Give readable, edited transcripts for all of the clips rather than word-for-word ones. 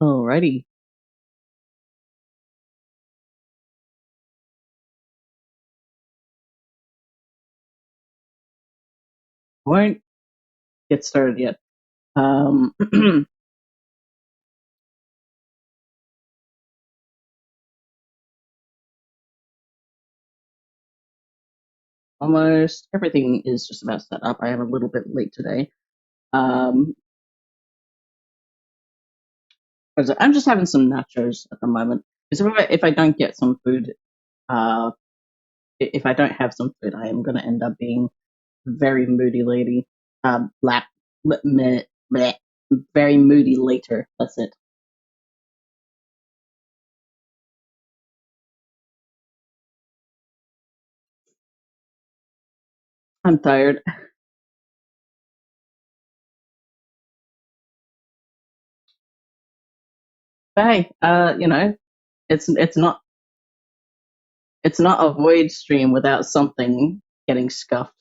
Alrighty. Won't get started yet. Almost everything is just about set up. I am a little bit late today. Um, I'm just having some nachos at the moment. Because if I don't get some food, uh, if I don't have some food, I am going to end up being very moody lady. Lap, meh, meh, very moody later. That's it. I'm tired. But hey, it's not a void stream without something getting scuffed.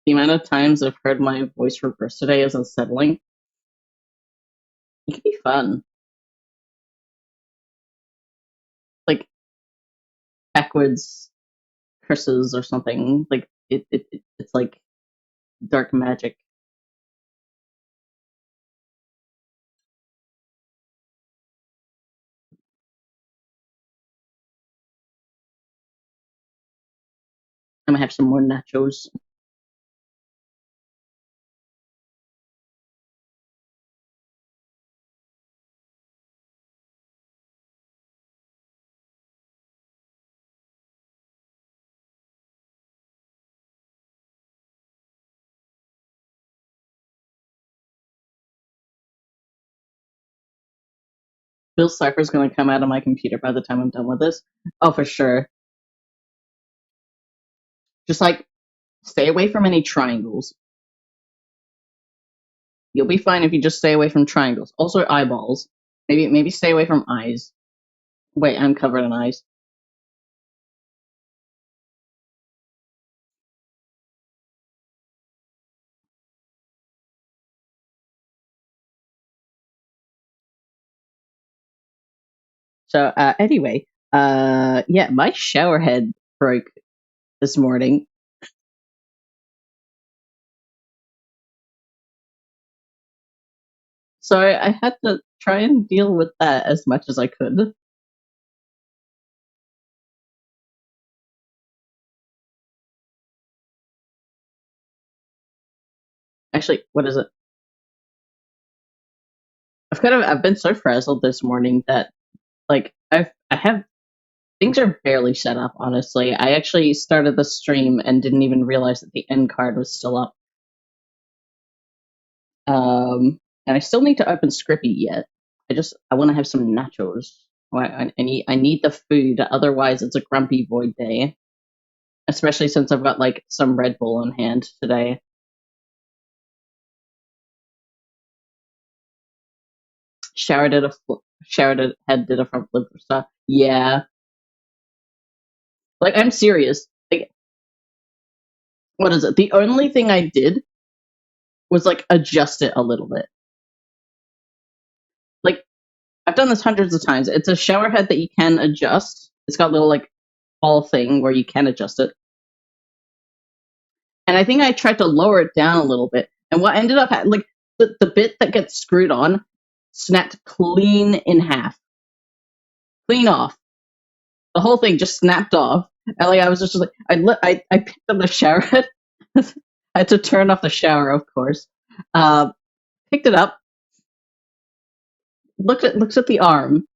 The amount of times I've heard my voice reverse today is unsettling. It can be fun, like backwards curses or something. Like it's like dark magic. I'm gonna have some more nachos. Bill Cipher's gonna come out of my computer by the time I'm done with this. Oh, for sure. Just like stay away from any triangles. You'll be fine if you just stay away from triangles. Also eyeballs. Maybe stay away from eyes. Wait, I'm covered in eyes. So anyway, yeah, my shower head broke this morning. So I had to try and deal with that as much as I could. Actually, what is it? I've been so frazzled this morning that like I have things are barely set up, honestly. I actually started the stream and didn't even realize that the end card was still up. And I still need to open Scrippy yet. I want to have some nachos. I need the food, otherwise it's a grumpy void day. Especially since I've got like some Red Bull in hand today. Head did a front flip for stuff. Yeah, like I'm serious. Like, what is it? The only thing I did was like adjust it a little bit. Like I've done this hundreds of times. It's a shower head that you can adjust. It's got a little like ball thing where you can adjust it. And I think I tried to lower it down a little bit. And what ended up like the bit that gets screwed on snapped clean in half, clean off. The whole thing just snapped off. And like I was just like I picked up the shower head. I had to turn off the shower, of course. Uh, Picked it up, looked at the arm.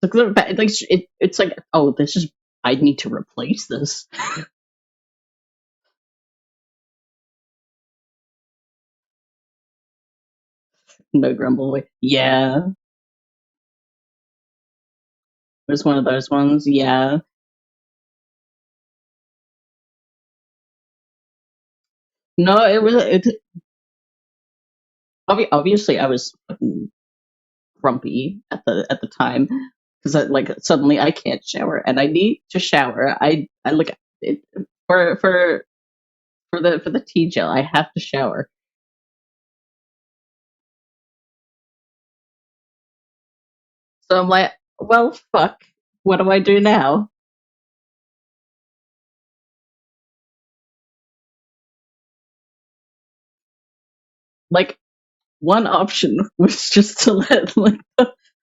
Looked at it, like it's like, oh, this is, I need to replace this. No grumble. Yeah, it was one of those ones. Yeah. No, it was obviously I was fucking grumpy at the time because like suddenly I can't shower and I need to shower. I look it, for for the tea gel. I have to shower. So I'm like, well, fuck. What do I do now? Like, one option was just to let like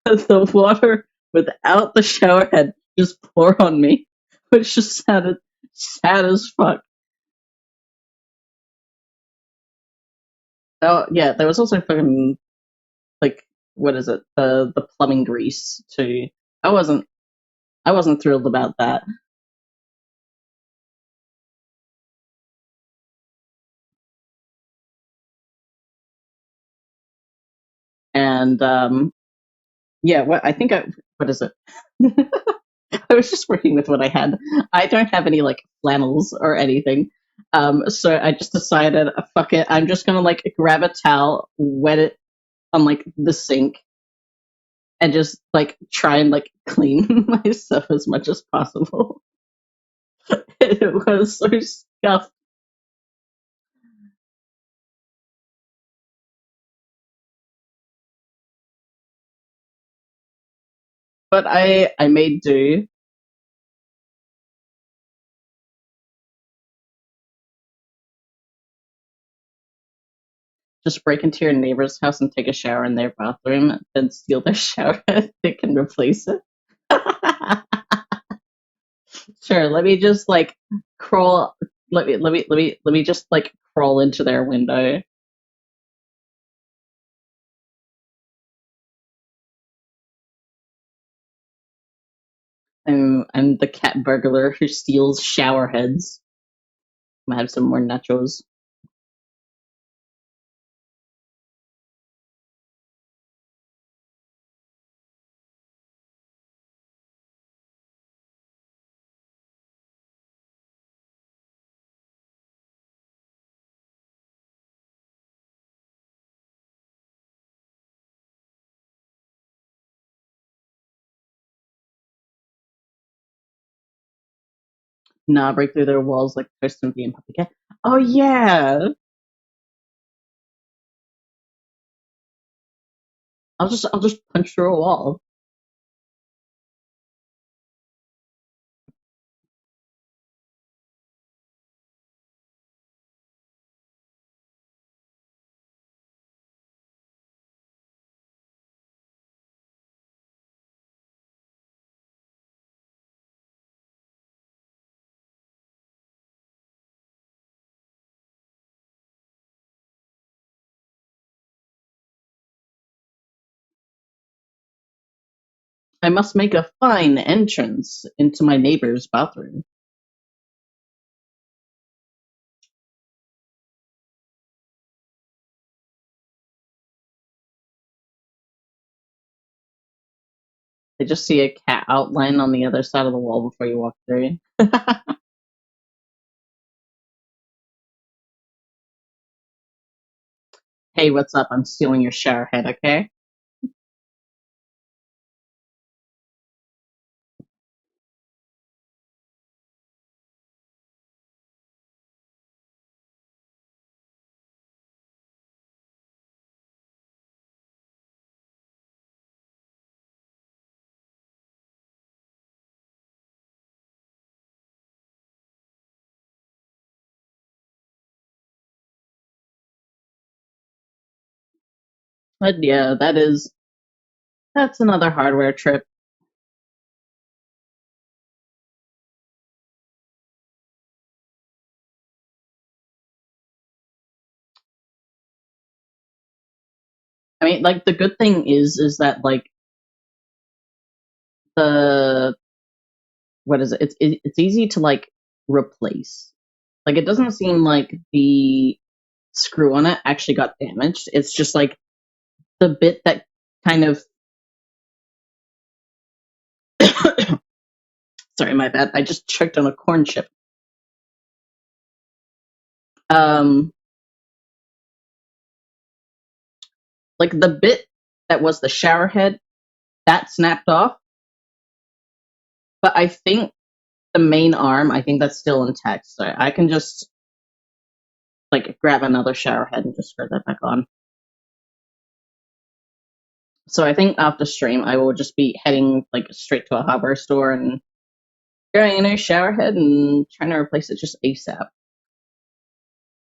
the water without the shower head just pour on me, which just sounded sad as fuck. Oh yeah, there was also fucking like what is it? The plumbing grease too. I wasn't I wasn't thrilled about that. And yeah, what is it? I was just working with what I had. I don't have any like flannels or anything. So I just decided, fuck it. I'm just gonna like grab a towel, wet it on like the sink, and just like try and like clean myself as much as possible. It was so scuffed, but I made do. Just break into your neighbor's house and take a shower in their bathroom, then steal their shower head. They can replace it. Sure, let me just like crawl. Let me just like crawl into their window. I'm the cat burglar who steals shower heads. I'm gonna have some more nachos. Nah, break through their walls like Kristen V and Puppy Cat. Oh yeah, I'll just punch through a wall. I must make a fine entrance into my neighbor's bathroom. I just see a cat outline on the other side of the wall before you walk through. Hey, what's up? I'm stealing your shower head, okay? But yeah, that's another hardware trip. I mean, like the good thing is that like the what is it? It's easy to like replace. Like it doesn't seem like the screw on it actually got damaged. It's just like the bit that kind of sorry, my bad. I just choked on a corn chip. Um, like the bit that was the shower head that snapped off, but I think the main arm, I think that's still intact. So I can just like grab another shower head and just screw that back on. So I think after stream, I will just be heading like straight to a hardware store and grabbing a new shower head and trying to replace it just ASAP.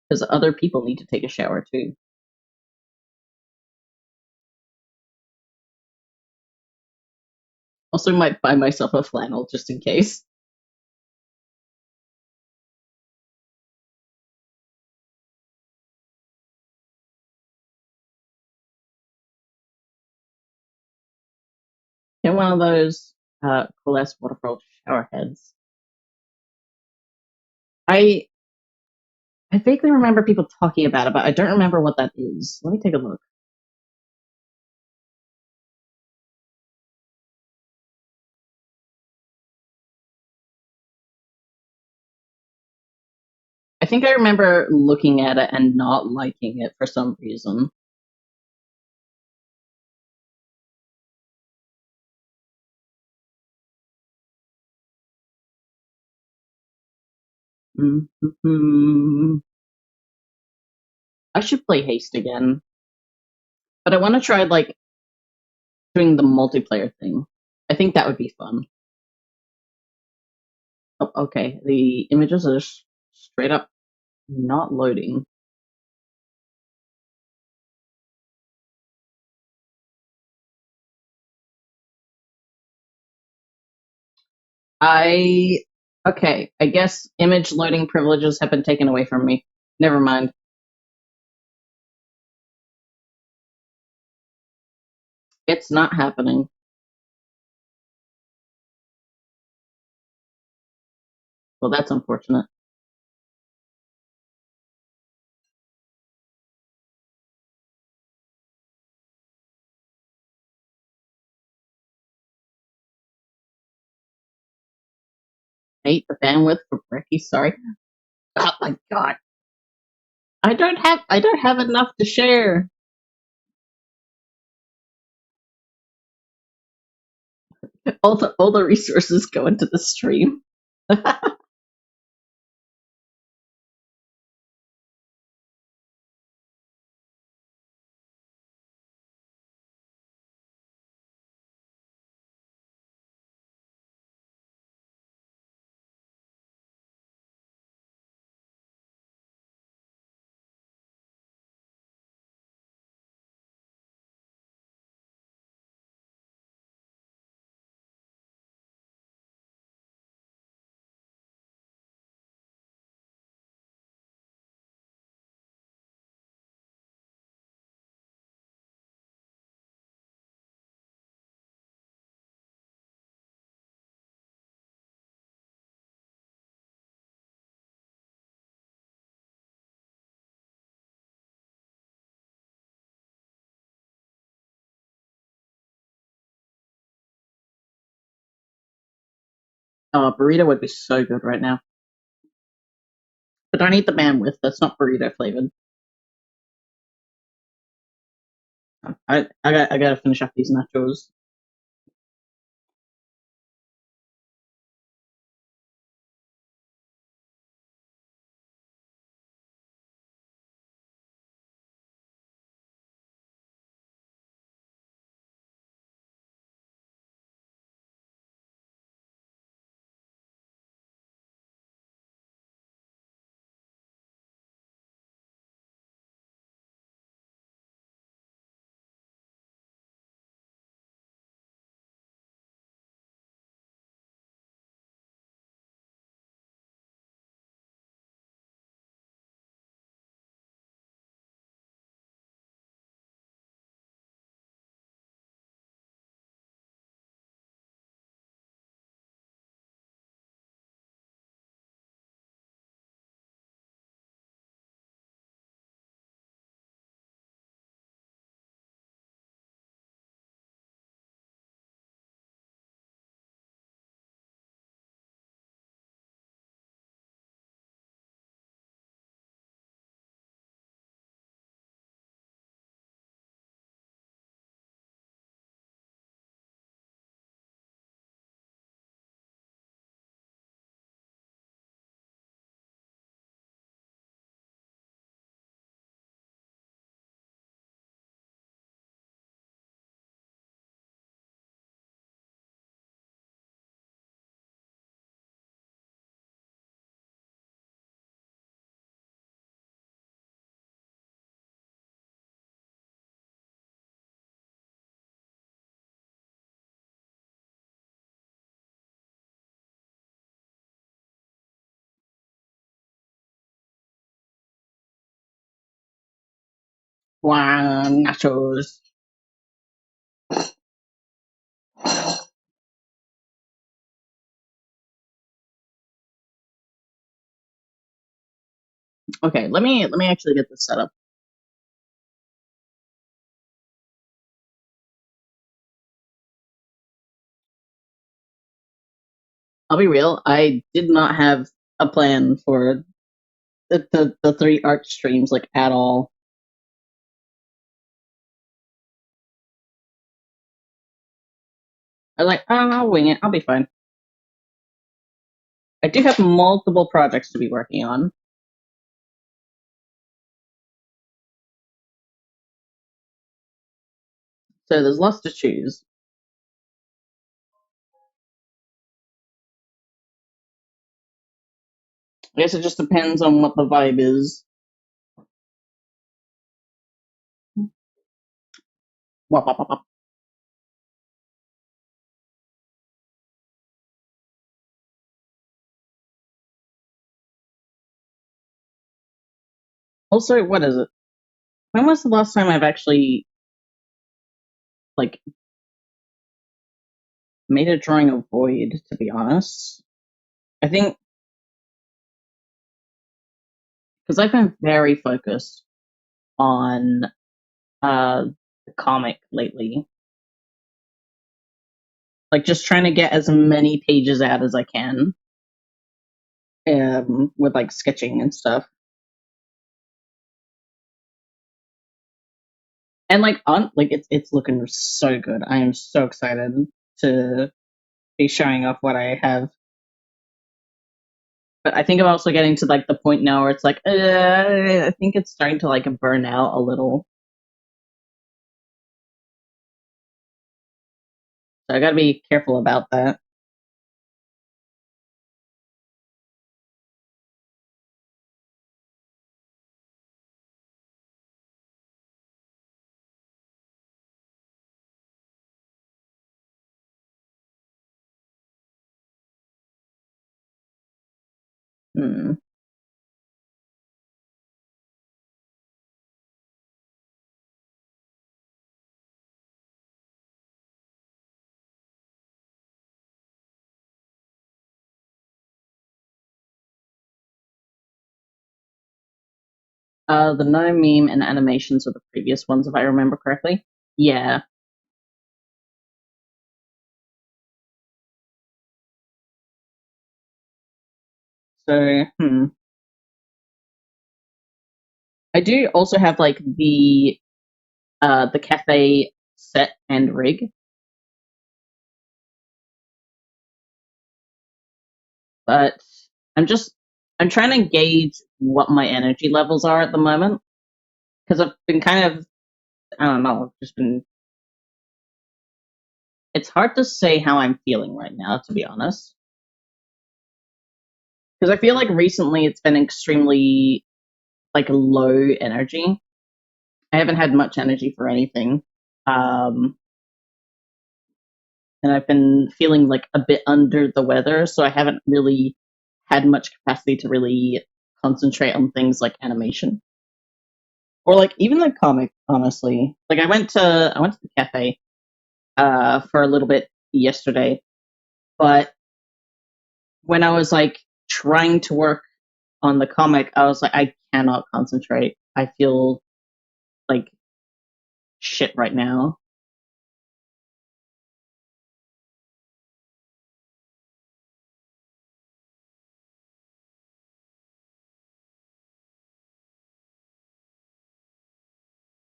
Because other people need to take a shower too. Also, might buy myself a flannel just in case. Get one of those coalesced waterfall shower heads. I I vaguely remember people talking about it, but I don't remember what that is. Let me take a look. I think I remember looking at it and not liking it for some reason. Mm-hmm. I should play Haste again, but I want to try like doing the multiplayer thing. I think that would be fun. Oh, okay, the images are straight up not loading. I okay, I guess image loading privileges have been taken away from me. Never mind. It's not happening. Well, that's unfortunate. Hate the bandwidth for Bricky, sorry. Oh my god. I don't have enough to share. All the resources go into the stream. Oh, burrito would be so good right now. But I need the bandwidth. That's not burrito flavored. I gotta finish up these nachos. Wow, nachos. Okay, let me actually get this set up. I'll be real. I did not have a plan for the three art streams like at all. I was like, oh, I'll wing it. I'll be fine. I do have multiple projects to be working on, so there's lots to choose. I guess it just depends on what the vibe is. Wop, wop, wop, wop. Also, what is it? When was the last time I've actually like made a drawing of Void? To be honest, I think because I've been very focused on the comic lately, like just trying to get as many pages out as I can, with like sketching and stuff. And like on like it's looking so good. I am so excited to be showing off what I have. But I think I'm also getting to like the point now where it's like, I think it's starting to like burn out a little. So I got to be careful about that. Hmm. The no meme and animations are the previous ones, if I remember correctly. Yeah. So, I do also have like the cafe set and rig, but I'm just I'm trying to gauge what my energy levels are at the moment because I've been kind of I don't know, I've just been. It's hard to say how I'm feeling right now, to be honest, because I feel like recently it's been extremely like low energy. I haven't had much energy for anything. Um, and I've been feeling like a bit under the weather, so I haven't really had much capacity to really concentrate on things like animation or like even the comic. Honestly, like I went to the cafe for a little bit yesterday, but when I was like trying to work on the comic, I was like, I cannot concentrate. I feel like shit right now.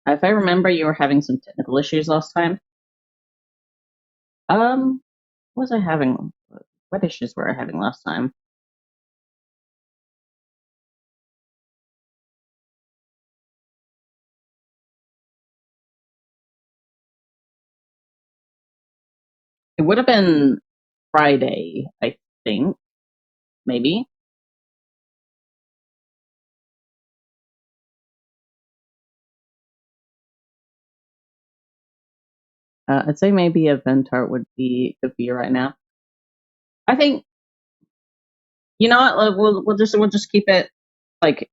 If I remember, you were having some technical issues last time. What was I having? What issues were I having last time? It would have been Friday, I think, maybe. I'd say maybe a Ventart would be good for you right now. I think you know what? We'll just keep it like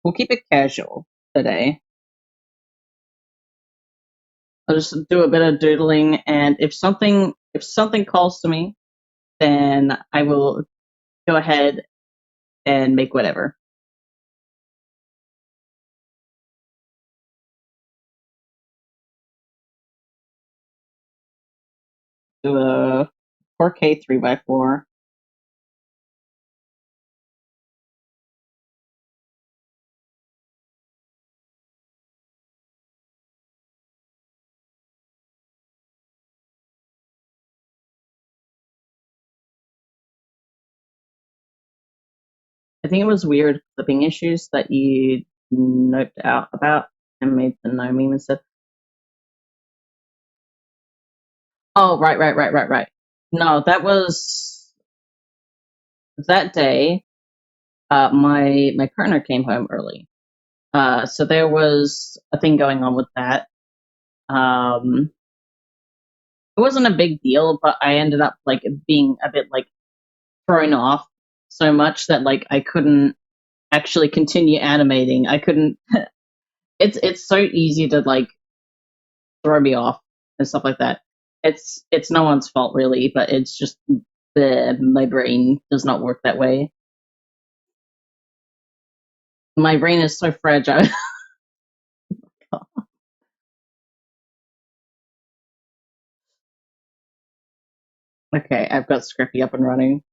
we'll keep it casual today. I'll just do a bit of doodling, and if something calls to me, then I will go ahead and make whatever. Do a 4K 3x4. I think it was weird clipping issues that you noped out about and made the no meme instead. Oh, right, right, right, right, right. No, that was that day. My partner came home early. So there was a thing going on with that. Um, it wasn't a big deal, but I ended up like being a bit like thrown off so much that like I couldn't actually continue animating. I couldn't. It's so easy to like throw me off and stuff like that. It's no one's fault really, but it's just my brain does not work that way. My brain is so fragile. Okay, I've got Scrippy up and running.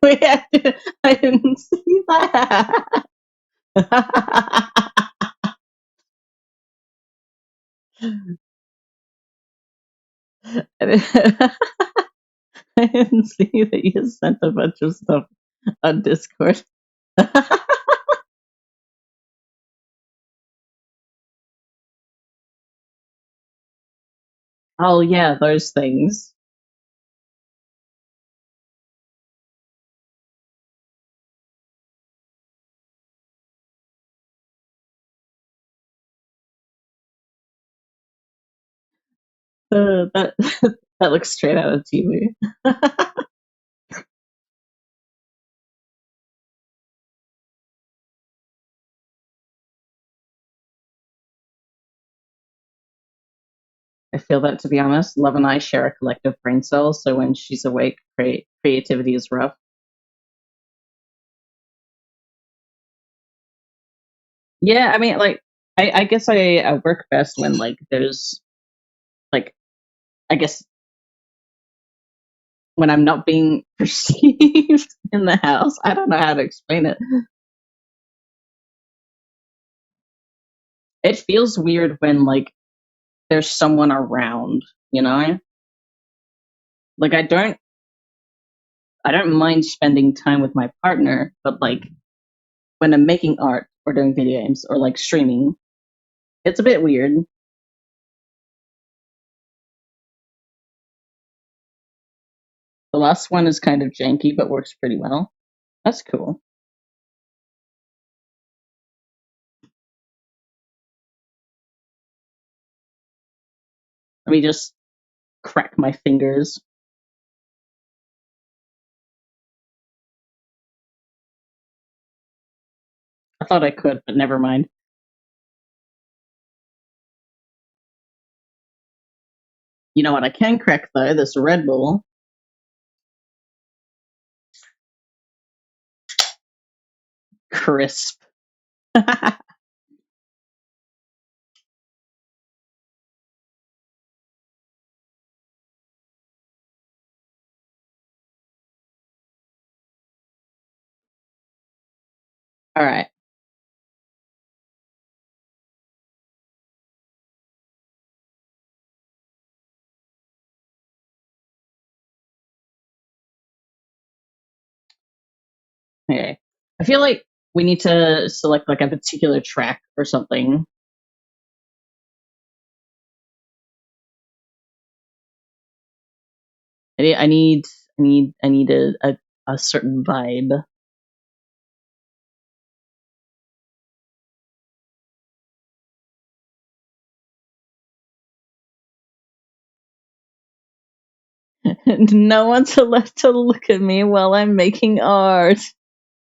We have to, I didn't see that. I didn't see that you sent a bunch of stuff on Discord. Oh yeah, those things. That that looks straight out of TV. I feel that, to be honest. Love and I share a collective brain cell, so when she's awake, creativity is rough. Yeah, I mean, like, I guess I work best when like there's like I guess when I'm not being perceived in the house. I don't know how to explain it. It feels weird when like there's someone around, you know? Like I don't mind spending time with my partner, but like when I'm making art or doing video games or like streaming, it's a bit weird. The last one is kind of janky but works pretty well. That's cool. Let me just crack my fingers. I thought I could, but never mind. You know what I can crack though? This Red Bull. Crisp. All right. Okay. I feel like we need to select like a particular track or something. I need a certain vibe. No one's allowed to look at me while I'm making art.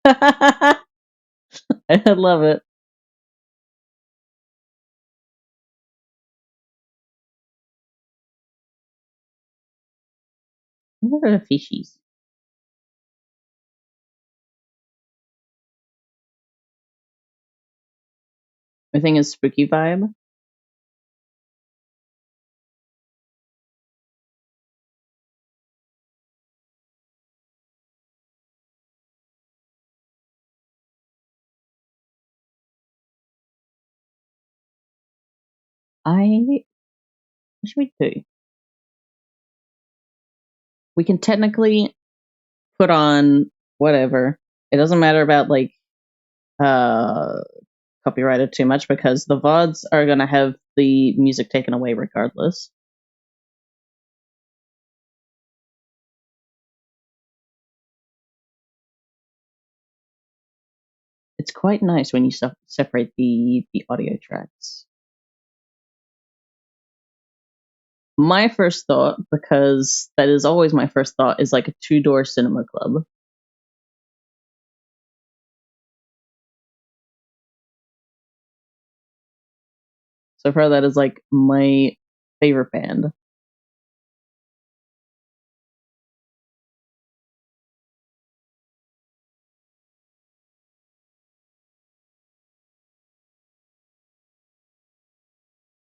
I love it. What are the fishies? I think it's spooky vibe. What should we do? We can technically put on whatever. It doesn't matter about like uh copyrighted too much because the VODs are gonna have the music taken away regardless. It's quite nice when you separate the audio tracks. My first thought, because that is always my first thought, is like a two-door cinema club. So far, that is like my favorite band.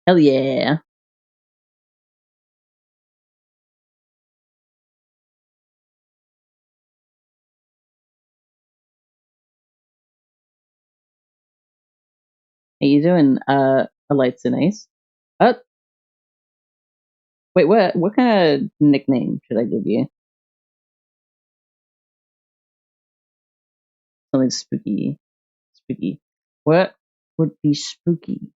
Hell yeah. How you doing, Elites and Ace? Uh, wait, what kind of nickname should I give you? Something spooky. Spooky. What would be spooky?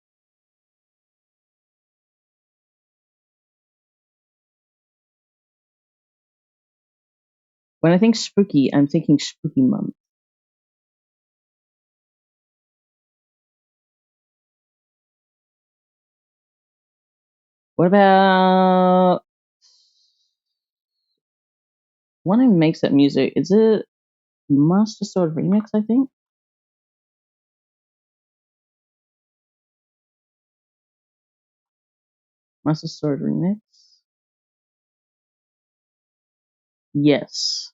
When I think spooky, I'm thinking spooky month. What about one who makes that music? Is it Master Sword Remix, I think? Master Sword Remix? Yes.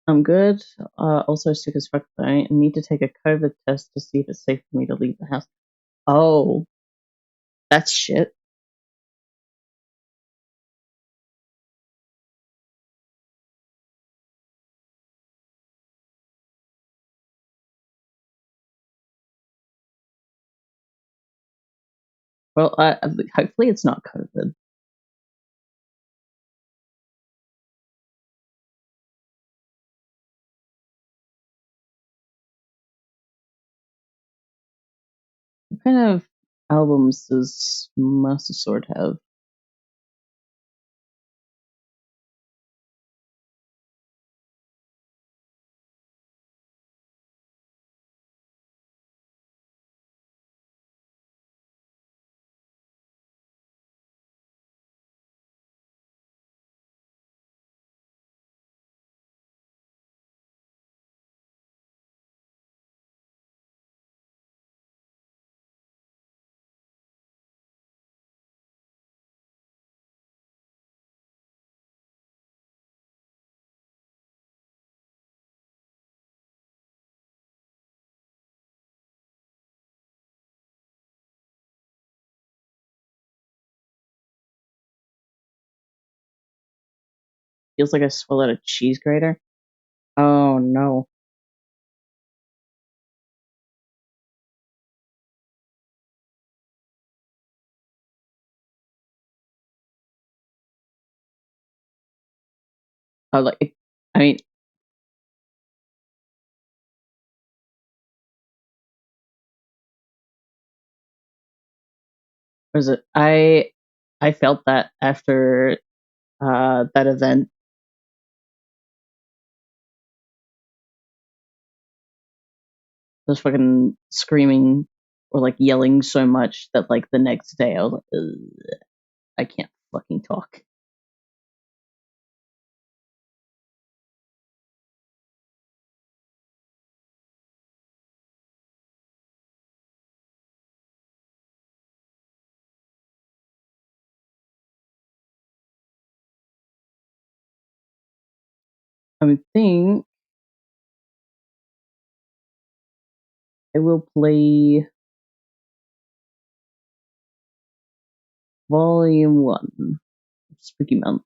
I'm good. Also sick as fuck though. I need to take a COVID test to see if it's safe for me to leave the house. Oh, that's shit. Well, hopefully it's not COVID. What kind of albums does Master Sword have? Feels like I swallowed a cheese grater. Oh no. Oh, like, I mean, was it? I felt that after that event. just fucking screaming or like yelling so much that like the next day I was like, ugh, I can't fucking talk. I think I will play Volume 1 of Spooky Month.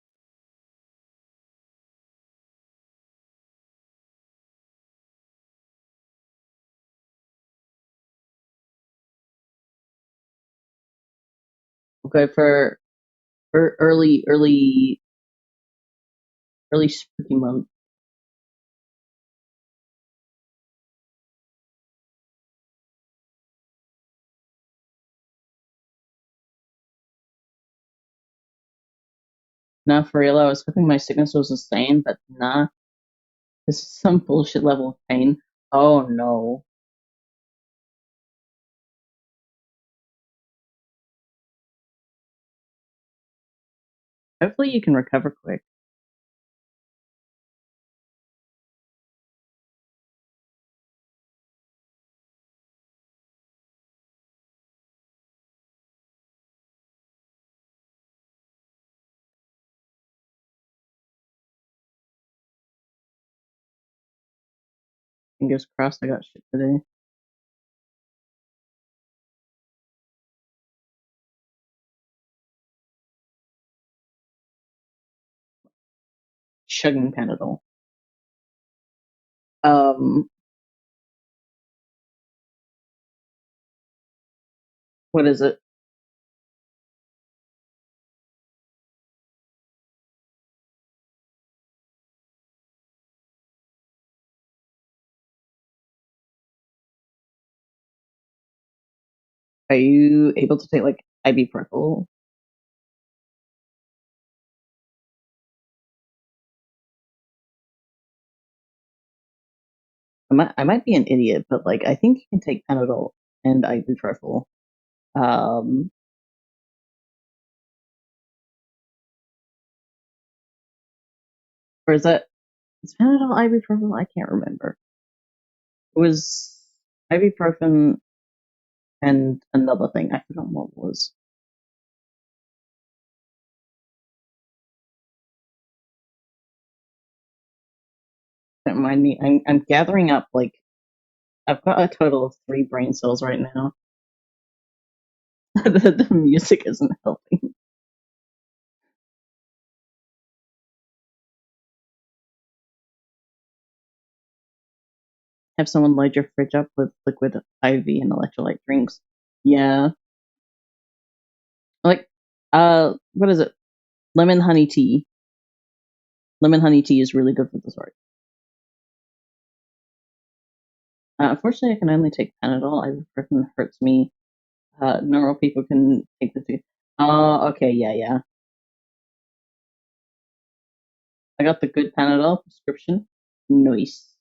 Okay, for early Spooky Month. Nah, for real, I was hoping my sickness was insane, but nah, this is some bullshit level of pain. Oh no. Hopefully you can recover quick. Fingers crossed I got shit today. Chugging Panadol. Um, what is it? Are you able to take like ibuprofen? I might be an idiot, but like I think you can take Panadol and ibuprofen. Um, or is Panadol ibuprofen? I can't remember. It was ibuprofen and another thing. I forgot what it was. Don't mind me. I'm gathering up like I've got a total of 3 brain cells right now. The music isn't helping. Have someone load your fridge up with liquid IV and electrolyte drinks. Yeah. Like what is it? Lemon honey tea. Lemon honey tea is really good for the throat. Unfortunately, I can only take Panadol. Ibuprofen hurts me. Normal people can take the two. Oh, okay, yeah. I got the good Panadol prescription. Nice.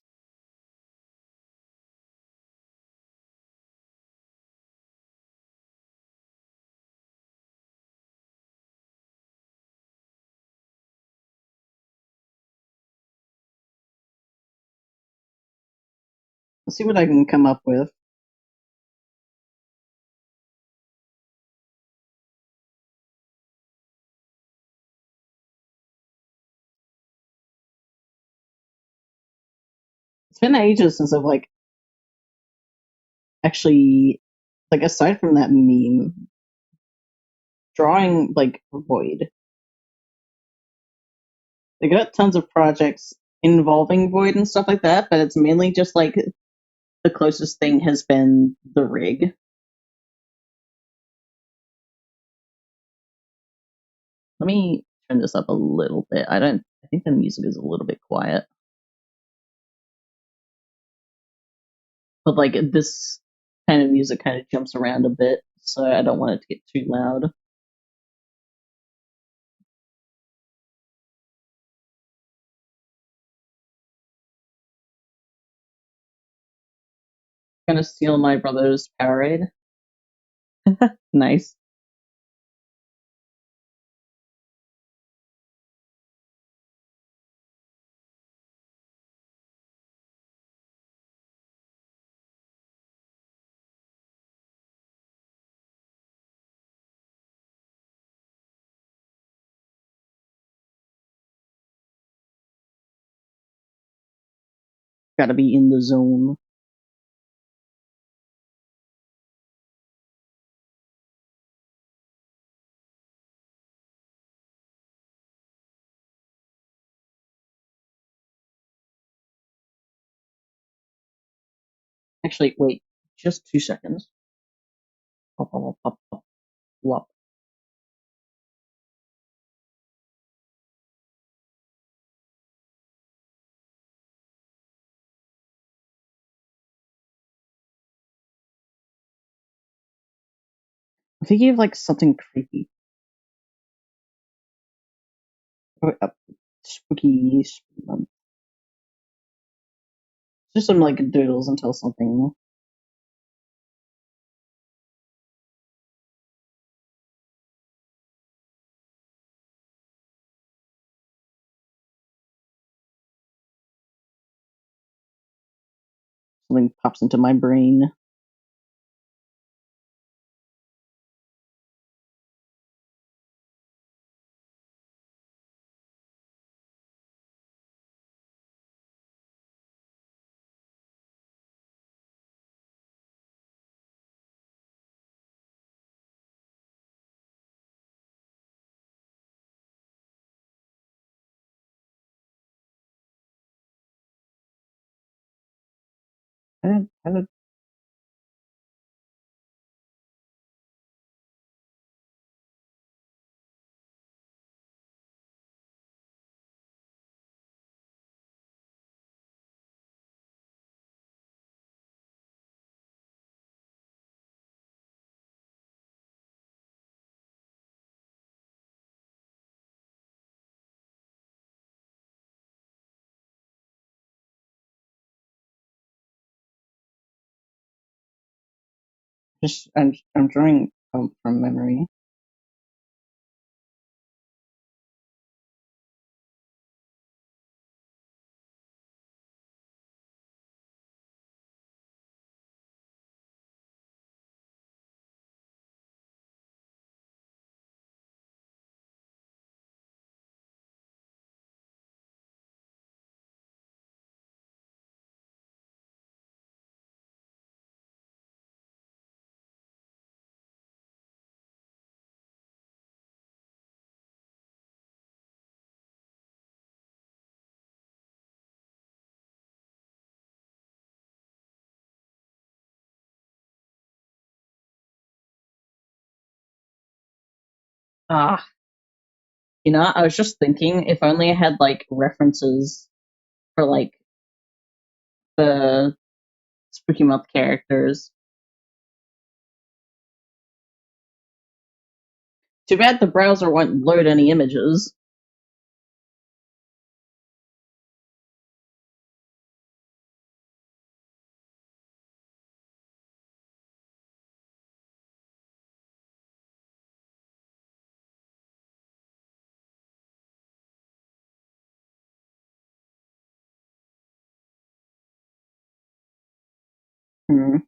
Let's see what I can come up with. It's been ages since I've like actually like aside from that meme, drawing like Void. They got tons of projects involving Void and stuff like that, but it's mainly just like the closest thing has been the rig. Let me turn this up a little bit. I think the music is a little bit quiet. But like this kind of music kind of jumps around a bit, so I don't want it to get too loud. Gonna steal my brother's Powerade. Nice. Gotta be in the zone. Actually, wait, just 2 seconds. Pop, pop, pop, pop, wop. I'm thinking of like something creepy. Spooky. Just some like doodles until something. Something pops into my brain. I don't, I'm drawing from memory. Ah, I was just thinking if only I had like references for like the Spooky Month characters. Too bad the browser won't load any images. Hmm.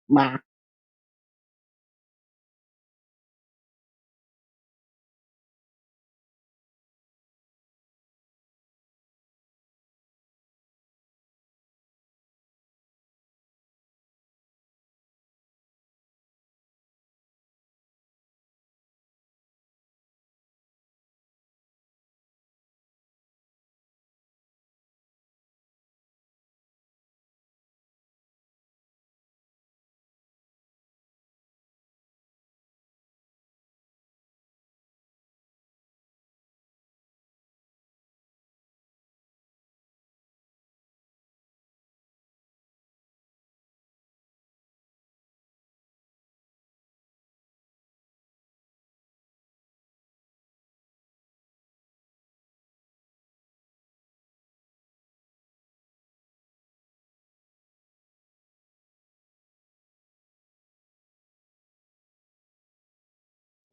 Bah.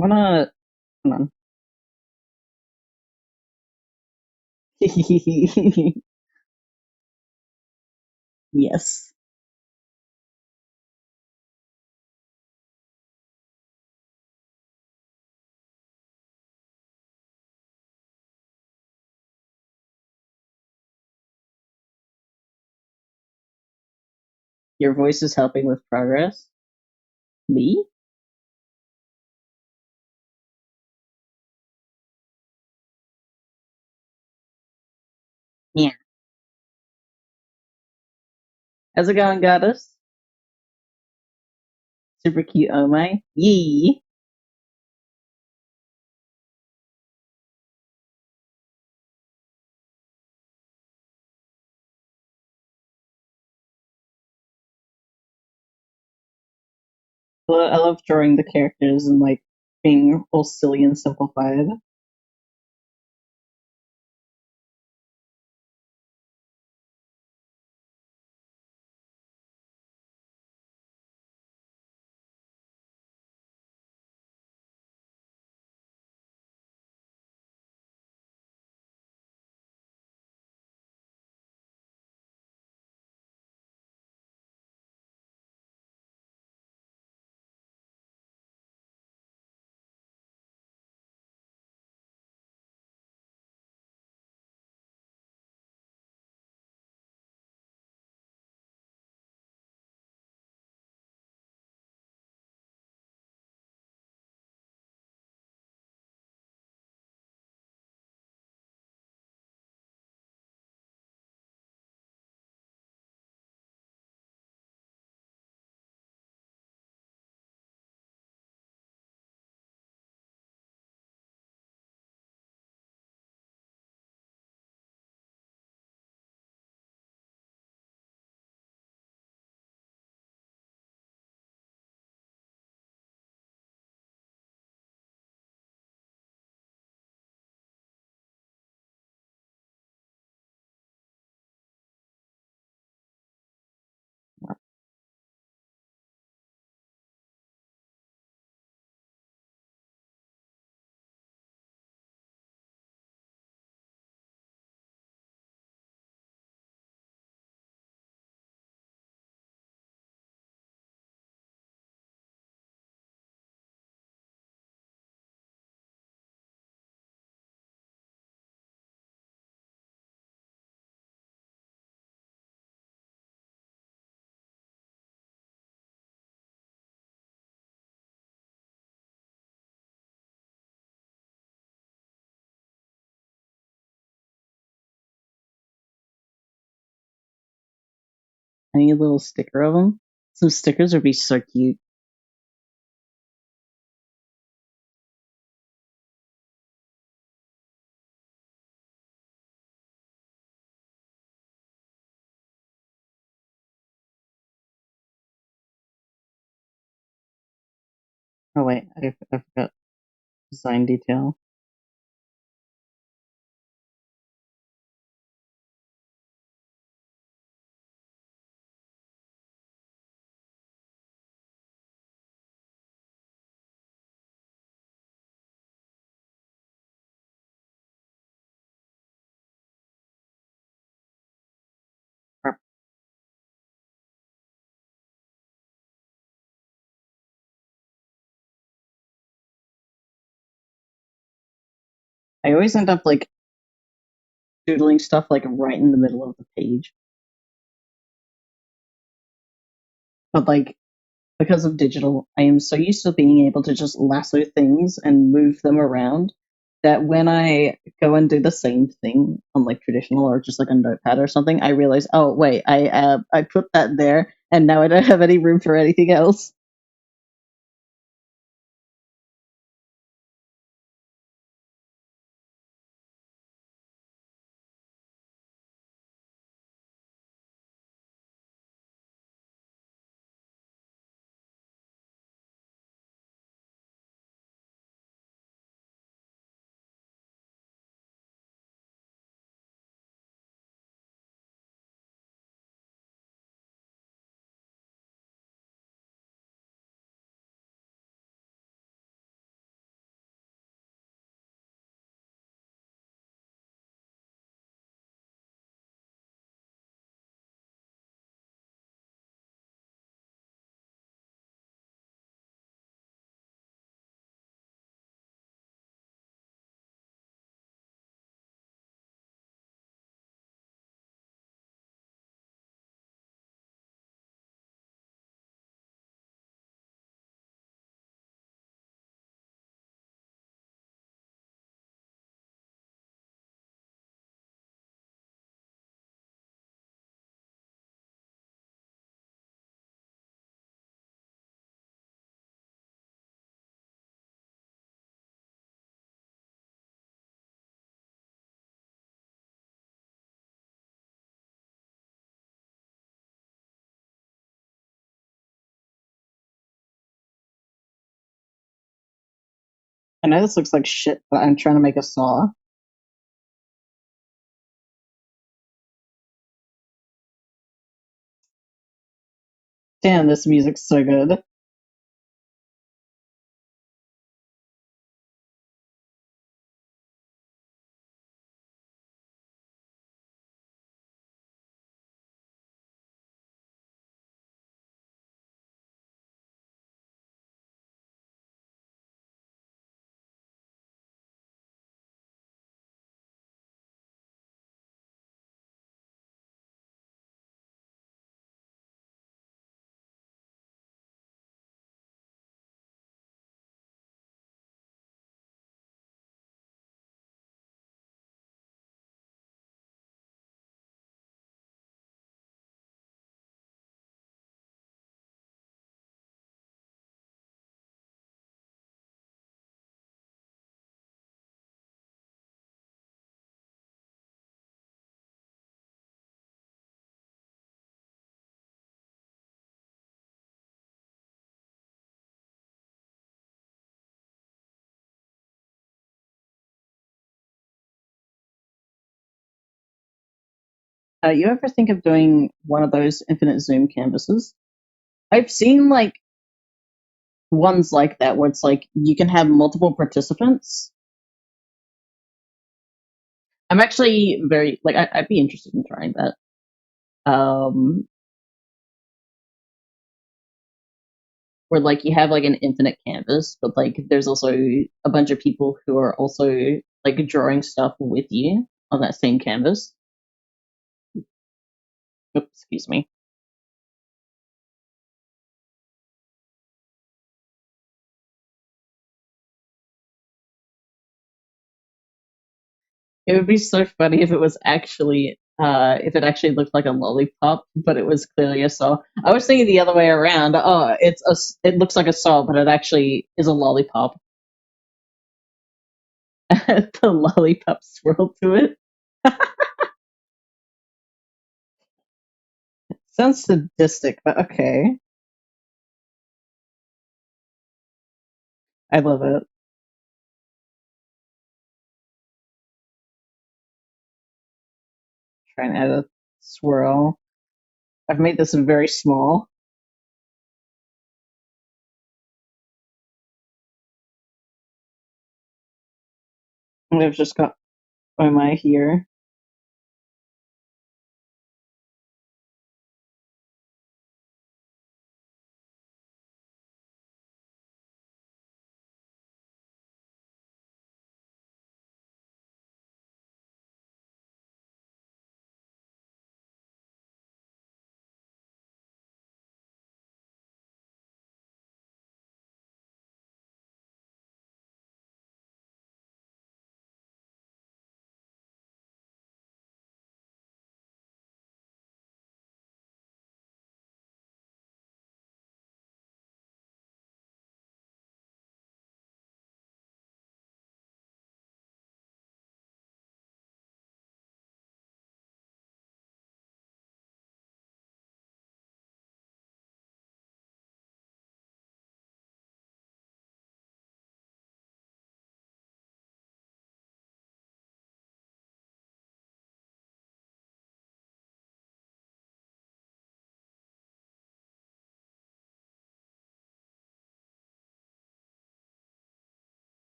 Wanna come on. Yes. Your voice is helping with progress. Me? Yeah. How's it going, goddess? Super cute, oh my. Yee. Well, I love drawing the characters and like being all silly and simplified. I need a little sticker of them. Some stickers would be so cute. Oh wait, I forgot design detail. I always end up like doodling stuff like right in the middle of the page. But like because of digital, I am so used to being able to just lasso things and move them around that when I go and do the same thing on like traditional or just like a notepad or something, I realize, oh wait, I put that there and now I don't have any room for anything else. I know this looks like shit, but I'm trying to make a saw. Damn, this music's so good. You ever think of doing one of those infinite zoom canvases? I've seen like ones like that where it's like you can have multiple participants. I'm actually very like I'd be interested in trying that. Um, where like you have like an infinite canvas, but like there's also a bunch of people who are also like drawing stuff with you on that same canvas. Oops, excuse me. It would be so funny if it actually looked like a lollipop, but it was clearly a saw. I was thinking the other way around. Oh, it looks like a saw, but it actually is a lollipop. The lollipop swirl to it. Sounds sadistic, but okay. I love it. Try and add a swirl. I've made this very small. And I've just got my here.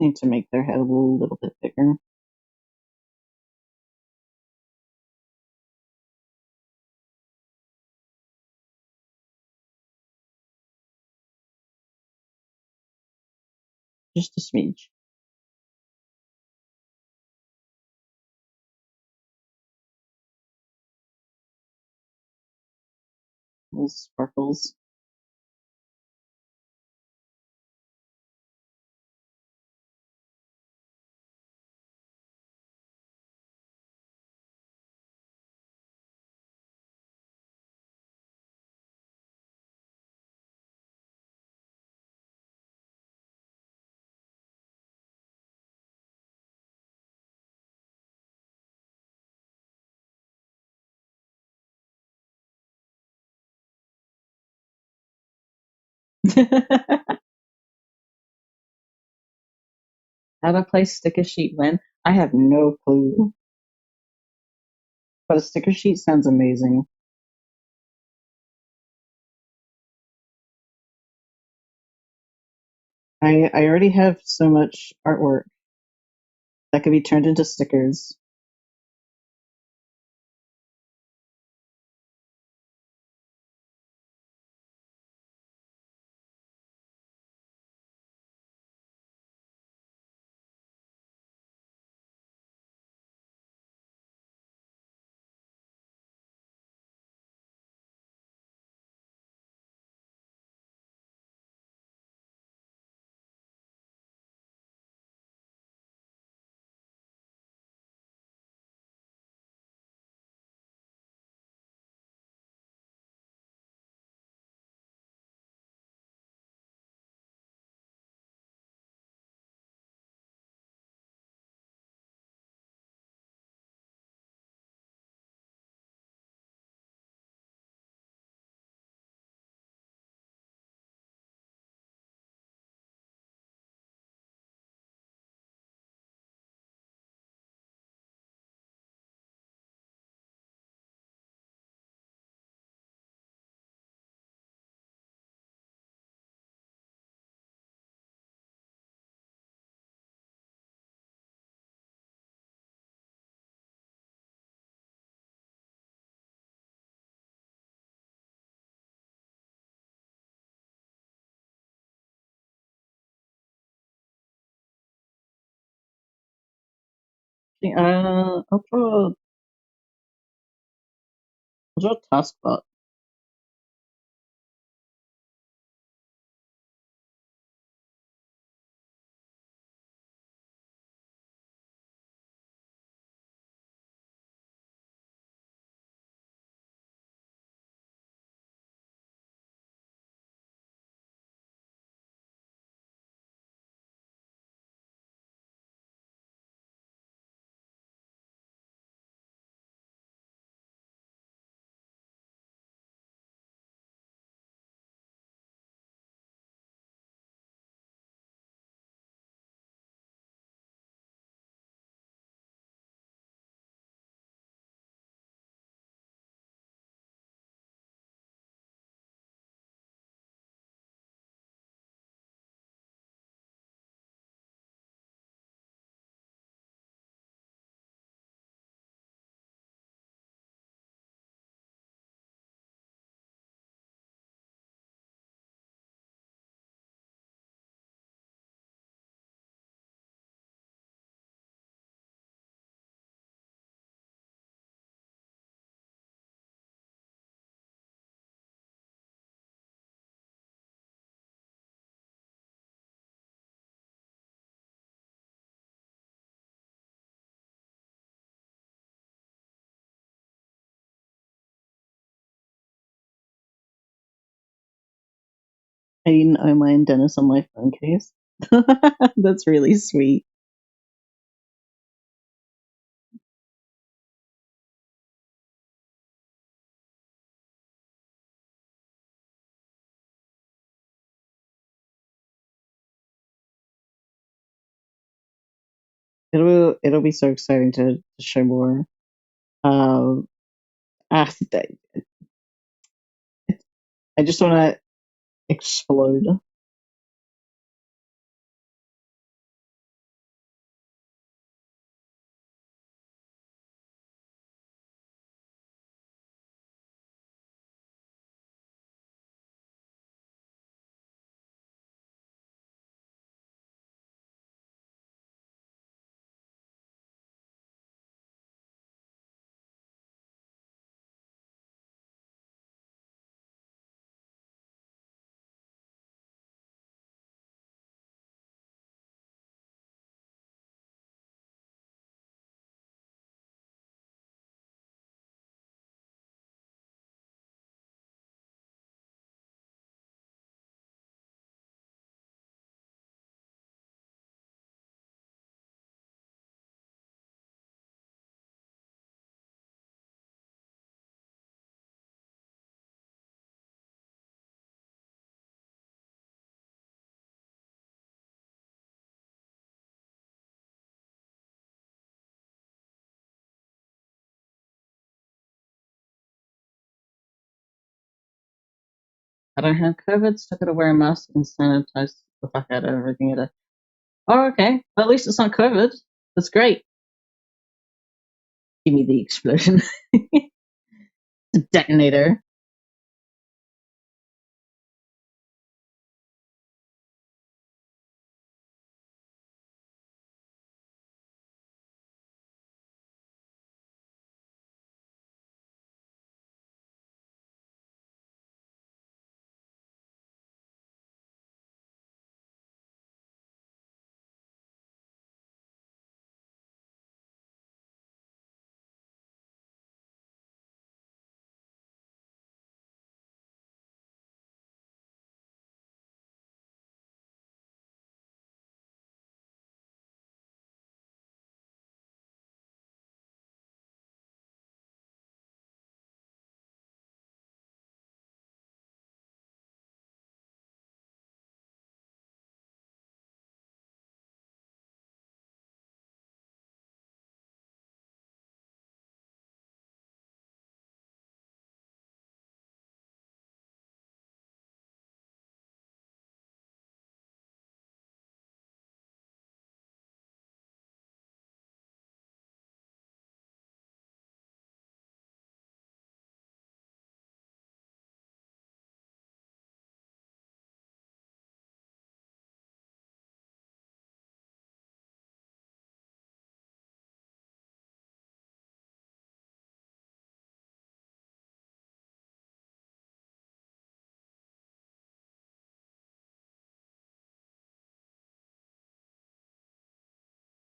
Need to make their head a little bit bigger. Just a smidge. Little sparkles. How to play sticker sheet when? I have no clue. But a sticker sheet sounds amazing. I already have so much artwork that could be turned into stickers. I'll draw Taskbot. Aiden, Oma, and Dennis on my phone case. That's really sweet. It'll be so exciting to show more. Um, I just want to explode. I don't have COVID, still gotta wear a mask and sanitize the fuck out of everything. Oh, okay. Well, at least it's not COVID. That's great. Give me the explosion. Detonator.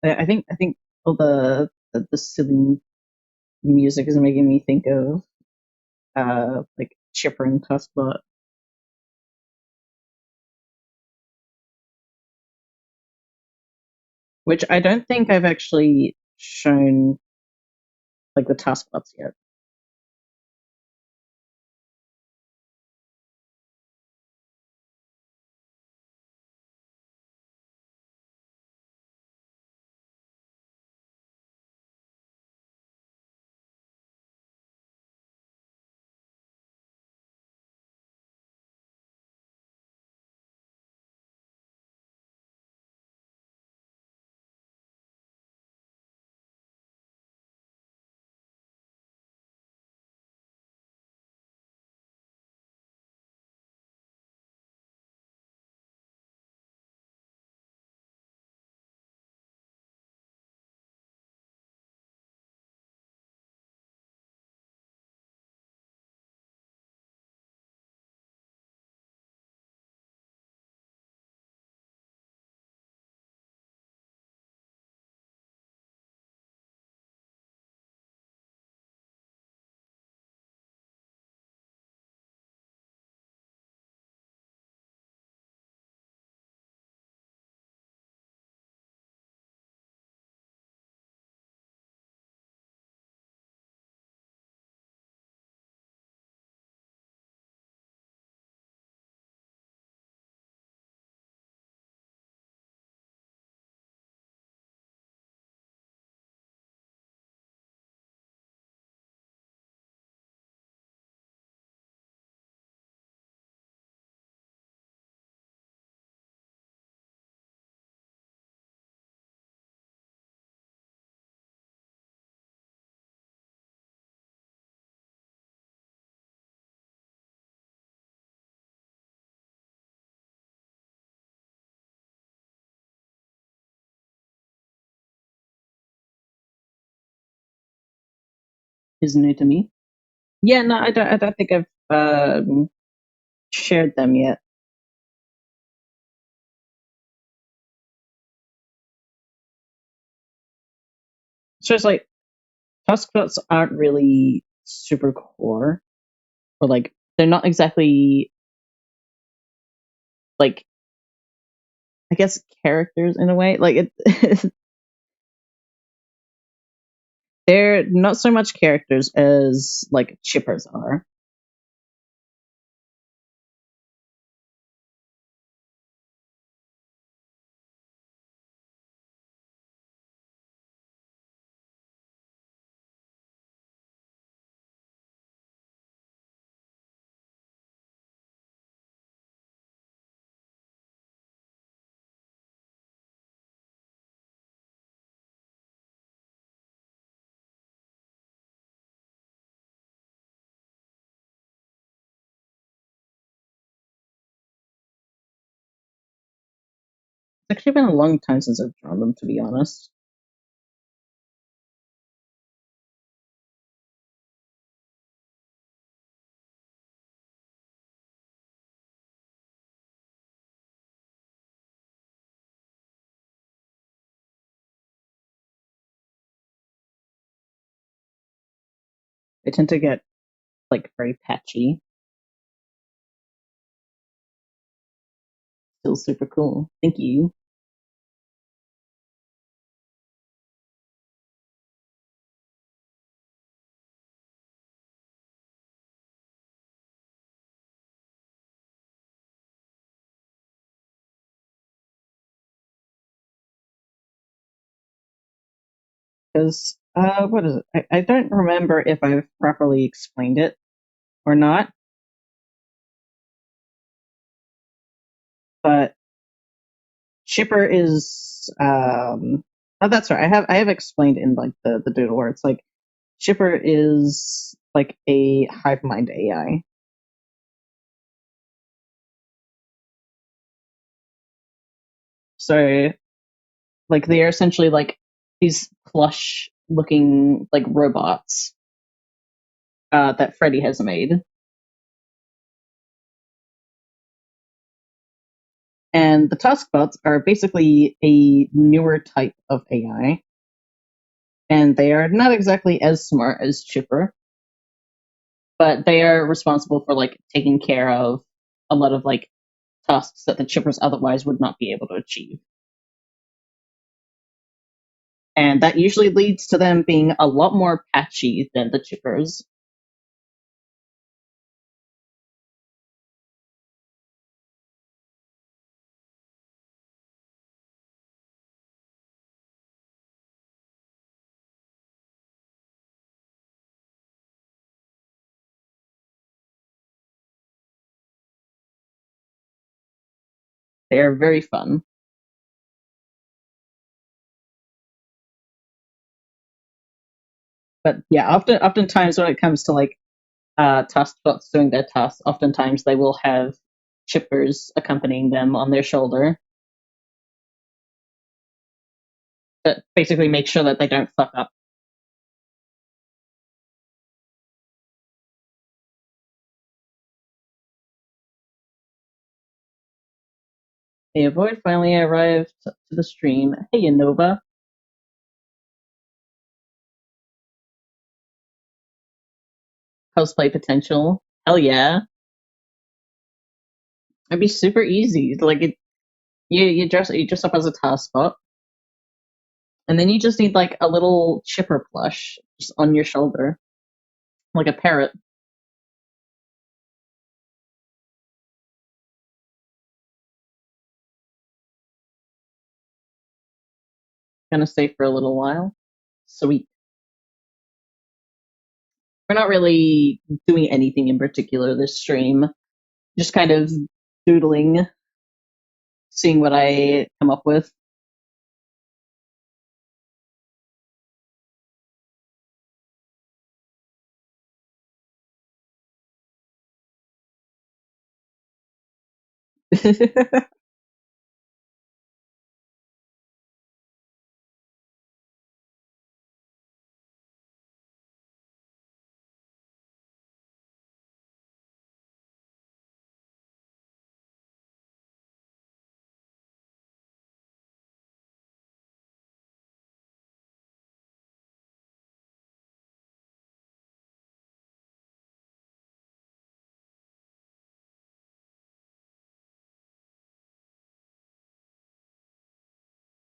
I think all the silly music is making me think of like Chipper and Tuskbot, which I don't think I've actually shown like the Tuskbots yet. Is new to me. Yeah, no, I don't think I've shared them yet. So it's like Tuskbots aren't really super core, or like they're not exactly like I guess characters in a way. Like it, they're not so much characters as like chippers are. actually been a long time since I've drawn them, to be honest. They tend to get like very patchy. Still super cool. Thank you. Because what is it? I don't remember if I've properly explained it or not, but Chipper is oh, that's right. I have explained in like the doodle where it's like Chipper is like a hive mind AI. So like they are essentially like these plush looking like robots that Freddy has made. And the Tuskbots are basically a newer type of AI, and they are not exactly as smart as Chipper, but they are responsible for like taking care of a lot of like tasks that the Chippers otherwise would not be able to achieve. And that usually leads to them being a lot more patchy than the Chippers. They are very fun. But yeah, oftentimes when it comes to like Tuskbots doing their tasks, oftentimes they will have Chippers accompanying them on their shoulder that basically make sure that they don't fuck up. Hey, Avoid finally arrived to the stream. Hey, Nova. Cosplay potential. Hell yeah. It'd be super easy. Like you dress up as a Tuskbot, and then you just need like a little Chipper plush just on your shoulder, like a parrot. Gonna stay for a little while. Sweet. We're not really doing anything in particular this stream. Just kind of doodling, seeing what I come up with.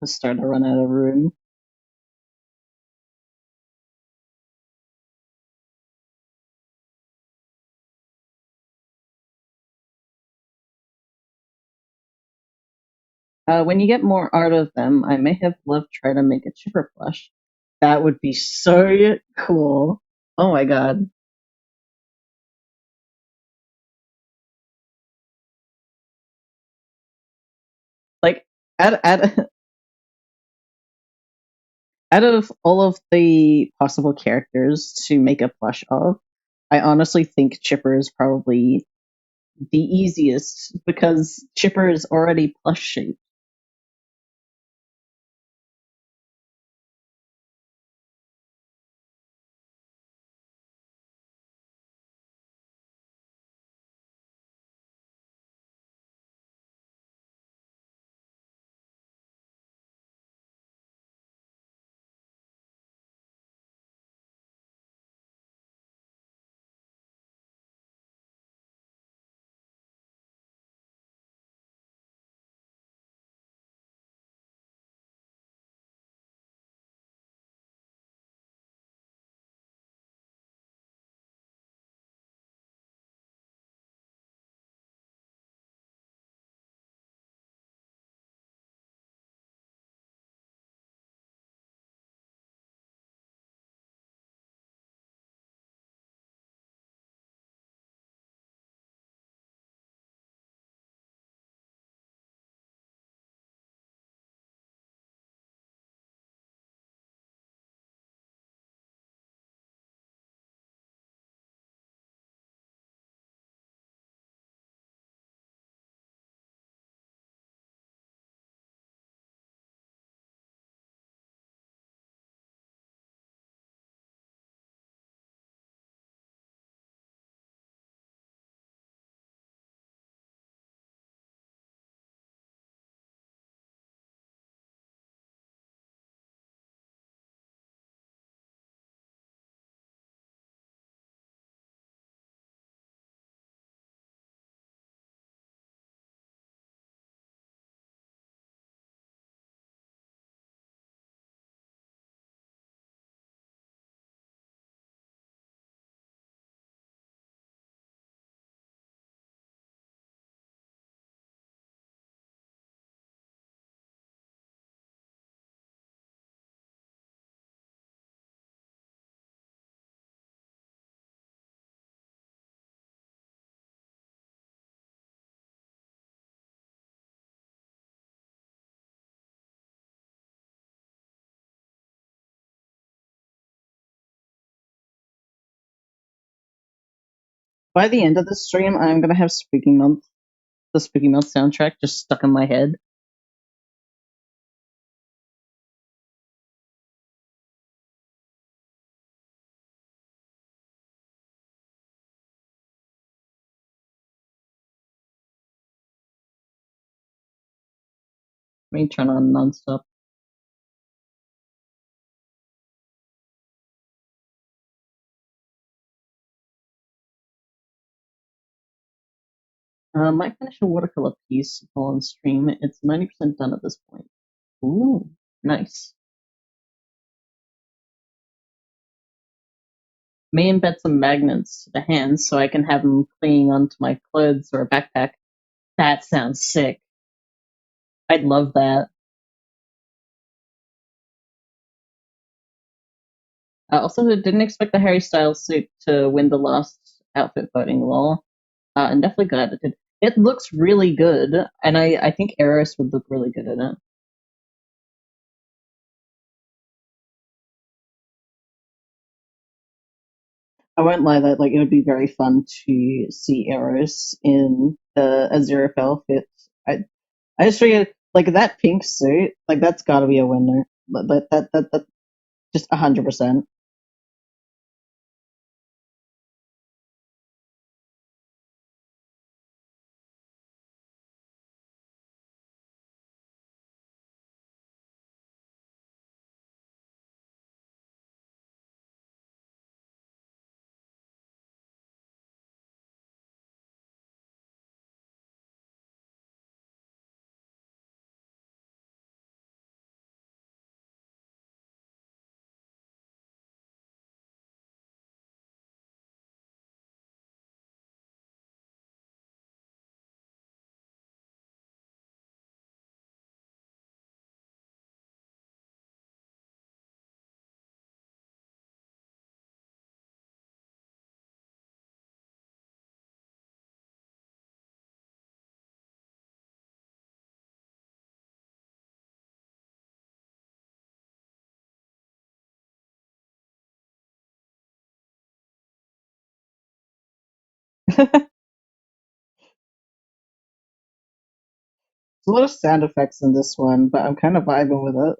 Starting to run out of room. When you get more art of them, I may have Love try to make a Chipper plush. That would be so cool. Oh my god. Like, out, out of all of the possible characters to make a plush of, I honestly think Chipper is probably the easiest because Chipper is already plush shaped. By the end of the stream, I'm gonna have Spooky Month, the Spooky Month soundtrack, just stuck in my head. Let me turn on nonstop. Might finish a watercolor piece while on stream. It's 90% done at this point. Ooh, nice. May embed some magnets to the hands so I can have them clinging onto my clothes or a backpack. That sounds sick. I'd love that. I also didn't expect the Harry Styles suit to win the last outfit voting lol. And definitely glad it did. It looks really good, and I think Eris would look really good in it. I won't lie that like it would be very fun to see Eris in the Aziraphale outfit. I just figured like that pink suit, like that's got to be a winner. That just 100%. There's a lot of sound effects in this one, but I'm kind of vibing with it.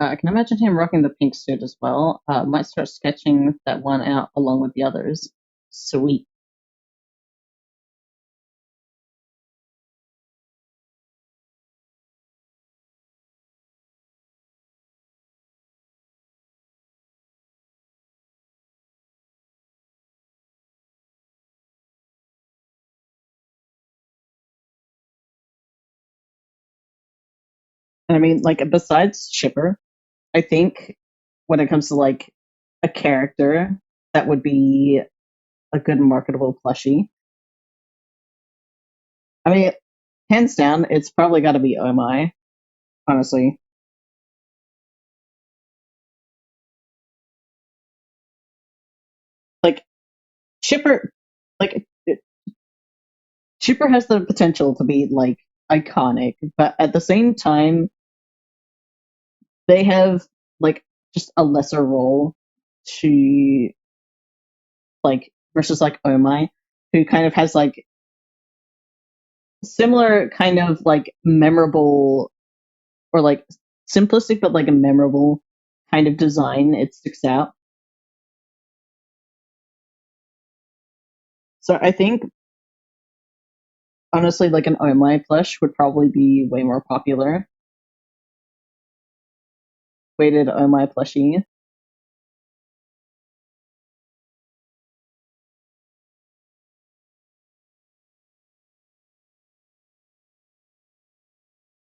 I can imagine him rocking the pink suit as well. Might start sketching that one out along with the others. Sweet. And I mean, like, besides Chipper, I think when it comes to like a character that would be a good marketable plushie, I mean, hands down, it's probably got to be Oh My, honestly. Like, Chipper, like, Chipper has the potential to be like iconic, but at the same time, they have like just a lesser role to like versus like Oh My, who kind of has like similar kind of like memorable or like simplistic but like a memorable kind of design. It sticks out. So I think honestly, like an Oh My plush would probably be way more popular. Weighted Oh My plushie.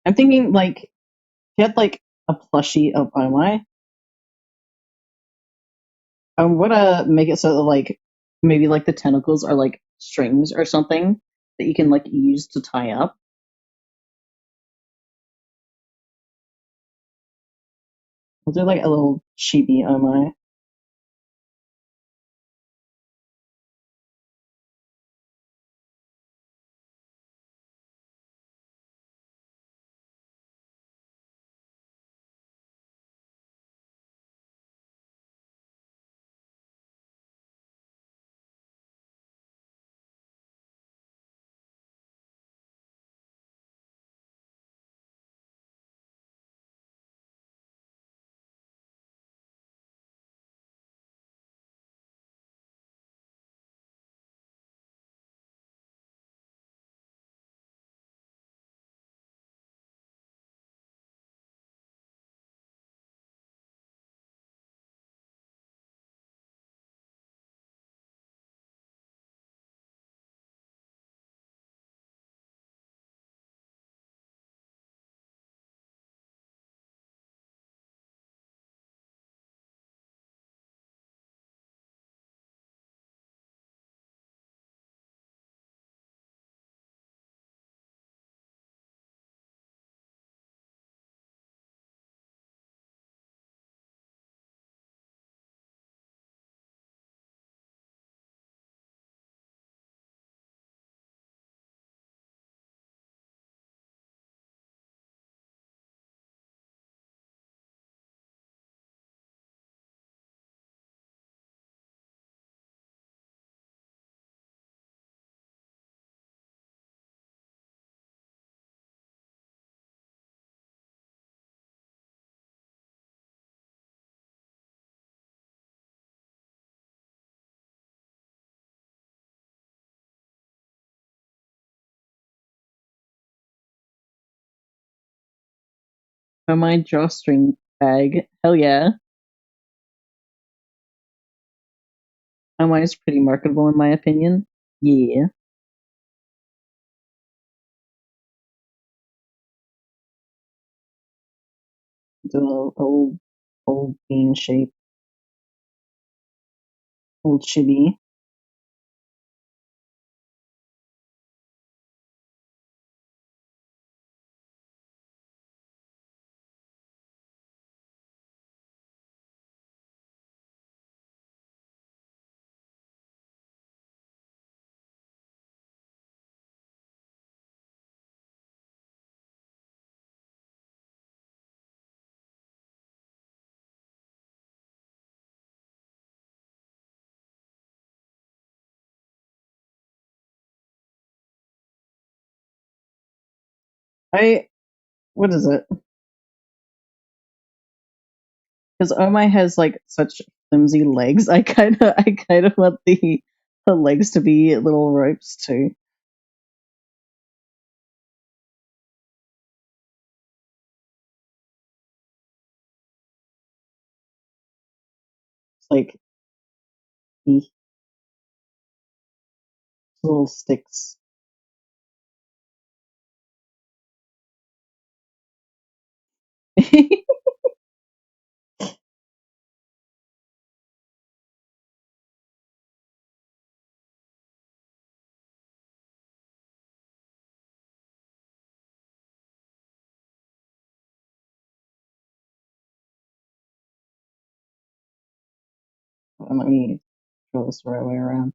I'm thinking like get like a plushie of Oh My. I want to make it so that like maybe like the tentacles are like strings or something that you can like use to tie up. I'll do like a little chibi Oh My. Oh My drawstring bag. Hell yeah. Oh My is pretty marketable in my opinion. Yeah. Do a old bean shape, old chibi. I what is it? Because Oh My has like such flimsy legs. I kind of want the legs to be little ropes too. It's like the little sticks. Let me throw this the right way around.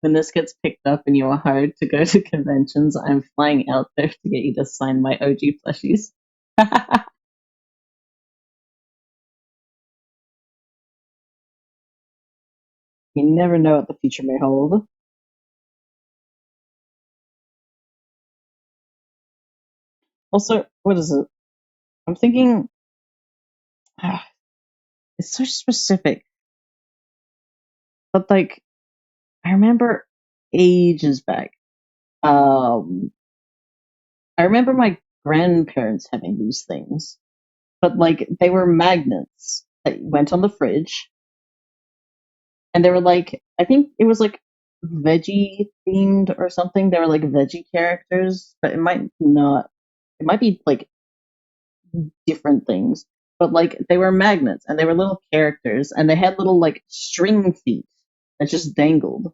When this gets picked up and you are hired to go to conventions, I'm flying out there to get you to sign my OG plushies. You never know what the future may hold. Also, what is it? I'm thinking it's so specific, but like I remember ages back. Um, I remember my grandparents having these things, but like they were magnets that went on the fridge, and they were like I think it was like veggie themed or something. They were like veggie characters, but it might not. It might be like different things, but like they were magnets and they were little characters, and they had little like string feet that just dangled,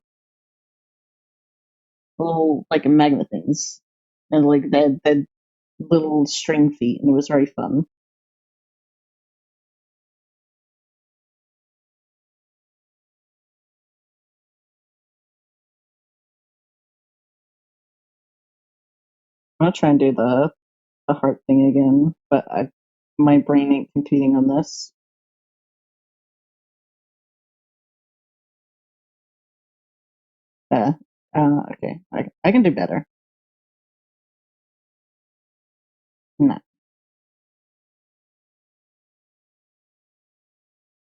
little like magnet things, and like they had little string feet, and it was very fun. I'm gonna try and do the heart thing again, but my brain ain't competing on this. Uh, okay, I can do better. No,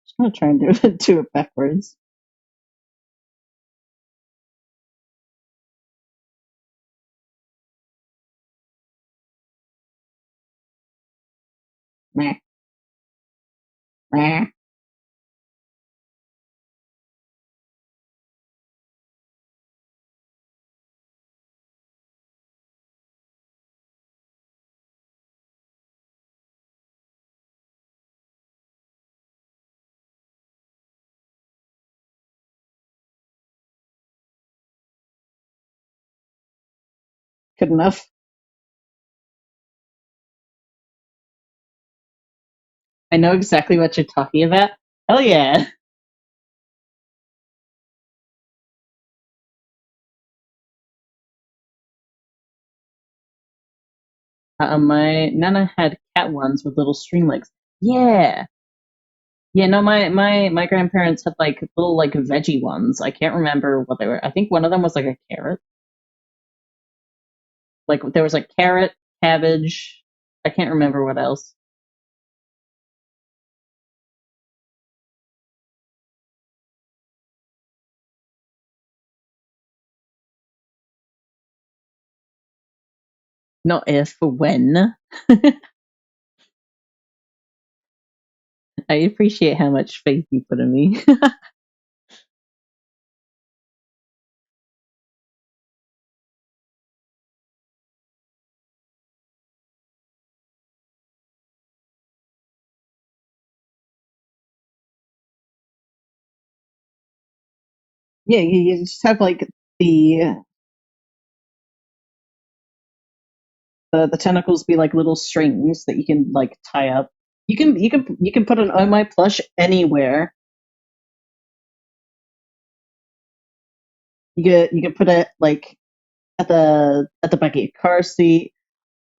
just gonna try and do it backwards. Meh, meh. Good enough. I know exactly what you're talking about. Hell yeah. My Nana had cat ones with little string legs. Yeah. Yeah, no, my grandparents had like little like veggie ones. I can't remember what they were. I think one of them was like a carrot. Like there was like carrot, cabbage. I can't remember what else. Not if, when. I appreciate how much faith you put in me. Yeah, you just have like the the tentacles be like little strings that you can like tie up. You can put an Oh My plush anywhere. You can put it like at the back of your car seat,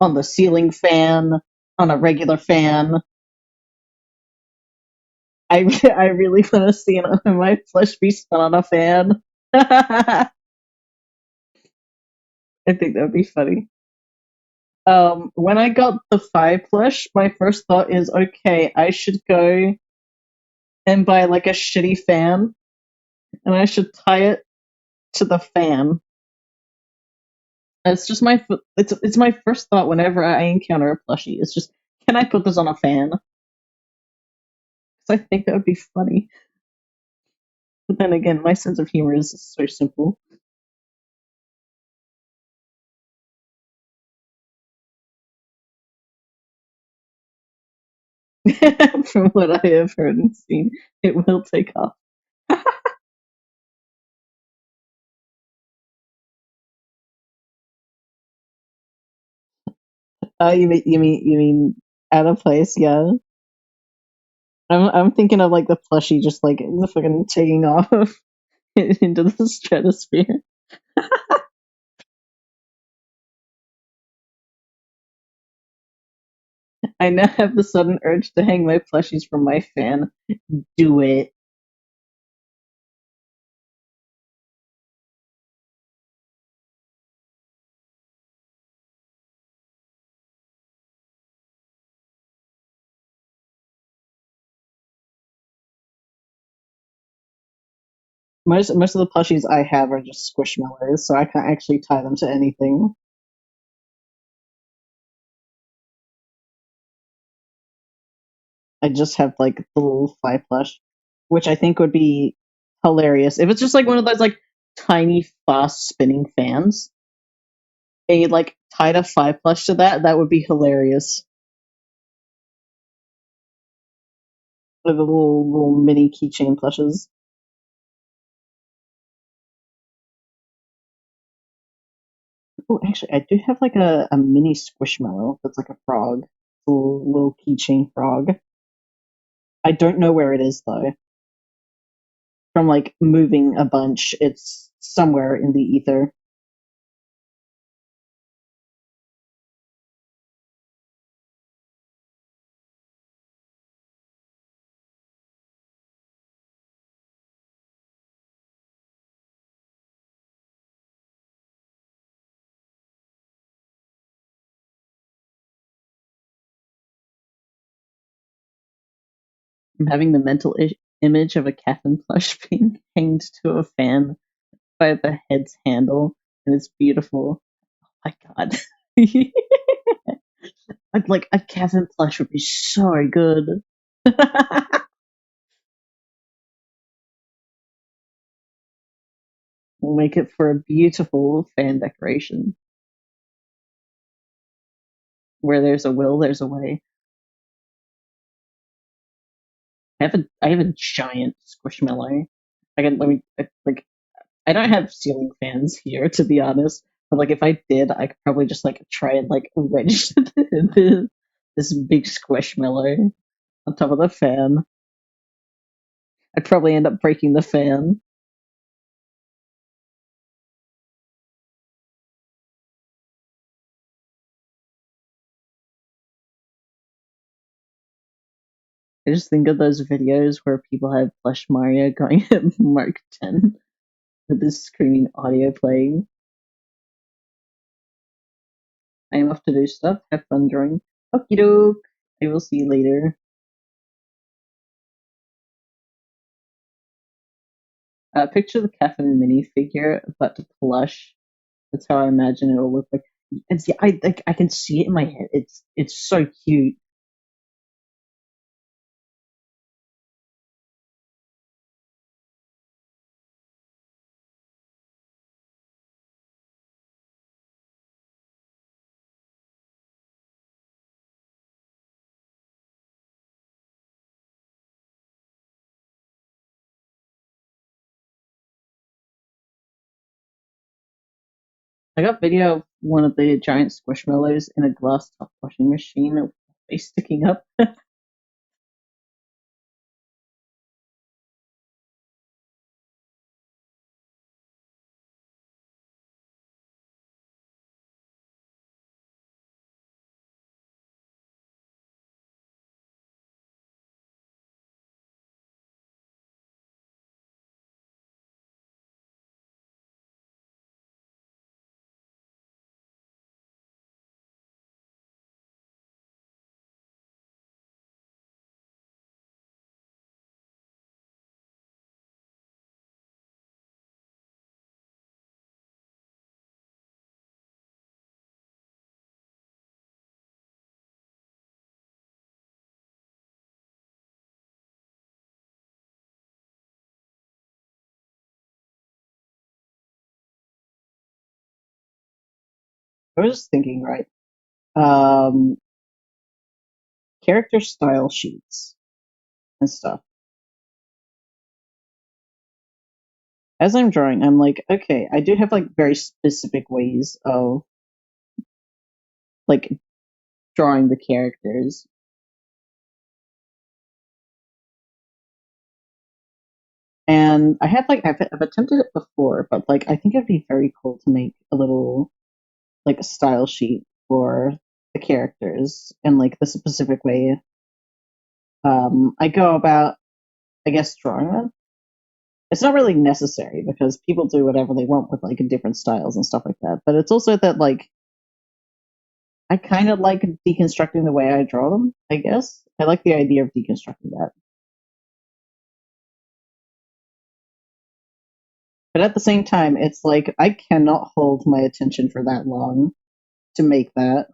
on the ceiling fan, on a regular fan. I I really want to see my flesh be spun on a fan. I think that would be funny. When I got the Fi plush, my first thought is, okay, I should go and buy like a shitty fan, and I should tie it to the fan. It's just my it's my first thought whenever I encounter a plushie. It's just, can I put this on a fan? Because I think that would be funny. But then again, my sense of humor is so simple. From what I have heard and seen, it will take off. You mean out of place? Yeah. I'm thinking of like the plushie just like the fucking taking off into the stratosphere. I now have the sudden urge to hang my plushies from my fan. Do it. Most of the plushies I have are just squishmallows, so I can't actually tie them to anything. I just have like the little fly plush, which I think would be hilarious if it's just like one of those like tiny fast spinning fans. And you like tied a fly plush to that. That would be hilarious. With the little mini keychain plushes. Oh, actually, I do have like a mini squishmallow that's like a frog, a little keychain frog. I don't know where it is though. From like moving a bunch, it's somewhere in the ether. I'm having the mental image of a Catherine plush being hanged to a fan by the head's handle, and it's beautiful. Oh my god. I'd like a Catherine plush would be so good. We'll make it for a beautiful fan decoration. Where there's a will, there's a way. I have a giant squishmallow. I can let me like I don't have ceiling fans here to be honest, but like if I did, I could probably just like try and like wedge this big squishmallow on top of the fan. I'd probably end up breaking the fan. I just think of those videos where people have Plush Mario going at Mark 10 with this screaming audio playing. I am off to do stuff. Have fun drawing. Okie doke. I will see you later. Picture the Catherine minifigure, but plush. That's how I imagine it will look like. It's yeah, I can see it in my head. It's so cute. I got video of one of the giant squishmallows in a glass top washing machine with face sticking up. I was just thinking, right? Um, Character style sheets and stuff. As I'm drawing, I'm like, okay, I do have like very specific ways of like drawing the characters. And I had like I've attempted it before, but like I think it'd be very cool to make a little like a style sheet for the characters and like the specific way I go about, I guess, drawing them. It's not really necessary because people do whatever they want with like different styles and stuff like that. But it's also that like I kind of like deconstructing the way I draw them. I guess I like the idea of deconstructing that. But at the same time, it's like I cannot hold my attention for that long to make that.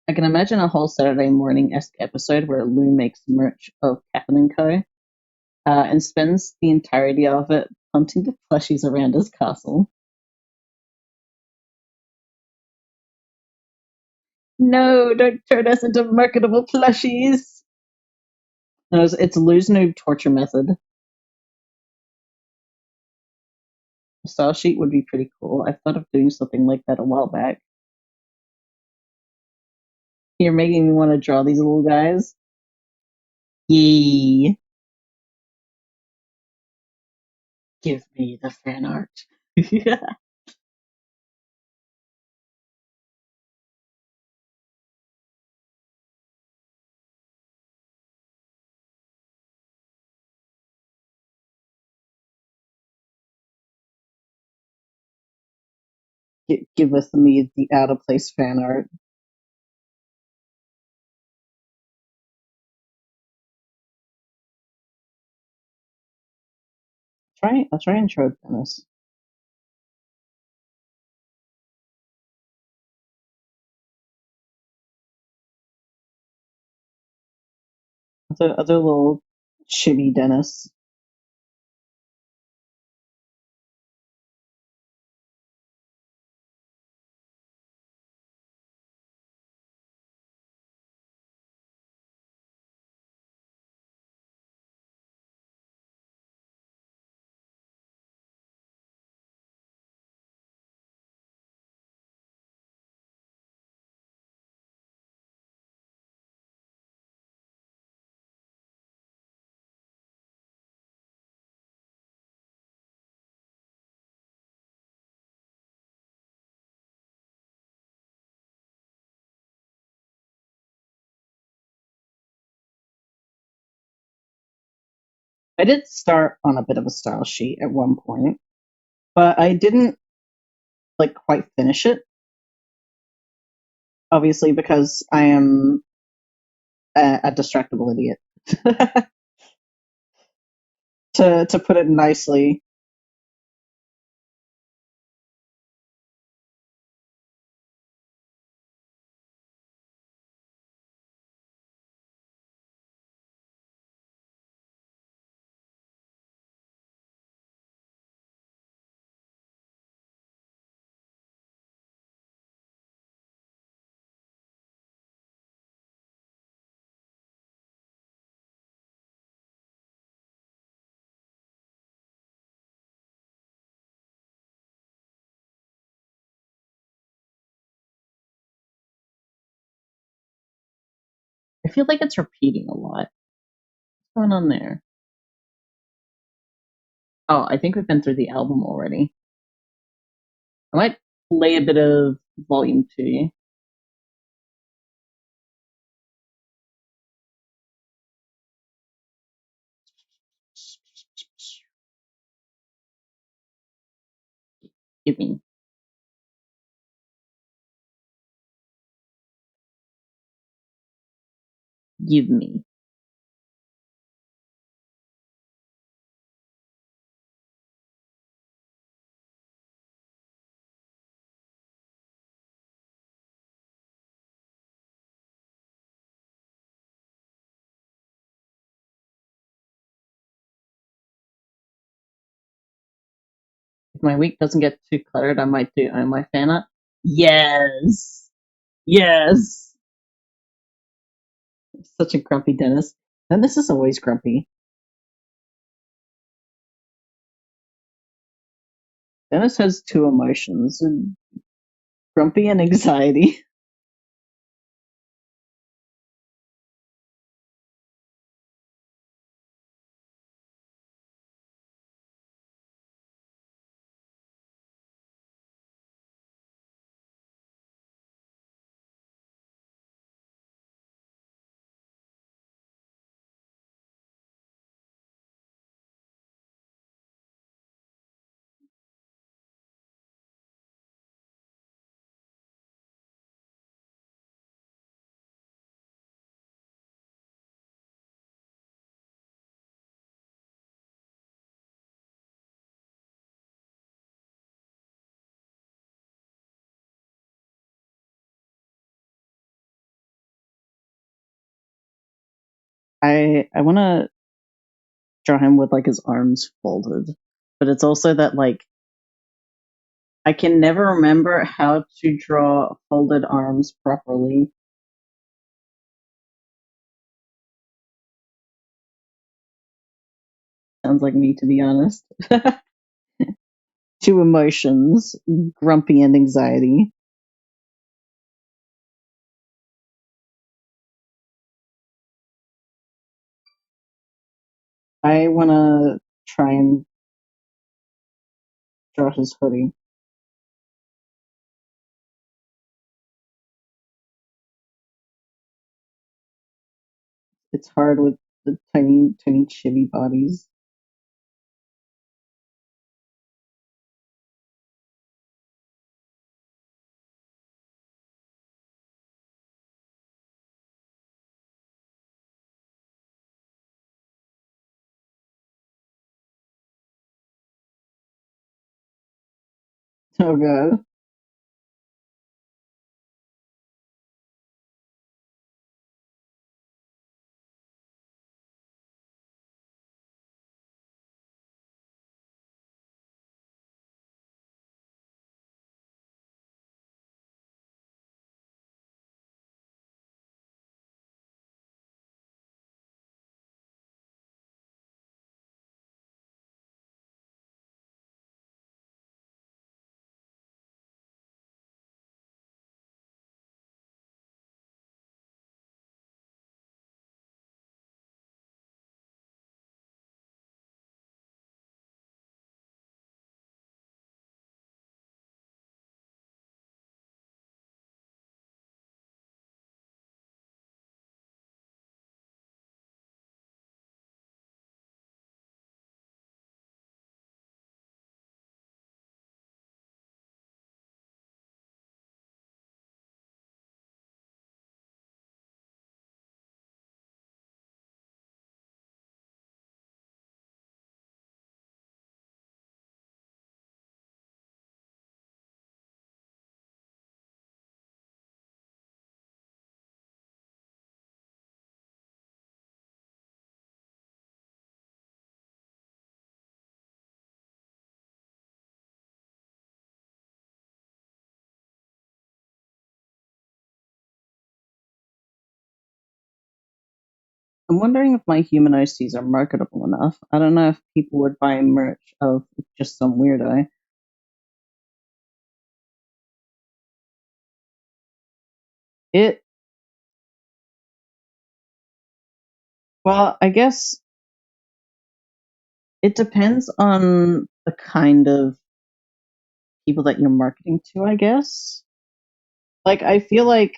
I can imagine a whole Saturday morning esque episode where Lou makes merch of Captain and Co. And spends the entirety of it hunting the plushies around his castle. No, don't turn us into marketable plushies. No, it's Lou's new torture method. A style sheet would be pretty cool. I thought of doing something like that a while back. You're making me want to draw these little guys. Yee. Give me the fan art. Giveth me the out of place fan art. I'll try and show Dennis. Other little chibi Dennis. I did start on a bit of a style sheet at one point, but I didn't like quite finish it. Obviously, because I am a distractible idiot. To put it nicely, I feel like it's repeating a lot. What's going on there? Oh, I think we've been through the album already. I might play a bit of volume 2. Give me. Give me. If my week doesn't get too cluttered, I might do own my fan art. Yes. Yes. Such a grumpy Dennis. Dennis is always grumpy. Dennis has two emotions, grumpy and anxiety. I want to draw him with like his arms folded, but it's also that like I can never remember how to draw folded arms properly. Sounds like me, to be honest. Two emotions, grumpy and anxiety. I want to try and draw his hoodie. It's hard with the tiny, tiny chibi bodies. Oh god. I'm wondering if my human OCs are marketable enough. I don't know if people would buy merch of just some weirdo. It, well, I guess it depends on the kind of people that you're marketing to, I guess. Like, I feel like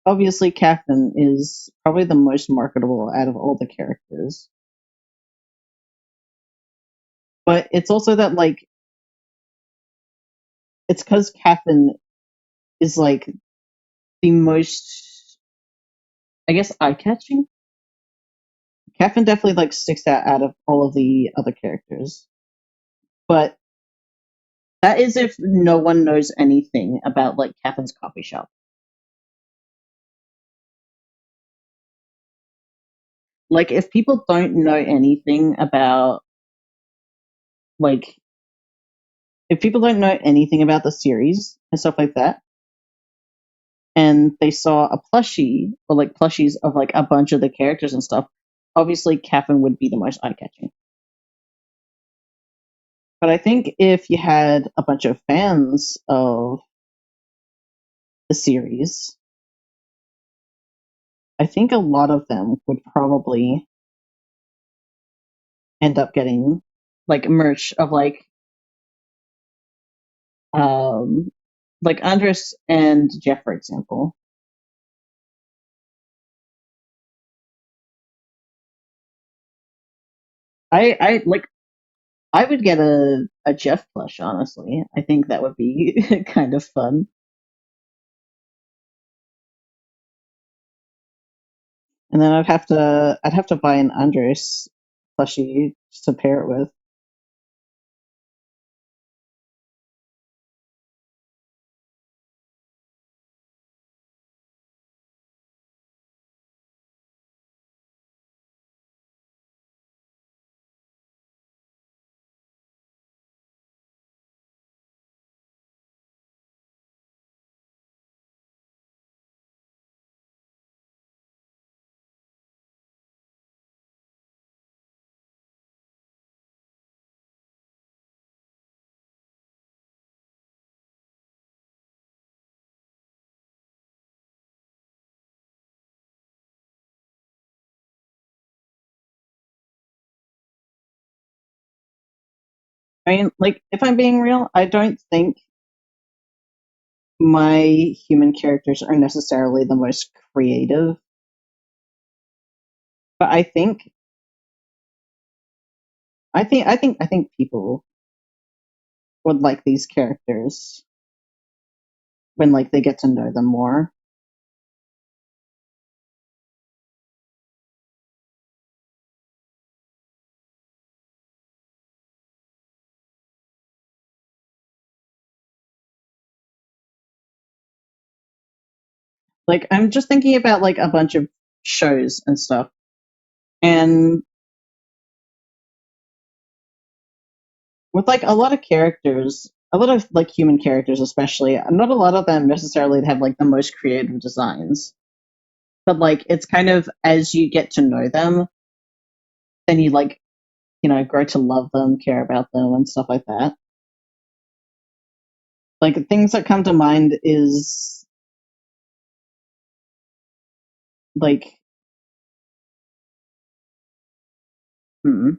obviously Catherine is probably the most marketable out of all the characters. But it's also that, like, it's because Catherine is, like, the most, I guess, eye catching. Catherine definitely, like, sticks out of all of the other characters. But that is if no one knows anything about, like, Catherine's coffee shop. Like, if people don't know anything about, like, if people don't know anything about the series and stuff like that, and they saw a plushie or like plushies of like a bunch of the characters and stuff, obviously Catherine would be the most eye catching. But I think if you had a bunch of fans of the series, I think a lot of them would probably end up getting like merch of um like Andres and Jeff, for example. I like I would get a Jeff plush, honestly. I think that would be kind of fun. And then I'd have to buy an Andres plushie to pair it with. I mean, like if I'm being real, I don't think my human characters are necessarily the most creative, but I think people would like these characters when like they get to know them more. Like I'm just thinking about like a bunch of shows and stuff, and with like a lot of characters, a lot of like human characters especially, not a lot of them necessarily have like the most creative designs, but like it's kind of as you get to know them, then you like grow to love them, care about them, and stuff like that. Like things that come to mind is like hmm,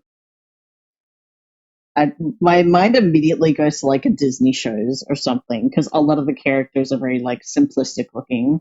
my mind immediately goes to like a Disney shows or something because a lot of the characters are very like simplistic looking.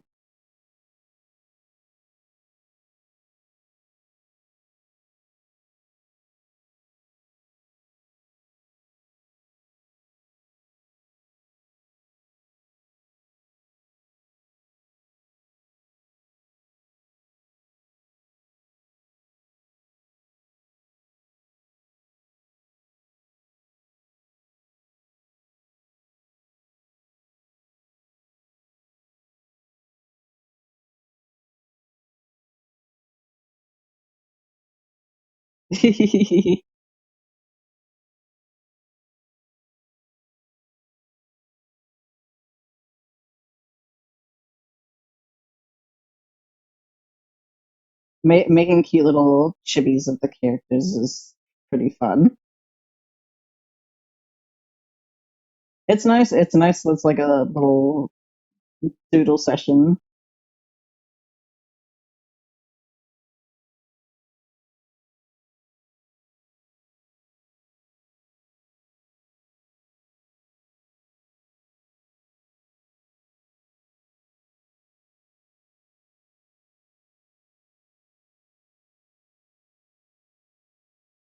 Making cute little chibis of the characters is pretty fun. It's nice. It's nice. It's like a little doodle session.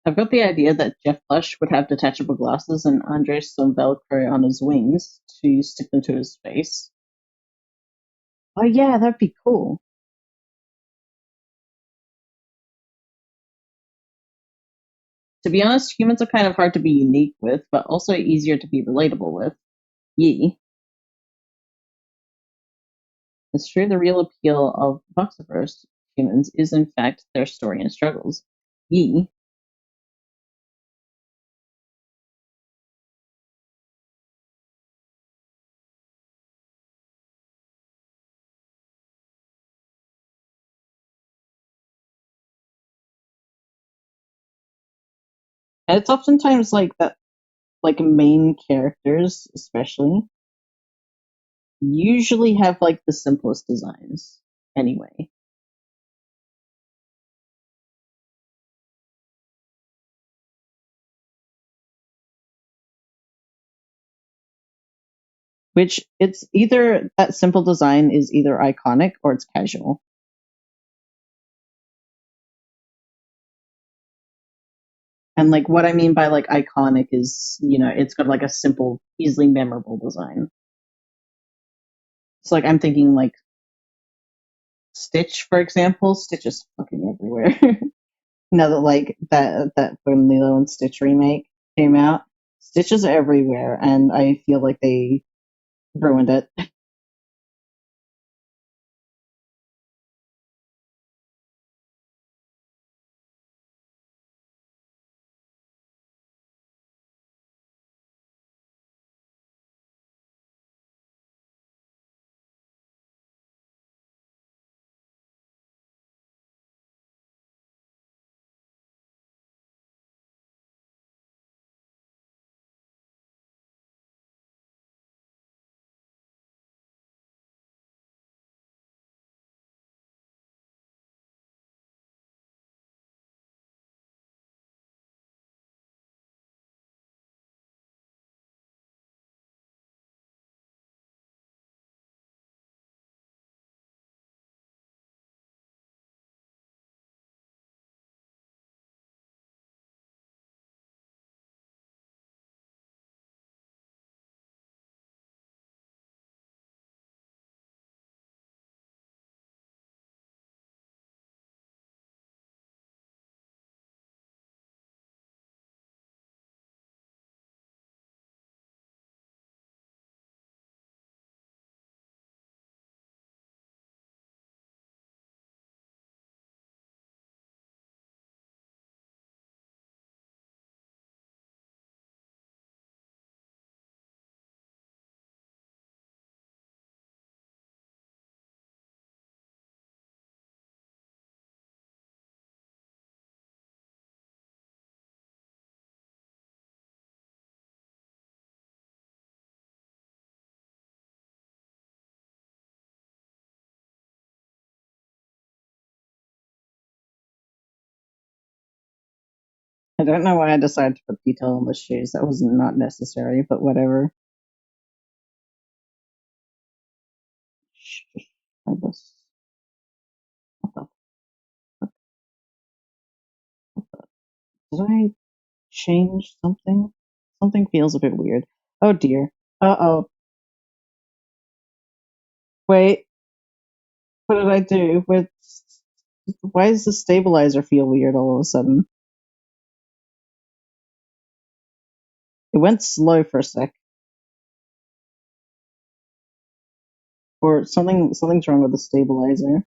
I've got the idea that Jeff Plush would have detachable glasses and Andres some Velcro on his wings to stick them to his face. Oh yeah, that'd be cool. To be honest, humans are kind of hard to be unique with, but also easier to be relatable with. Yee. It's true the real appeal of Voxiverse humans is in fact their story and struggles. Yee. And it's oftentimes like that, like main characters, especially, usually have like the simplest designs anyway. Which it's either that simple design is either iconic or it's casual. And like what I mean by like iconic is, it's got like a simple, easily memorable design. So like I'm thinking like Stitch, for example. Stitch is fucking everywhere. Now that like that when Lilo and Stitch remake came out, Stitch is everywhere, and I feel like they ruined it. I don't know why I decided to put detail on the shoes. That was not necessary, but whatever. I just, what did I change something? Something feels a bit weird. Oh dear. Uh-oh. Wait, what did I do? Why does the stabilizer feel weird all of a sudden? It went slow for a sec. Or something's wrong with the stabilizer.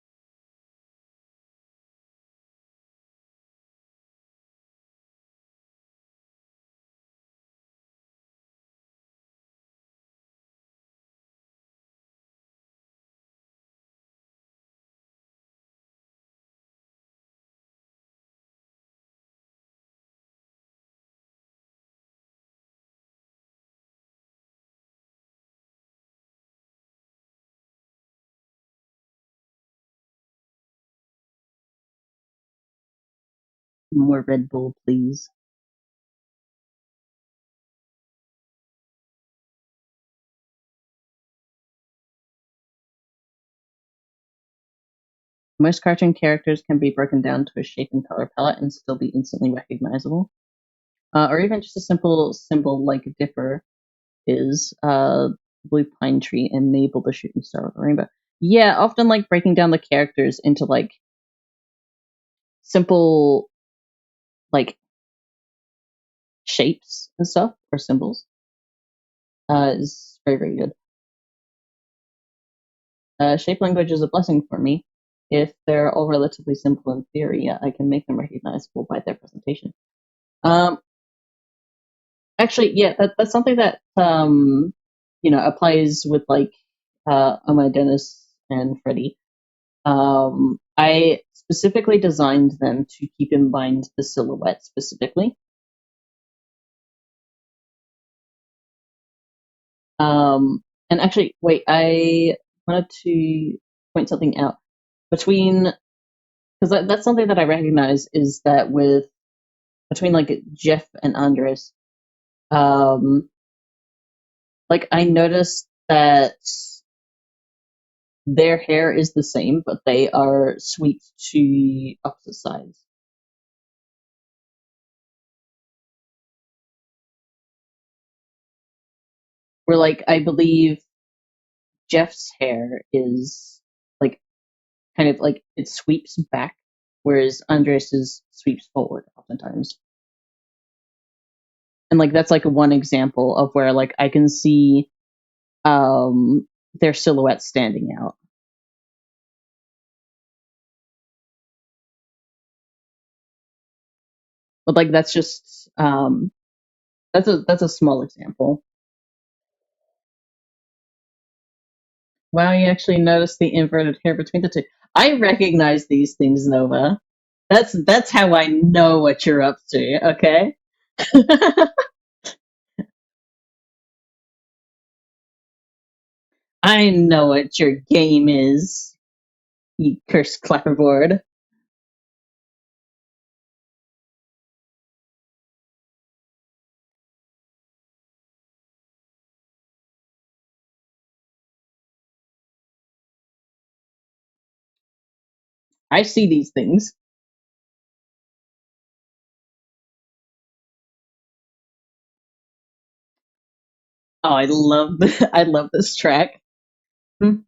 More Red Bull, please. Most cartoon characters can be broken down to a shape and color palette and still be instantly recognizable. Or even just a simple symbol like Dipper is blue pine tree and Mabel the shooting star with a rainbow. Yeah, often like breaking down the characters into like simple like shapes and stuff or symbols is very, very good. Shape language is a blessing for me. If they're all relatively simple in theory, I can make them recognizable by their presentation. Um, Actually, yeah, that's something that applies with like Oma Dennis and Freddy. I specifically designed them to keep in mind the silhouette specifically. Um, and actually, wait, I wanted to point something out between because that's something that I recognize is that with between like Jeff and Andres, um, like I noticed that their hair is the same, but they are sweet to opposite sides. Where like I believe Jeff's hair is like kind of like it sweeps back, whereas Andres's sweeps forward oftentimes. And like that's like one example of where like I can see their silhouette standing out. But like that's just that's a small example. Wow, you actually noticed the inverted hair between the two. I recognize these things, Nova. That's how I know what you're up to, okay? I know what your game is, you cursed clapperboard. I see these things. Oh, I love this track. I'm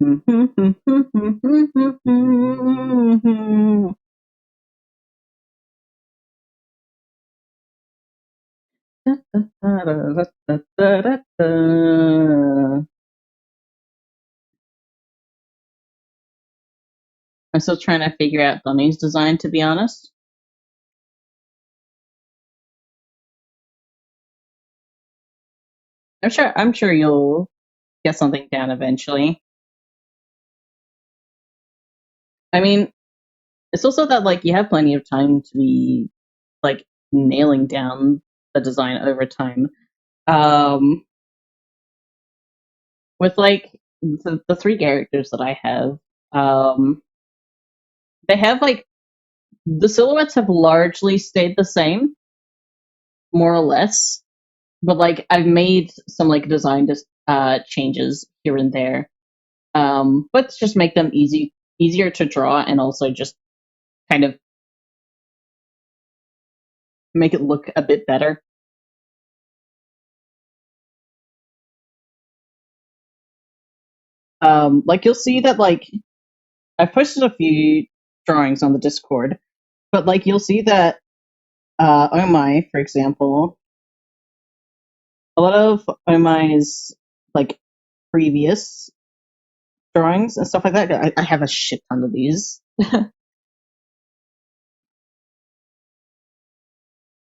still trying to figure out Bunny's design, to be honest. I'm sure you'll get something down eventually. I mean, it's also that like you have plenty of time to be like nailing down the design over time. Um, with like the three characters that I have, um, they have like the silhouettes have largely stayed the same, more or less. But like I've made some like design changes here and there, but to just make them easier to draw and also just kind of make it look a bit better. Like you'll see that like I've posted a few drawings on the Discord, but like you'll see that Oh My, for example, a lot of Oh My's like previous drawings and stuff like that. I have a shit ton of these,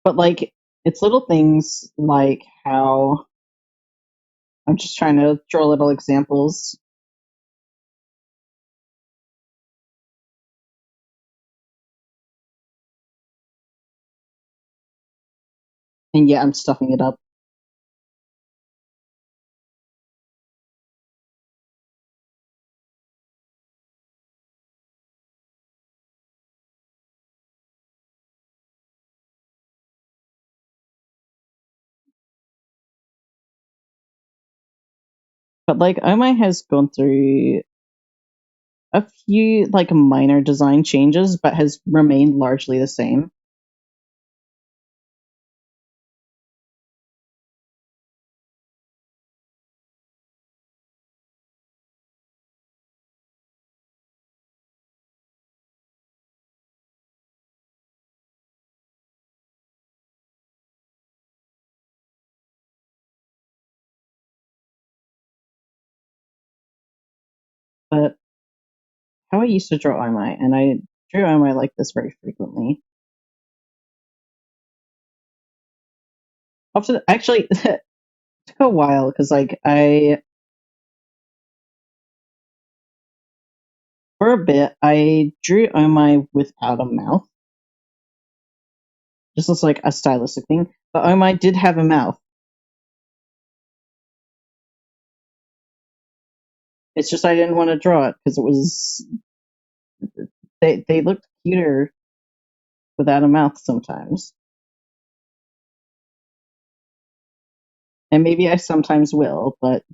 but like it's little things like how I'm just trying to draw little examples. And yeah, I'm stuffing it up. But like Oh My has gone through a few like minor design changes, but has remained largely the same. But how I used to draw Oh My, and I drew Oh My like this very frequently. Often, actually, it took a while because like I for a bit I drew Oh My without a mouth, just as like a stylistic thing. But Oh My did have a mouth. It's just I didn't want to draw it because it was they looked cuter without a mouth sometimes. And maybe I sometimes will, but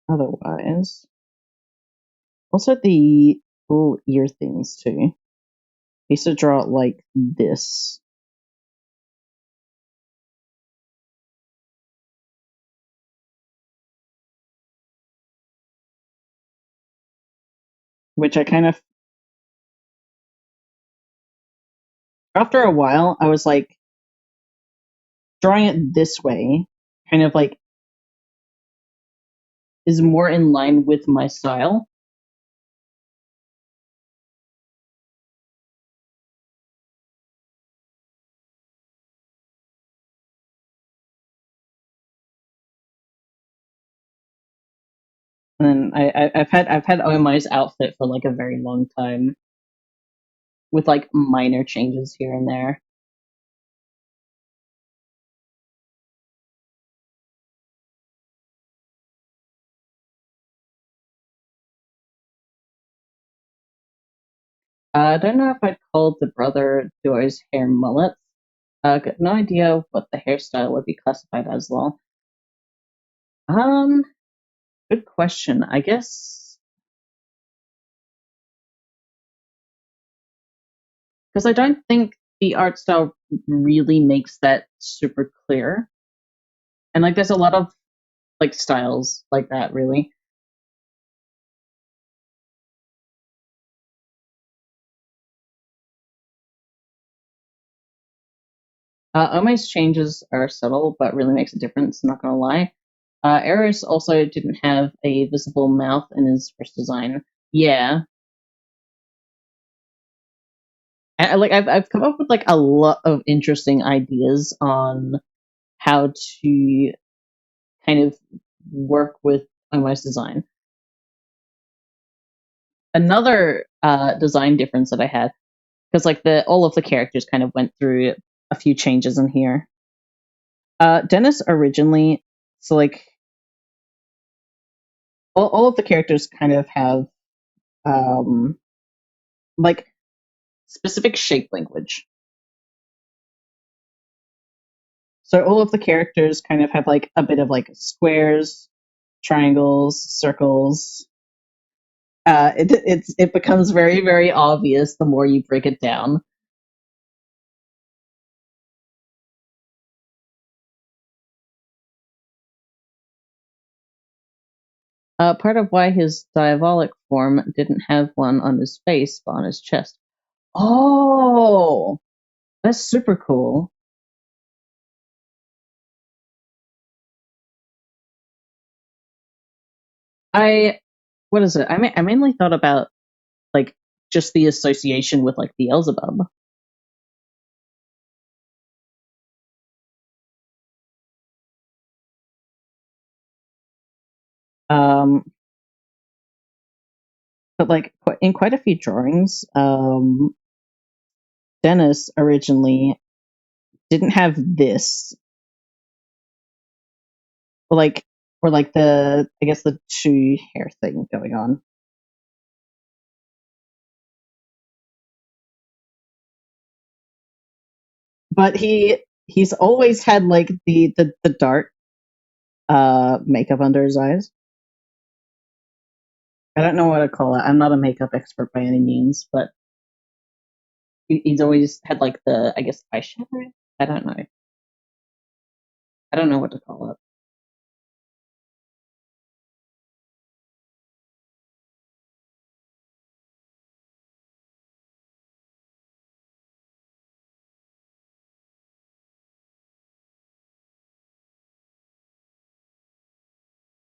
otherwise. Also the little ear things too. I used to draw it like this. Which I kind of after a while I was like drawing it this way kind of like is more in line with my style. And I've had Omai's outfit for like a very long time, with like minor changes here and there. I don't know if I'd call the brother duo's hair mullets. Got no idea what the hairstyle would be classified as though. Um, Good question. I guess because I don't think the art style really makes that super clear, and like there's a lot of like styles like that really. Omai's changes are subtle, but really makes a difference. I'm not gonna lie. Eros also didn't have a visible mouth in his first design. Yeah, like I've come up with like a lot of interesting ideas on how to kind of work with Omai's design. Another design difference that I had because like the all of the characters kind of went through a few changes in here. Dennis originally, so like all of the characters kind of have um like specific shape language. So all of the characters kind of have like a bit of like squares, triangles, circles. It becomes very very obvious the more you break it down. Part of why his diabolic form didn't have one on his face but on his chest. Oh, that's super cool. I what is it? I mainly thought about like just the association with like Beelzebub. Um, but like in quite a few drawings, Dennis originally didn't have this, or like the I guess the two hair thing going on. But he's always had like the dark makeup under his eyes. I don't know what to call it. I'm not a makeup expert by any means, but he's always had like the I guess eyeshadow. I don't know. I don't know what to call it.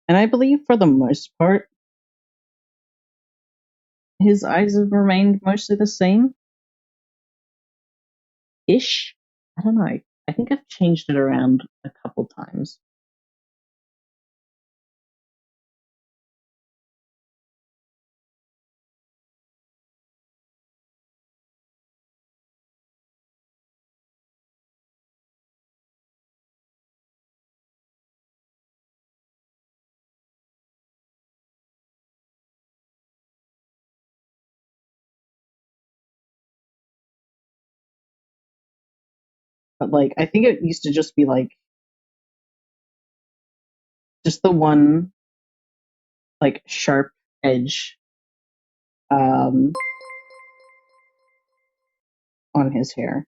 And I believe for the most part, his eyes have remained mostly the same ish. I don't know. I think I've changed it around a couple times. but like I think it used to just be like just the one like sharp edge um on his hair.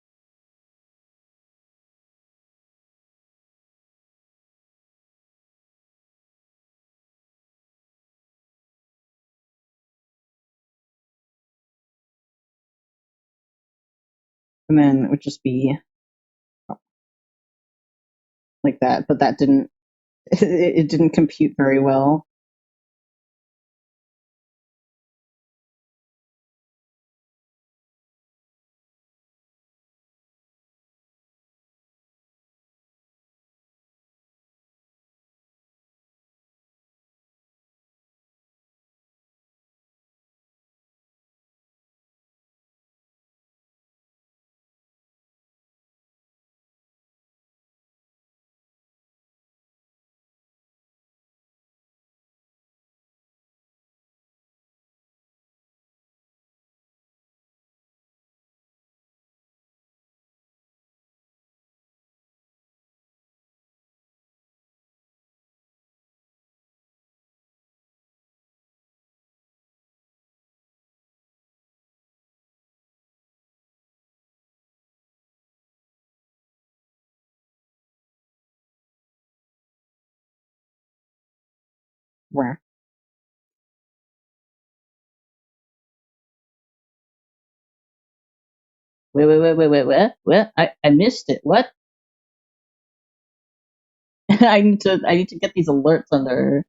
And then it would just be like that, but that didn't it didn't compute very well. Where what? I missed it. What? I need to get these alerts under.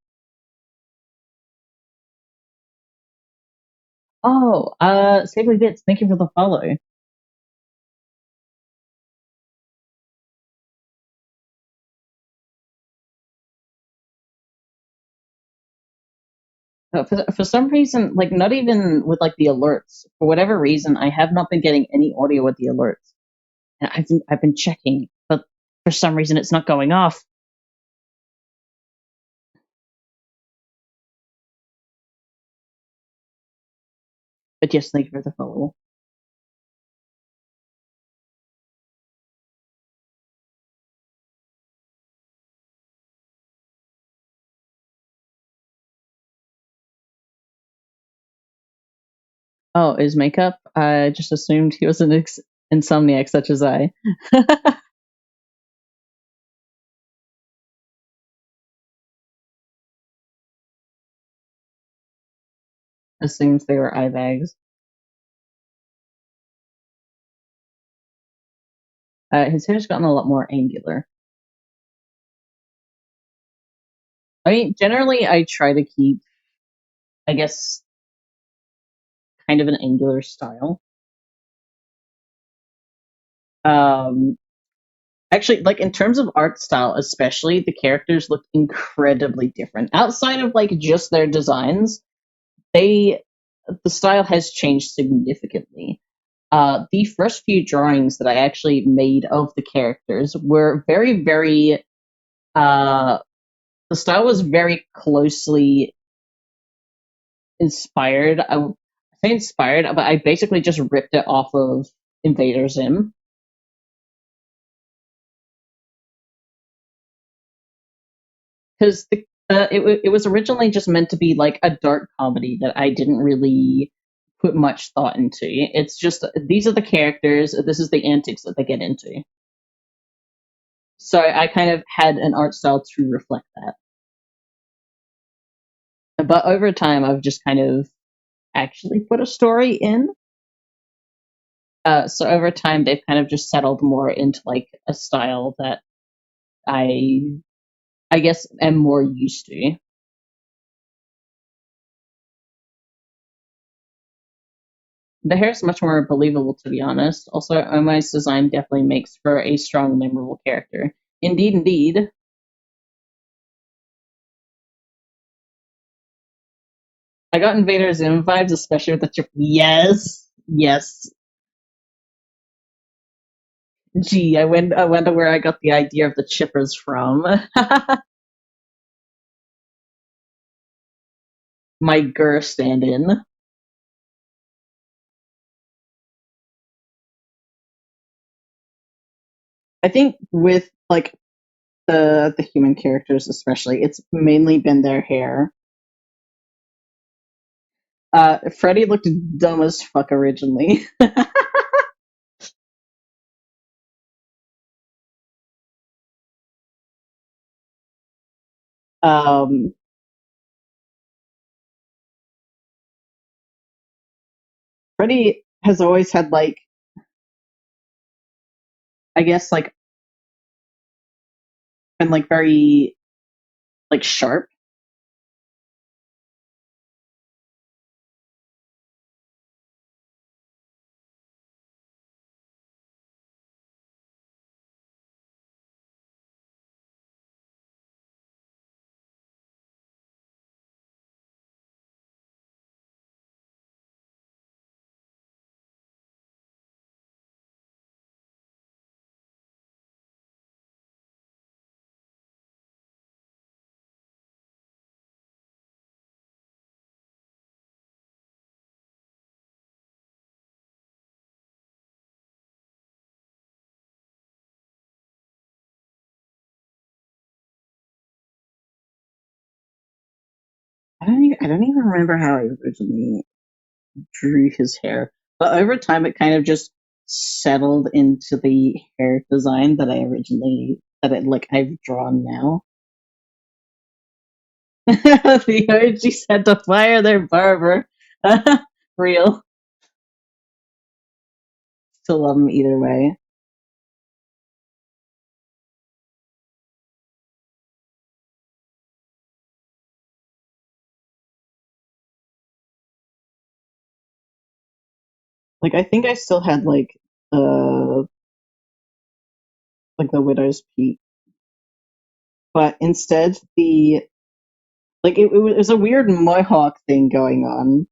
Oh, Stably Bits, thank you for the follow. For some reason, like not even with like the alerts, for whatever reason, I have not been getting any audio with the alerts. And I've been checking, but for some reason it's not going off. But yes, thank you for the follow. Oh, his makeup? I just assumed he was an insomniac such as I. Assumed they were eye bags. His hair's gotten a lot more angular. I mean, generally, I try to keep, I guess, kind of an angular style. Um, Actually, like in terms of art style, especially, the characters look incredibly different. Outside of like just their designs, they the style has changed significantly. The first few drawings that I actually made of the characters were very, very. Uh, the style was very closely inspired. I say inspired, but I basically just ripped it off of Invader Zim. Because it was originally just meant to be like a dark comedy that I didn't really put much thought into. It's just these are the characters, this is the antics that they get into. So I kind of had an art style to reflect that. But over time, I've just kind of actually put a story in. So over time, they've kind of just settled more into like a style that I I guess am more used to. The hair is much more believable, to be honest. Also, Omai's design definitely makes for a strong, memorable character. Indeed, indeed. I got Invader Zim vibes, especially with the chip. Yes, yes. Gee, I wonder where I got the idea of the chippers from. My Gur stand-in. I think with like the human characters especially, it's mainly been their hair. Freddy looked dumb as fuck originally. um, Freddy has always had like, I guess like, been like very like sharp. I don't even remember how I originally drew his hair, but over time it kind of just settled into the hair design that I've drawn now. The OG said to fire their barber. Real. Still love him either way. Like I think I still had the widow's peak, but instead the like it was a weird mohawk thing going on.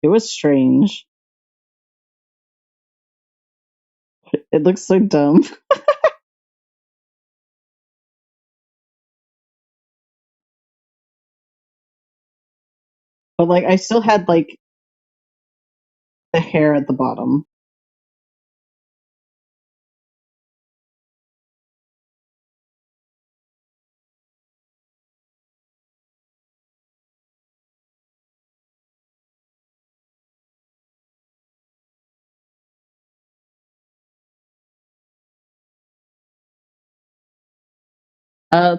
It was strange. It looks so dumb. But like I still had like the hair at the bottom.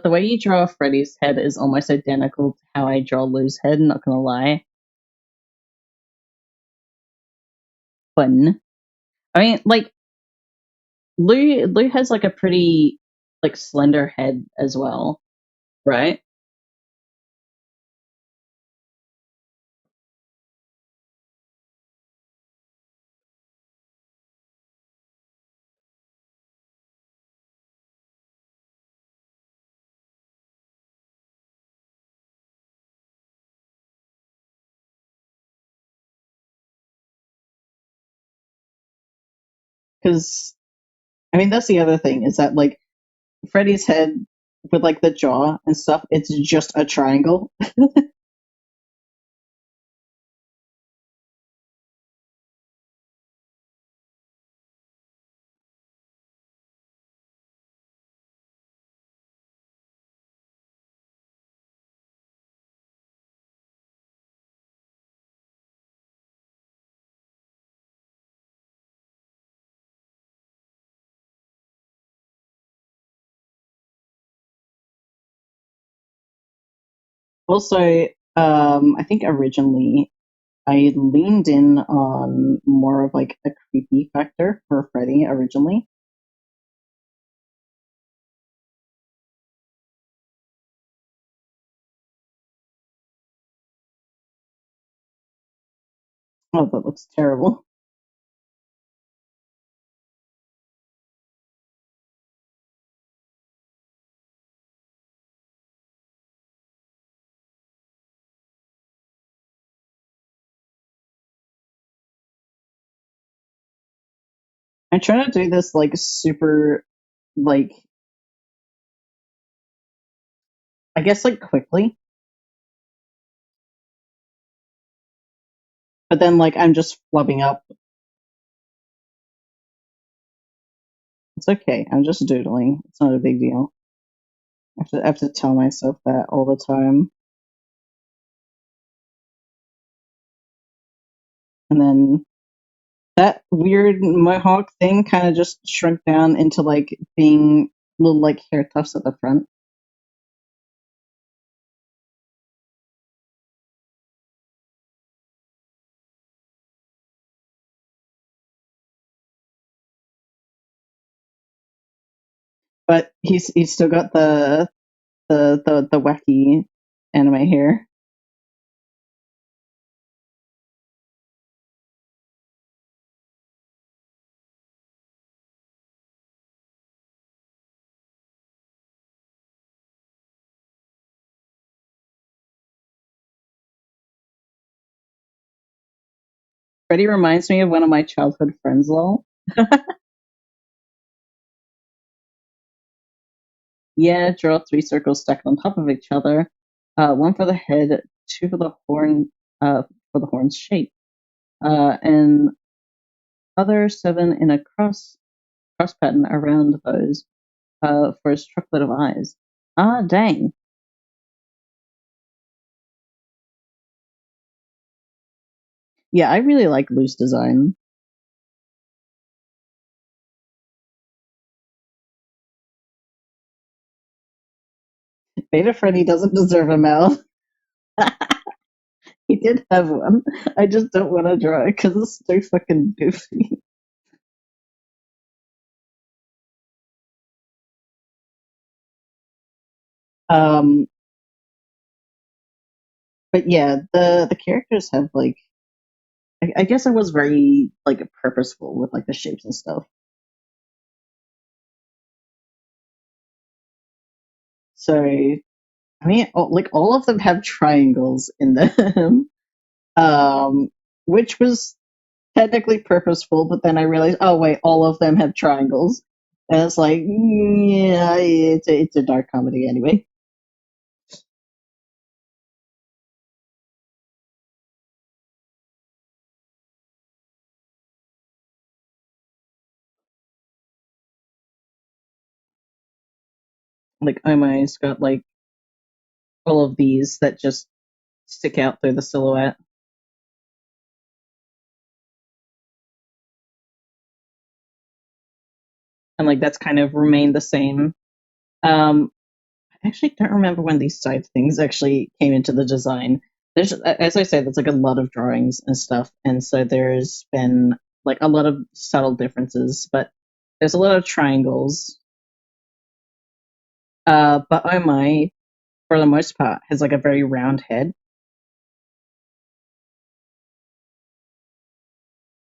The way you draw Freddy's head is almost identical to how I draw Lou's head, not gonna lie. Fun. I mean, like Lou has like a pretty like slender head as well, right? Because I mean that's the other thing is that like Freddy's head with like the jaw and stuff, it's just a triangle. Also, I think originally I leaned in on more of like a creepy factor for Freddy originally. Oh, that looks terrible. I'm trying to do this like super like I guess like quickly, but then like I'm just flubbing up. It's okay. I'm just doodling. It's not a big deal. I have to tell myself that all the time. And then that weird mohawk thing kind of just shrunk down into like being little like hair tufts at the front. But he's still got the wacky anime hair. Freddie reminds me of one of my childhood friends, lol. Yeah, draw three circles stacked on top of each other. One for the head, two for the horn's shape. And other seven in a cross pattern around those, for his triplet of eyes. Ah, dang. Yeah, I really like loose design. Beta Freddy doesn't deserve a mouth. He did have one. I just don't want to draw it because it's so fucking goofy. Um, but yeah, the characters have like I guess I was very like purposeful with like the shapes and stuff. So I mean, like all of them have triangles in them, um, which was technically purposeful. But then I realized, oh wait, all of them have triangles, and it's like, yeah, it's a dark comedy anyway. Like Omo's got like all of these that just stick out through the silhouette, and like that's kind of remained the same. Um, I actually don't remember when these side things actually came into the design. There's, as I said, there's like a lot of drawings and stuff, and so there's been like a lot of subtle differences, but there's a lot of triangles. But oh my, for the most part, has like a very round head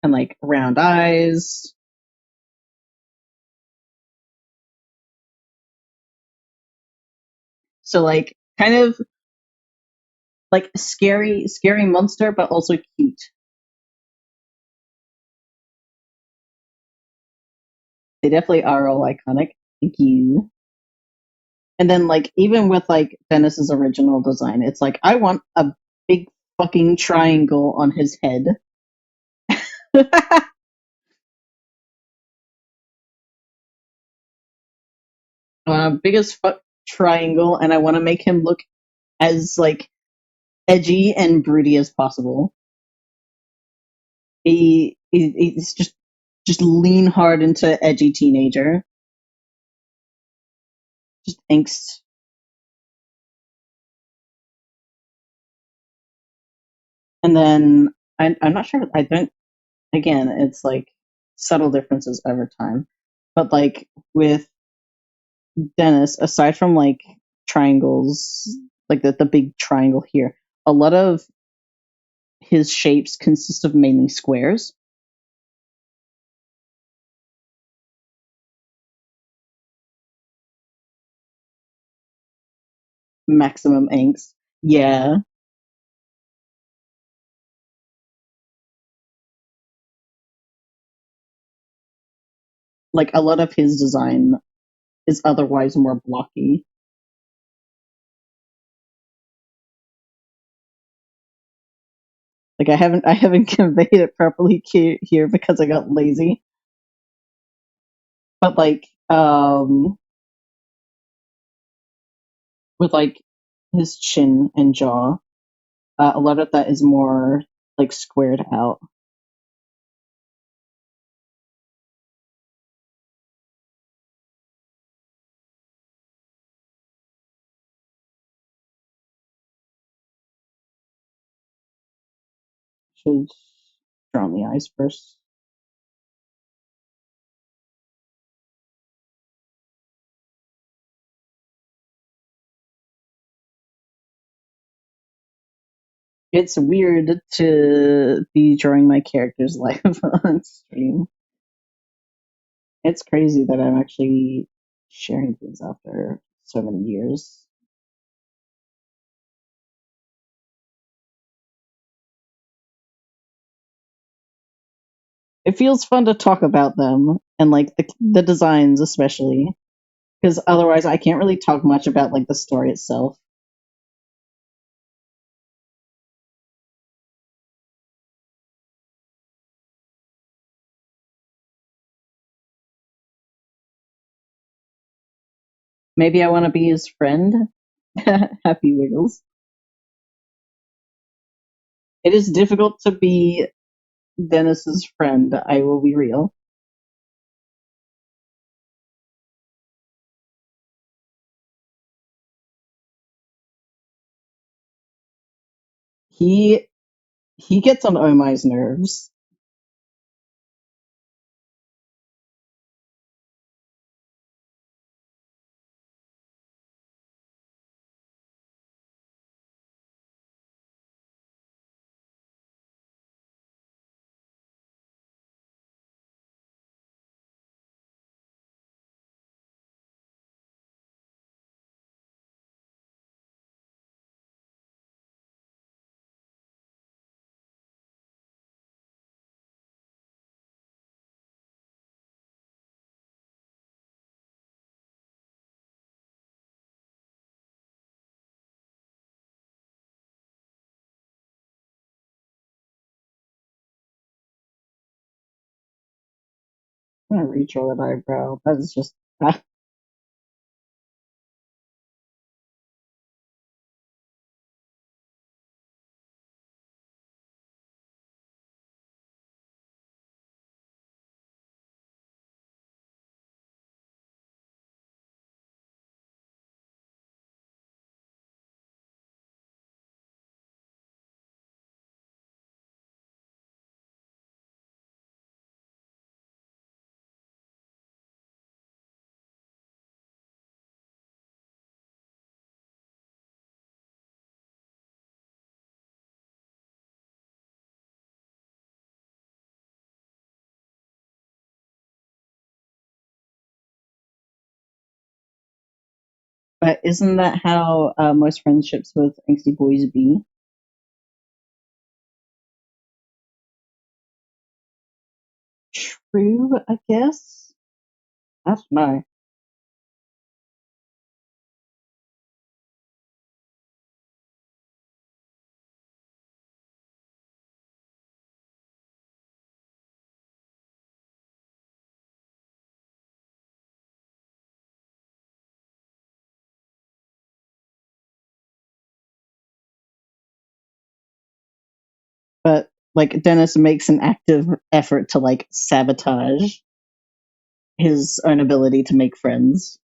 and like round eyes. So like kind of like scary monster, but also cute. They definitely are all iconic. Thank you. And then like even with like Dennis's original design, it's like I want a big fucking triangle on his head. Biggest fuck triangle, and I want to make him look as like edgy and broody as possible. He's just lean hard into edgy teenager, just angst. And then I'm not sure. I don't. Again, it's like subtle differences over time, but like with Dennis, aside from like triangles, like the big triangle here, a lot of his shapes consist of mainly squares. Maximum angst. Yeah, like a lot of his design is otherwise more blocky. Like I haven't conveyed it properly here because I got lazy. But like with like his chin and jaw, a lot of that is more like squared out. Should draw on the eyes first. It's weird to be drawing my characters live on stream. It's crazy that I'm actually sharing things after so many years. It feels fun to talk about them and like the designs especially because otherwise I can't really talk much about like the story itself. Maybe I want to be his friend. Happy Wiggles. It is difficult to be Dennis's friend. I will be real. He he gets on Omai's nerves, I'm gonna redraw that eyebrow. That is just but isn't that how most friendships with angsty boys be? True, I guess. That's no. But like Dennis makes an active effort to like sabotage his own ability to make friends.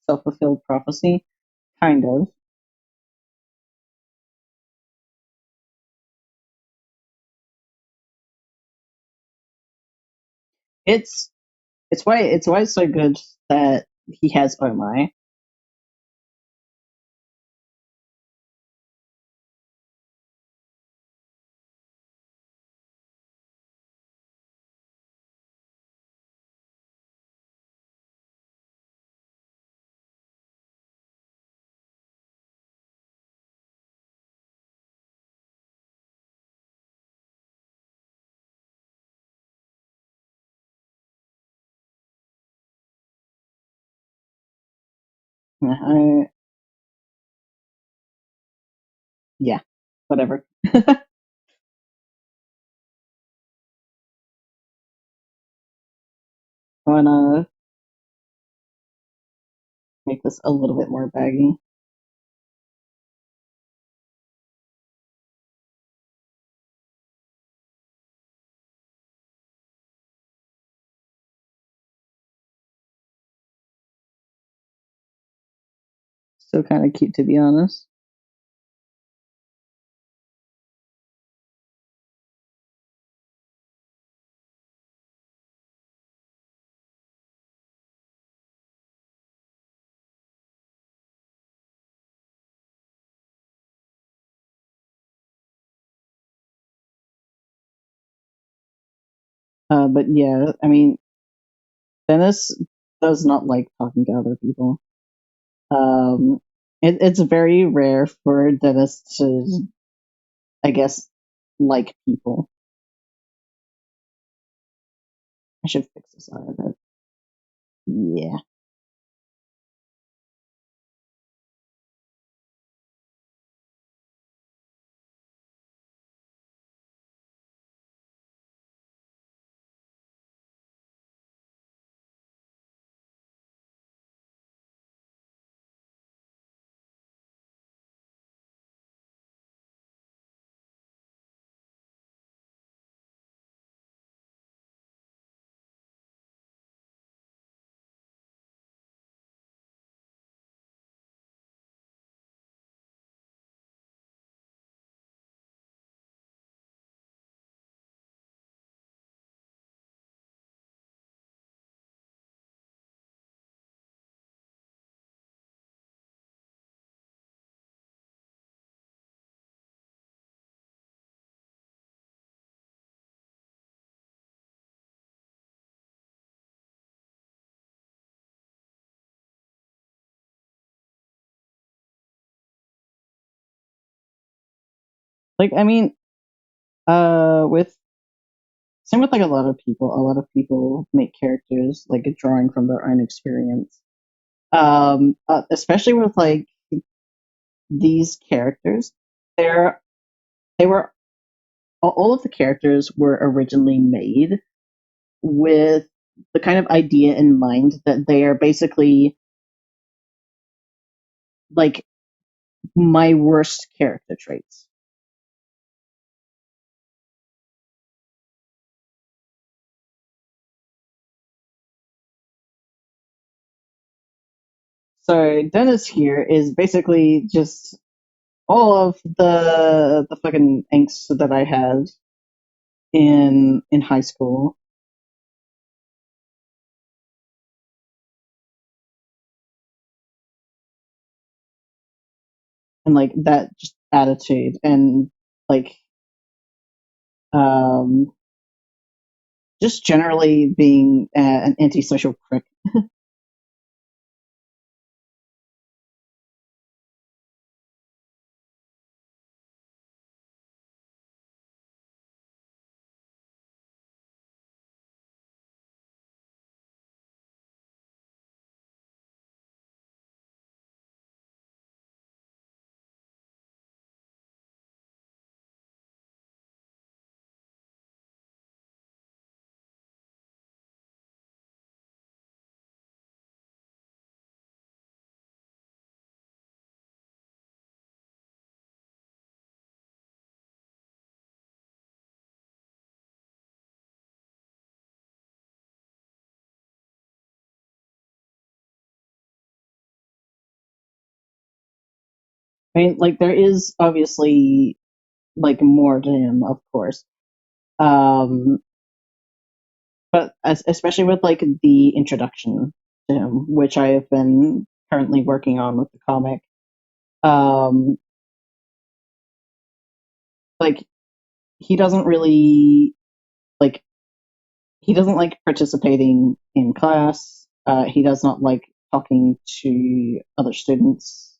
Self fulfilled prophecy, kind of. It's it's why it's so good that he has Oh My. I, yeah, whatever. I wanna make this a little bit more baggy. Still kind of cute, to be honest. But yeah, I mean, Dennis does not like talking to other people. Um, it's very rare for Dennis to, I guess, like people. I should fix this out of it. Yeah. Like, I mean, with same with like a lot of people make characters like drawing from their own experience. Especially with like these characters, they're they were all of the characters were originally made with the kind of idea in mind that they are basically like my worst character traits. So Dennis here is basically just all of the fucking angst that I had in high school, and like that just attitude and like um just generally being an antisocial prick. I mean, like there is obviously like more to him, of course. Um, but especially with like the introduction to him, which I have been currently working on with the comic. Um, like he doesn't really like he doesn't like participating in class. He does not like talking to other students.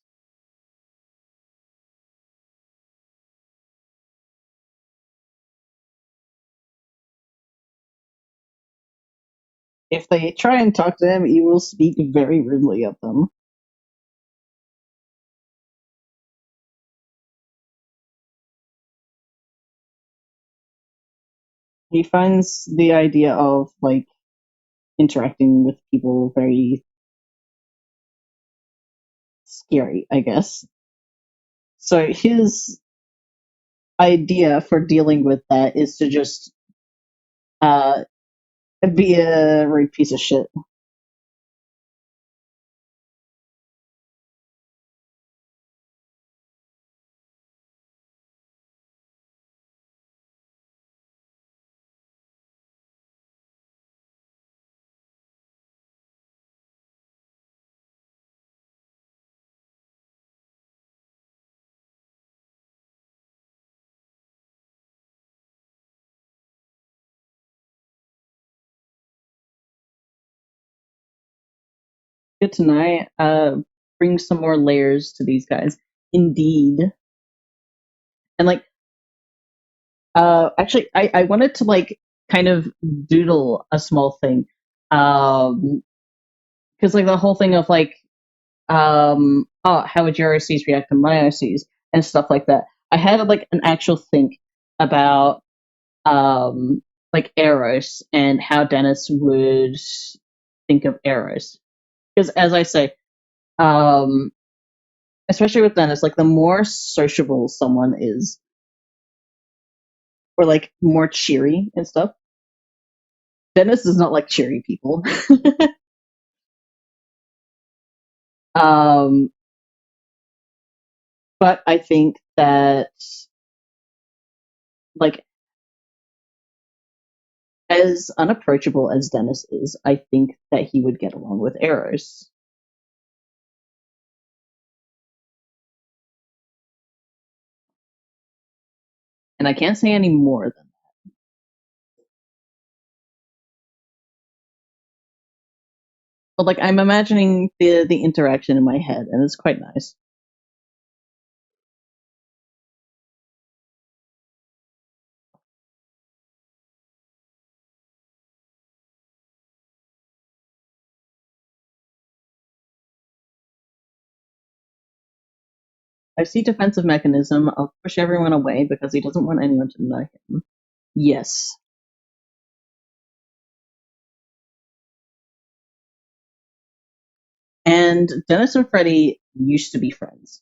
If they try and talk to him, he will speak very rudely of them. He finds the idea of like interacting with people very scary, I guess. So his idea for dealing with that is to just uh, be a rude piece of shit. Good tonight. Bring some more layers to these guys. Indeed. And like, actually, I wanted to like kind of doodle a small thing. Because like the whole thing of like, oh, how would your OCs react to my OCs and stuff like that. I had like an actual think about like Eros and how Dennis would think of Eros. Because as I say, um, especially with Dennis, like the more sociable someone is, or like more cheery and stuff. Dennis does not like cheery people. um, but I think that like as unapproachable as Dennis is, I think that he would get along with Eros. And I can't say any more than but like I'm imagining the interaction in my head, and it's quite nice. I see defensive mechanism. I'll push everyone away because he doesn't want anyone to know him. Yes. And Dennis and Freddy used to be friends.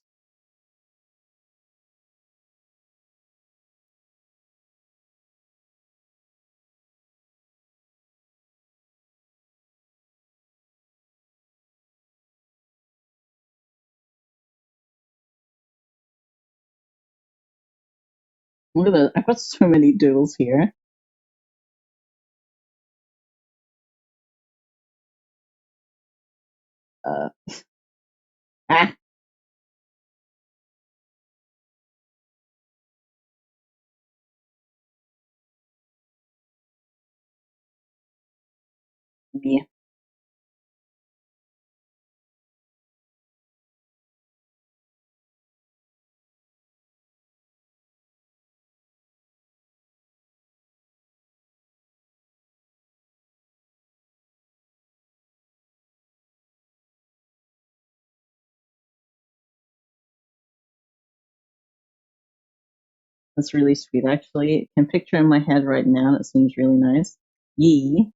Look at that. I've got so many doodles here. Uh, ah, me. That's really sweet, actually. I can picture in my head right now, and it seems really nice. Yee.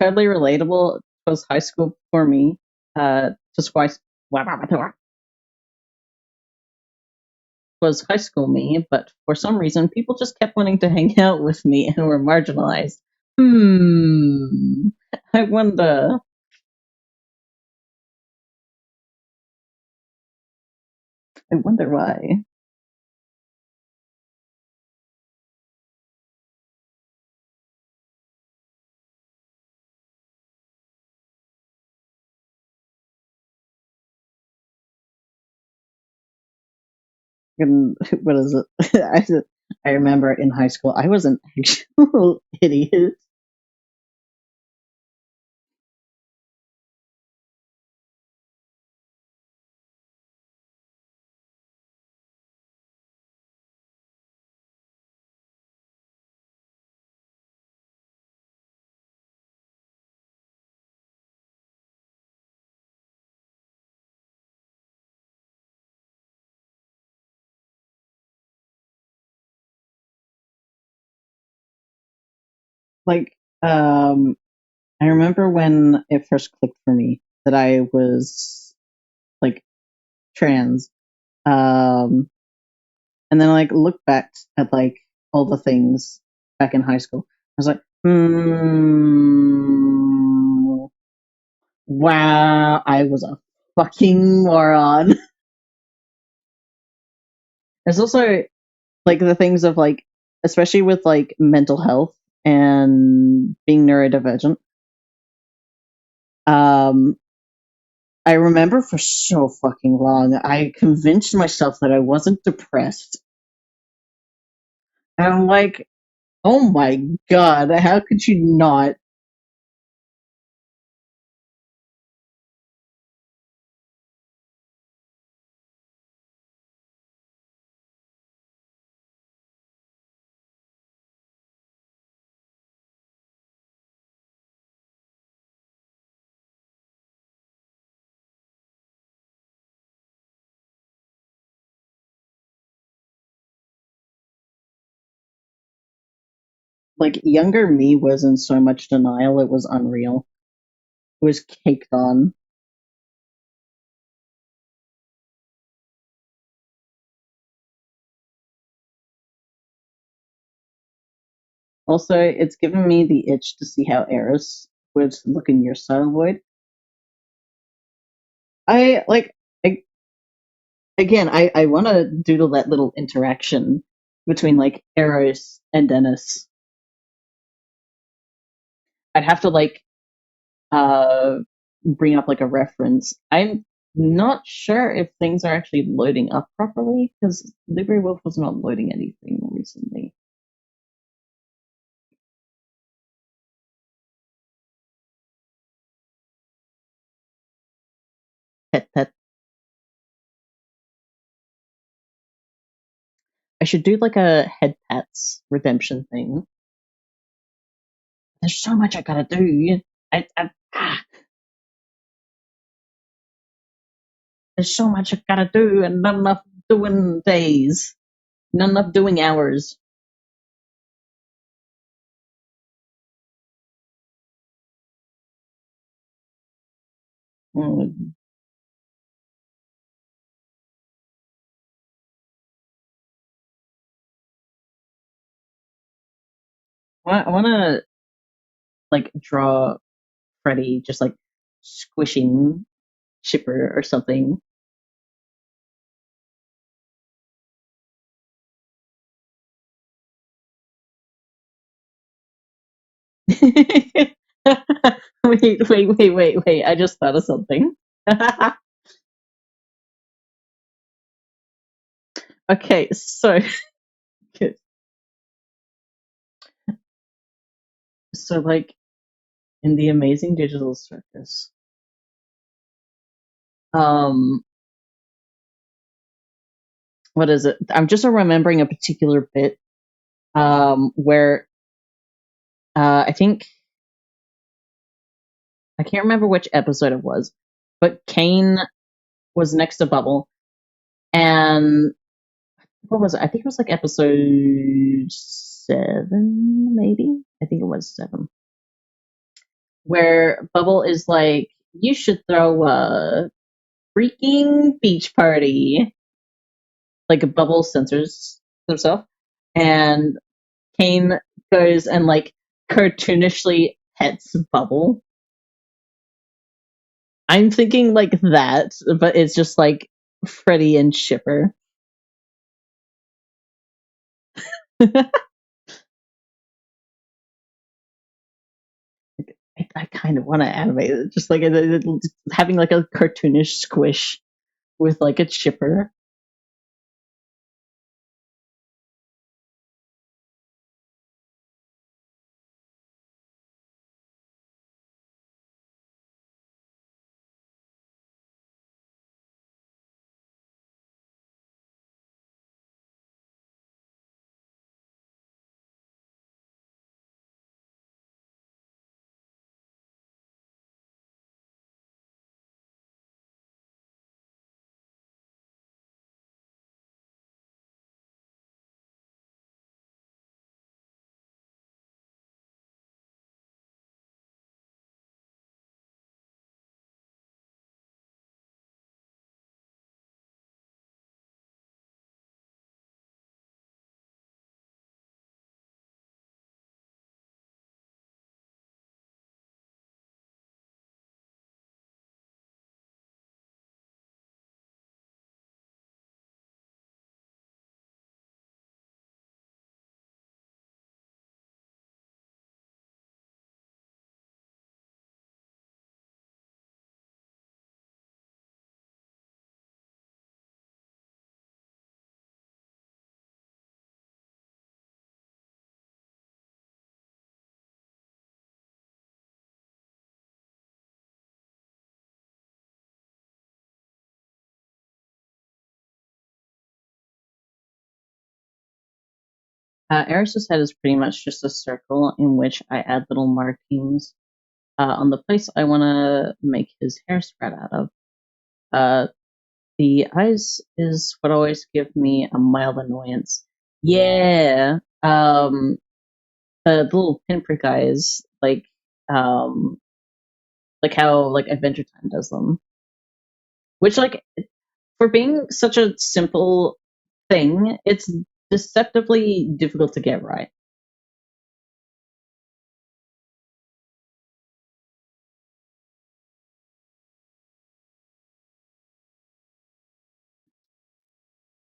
Totally relatable. It was high school for me. Just twice was high school me, but for some reason, people just kept wanting to hang out with me and were marginalized. I wonder. I wonder why. What is it? I remember in high school, I was an actual idiot. Like, I remember when it first clicked for me that I was like trans. Um, and then I like looked back at like all the things back in high school. I was like, wow, I was a fucking moron. There's also like the things of like, especially with like mental health and being neurodivergent. Um, I remember for so fucking long, I convinced myself that I wasn't depressed. And I'm like, oh my god, how could you not? Like, younger me was in so much denial, it was unreal. It was caked on. Also, it's given me the itch to see how Eris would look in your style void. I like I, again. I want to doodle that little interaction between like Eris and Dennis. I'd have to like uh bring up like a reference. I'm not sure if things are actually loading up properly because LibriWolf was not loading anything recently. Pet pet. I should do like a head pets redemption thing. There's so much I gotta do. Ah, there's so much I gotta do, and not enough doing days, not enough doing hours. Mm. I want to like draw Freddy just like squishing Chipper or something. Wait, wait. I just thought of something. Okay, so so like in the Amazing Digital Circus, um, what is it? I'm just remembering a particular bit, where I think I can't remember which episode it was, but Kane was next to Bubble, and what was it? I think it was like episode 7, maybe. I think it was 7, where Bubble is like, "You should throw a freaking beach party." Like Bubble censors himself, and Kane goes and like cartoonishly pets Bubble. I'm thinking like that, but it's just like Freddie and Shipper. I kind of want to animate it, just like having like a cartoonish squish with like a chipper. Eris's head is pretty much just a circle in which I add little markings on the place I want to make his hair spread out of. The eyes is what always give me a mild annoyance. Yeah, the little pinprick eyes, um, like how like Adventure Time does them. Which, like, for being such a simple thing, it's deceptively difficult to get right.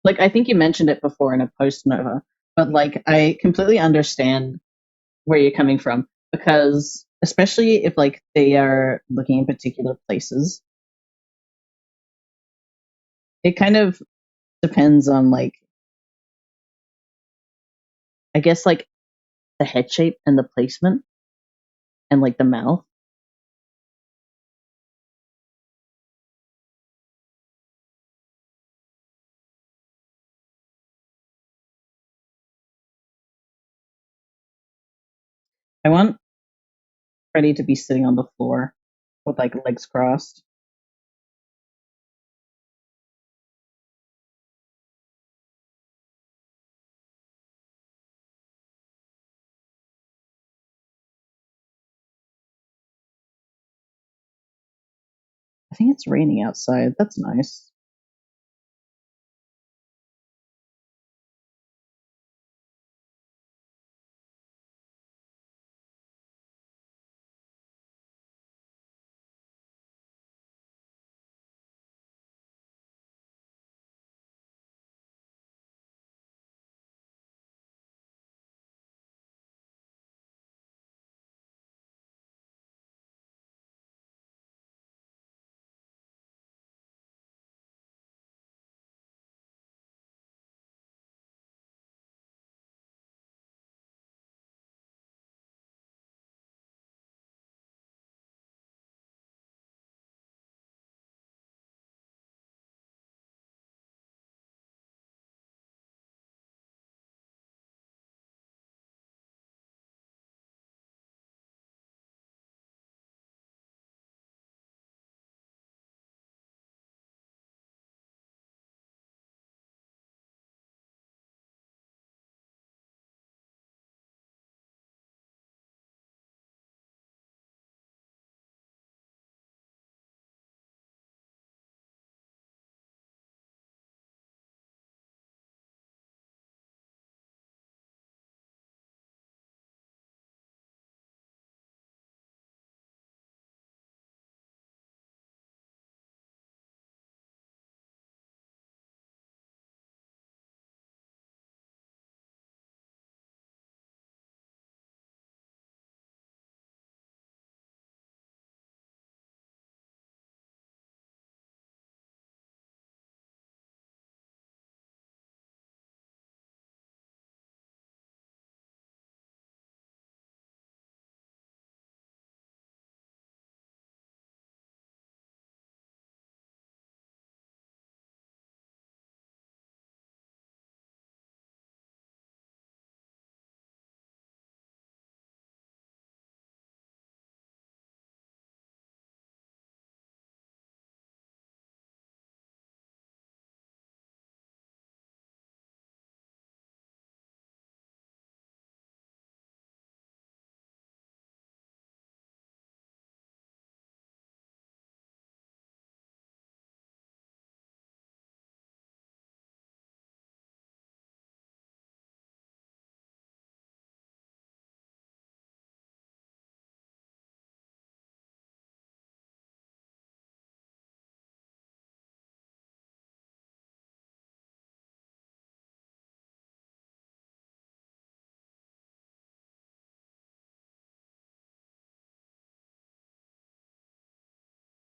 Like, I think you mentioned it before in a post Nova, but like, I completely understand where you're coming from because, especially if like they are looking in particular places, it kind of depends on like, I guess, like the head shape and the placement and like the mouth. I want Freddy to be sitting on the floor with like legs crossed. I think it's raining outside. That's nice.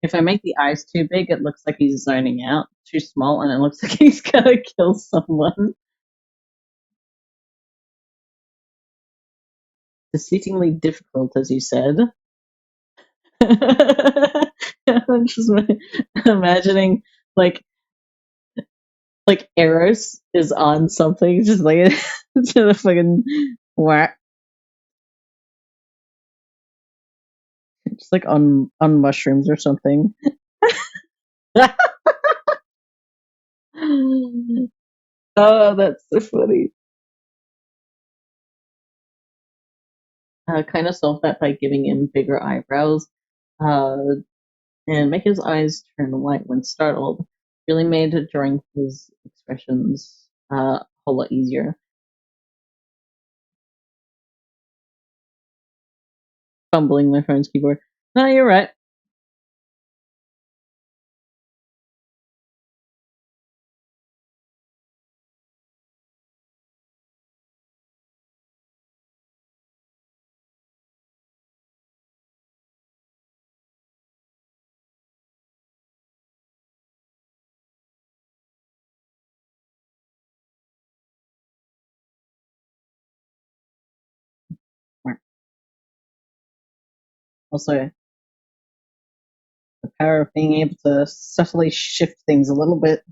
If I make the eyes too big, it looks like he's zoning out. Too small, and it looks like he's gonna kill someone. Deceivingly difficult, as you said. I'm just imagining like Eros is on something, just like to the fucking whack, just like on mushrooms or something. Oh, that's so funny. Kind of solve that by giving him bigger eyebrows, uh, and make his eyes turn white when startled. Really made drawing his expressions a whole lot easier. Fumbling my phone's keyboard. No, you're right. Also, the power of being able to subtly shift things a little bit.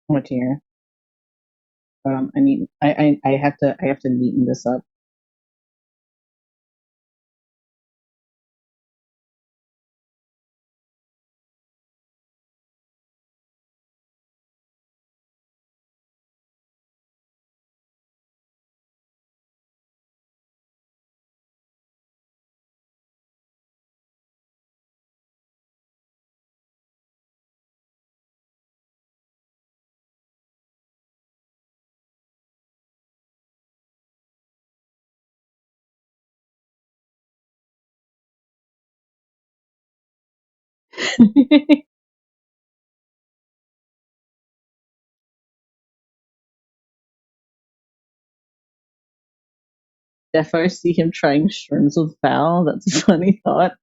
Oh dear. I have to neaten this up. Defo see him trying shrooms with Val. That's a funny thought.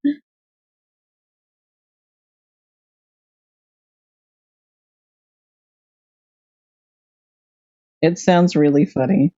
It sounds really funny.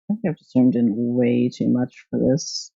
I think I've just zoomed in way too much for this.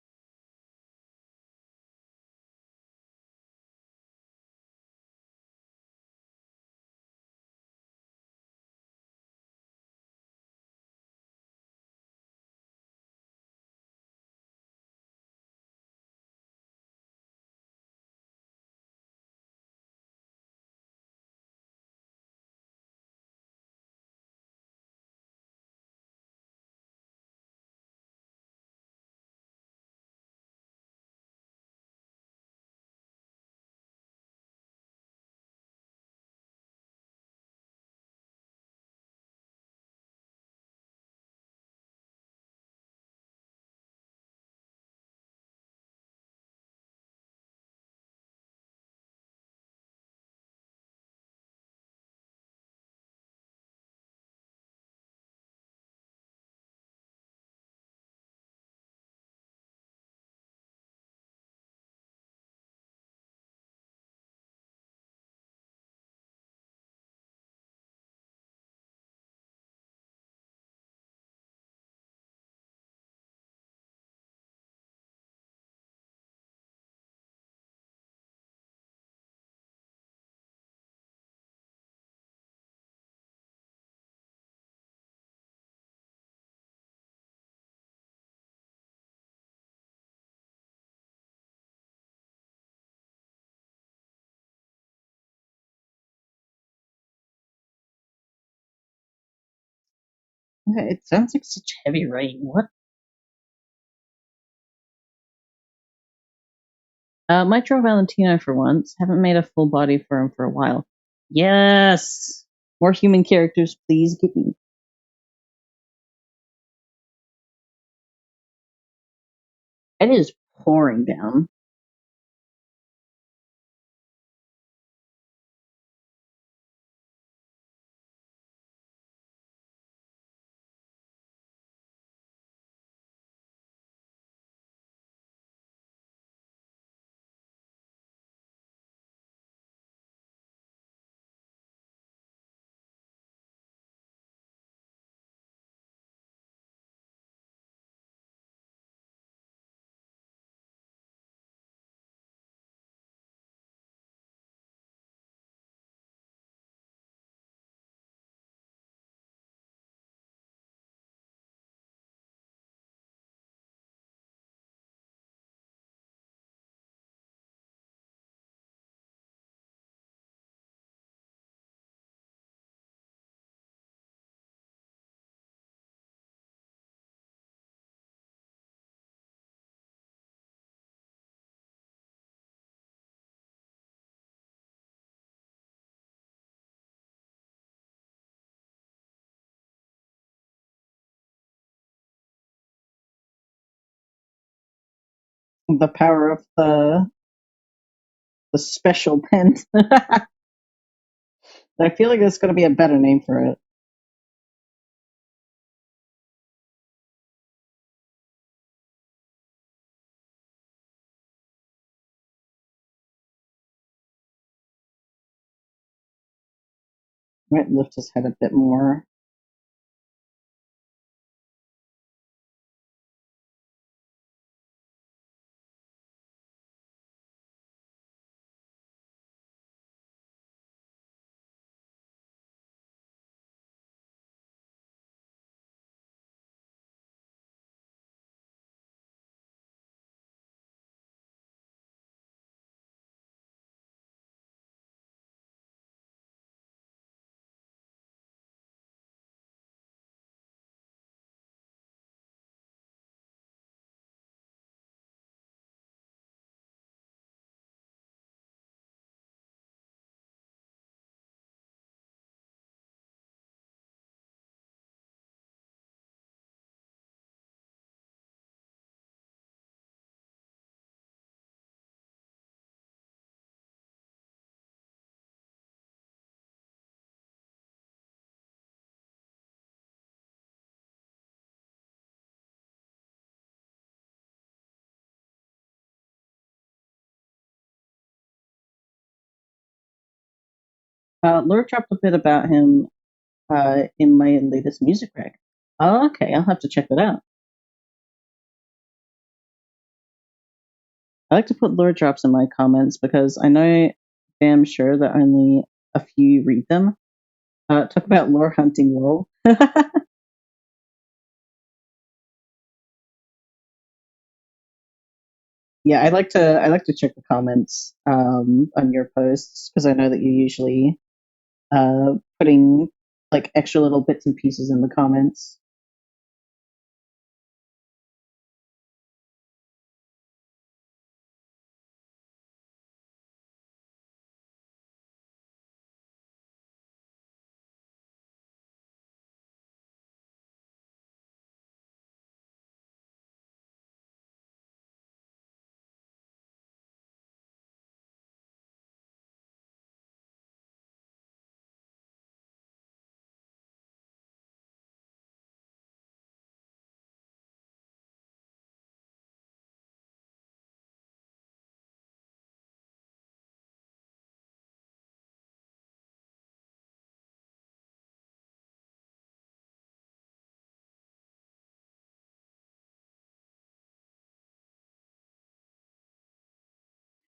Okay, it sounds like such heavy rain. What? Metro Valentino for once. Haven't made a full body for him for a while. Yes! More human characters, please give me. It is pouring down. The power of the special pen. I feel like there's going to be a better name for it. Might lift his head a bit more. Laura dropped a bit about him in my latest music rec. Oh, okay, I'll have to check that out. I like to put lore drops in my comments because I know damn sure that only a few read them. Talk about lore hunting, lol. Yeah, I like to check the comments on your posts because I know that you're usually putting like extra little bits and pieces in the comments.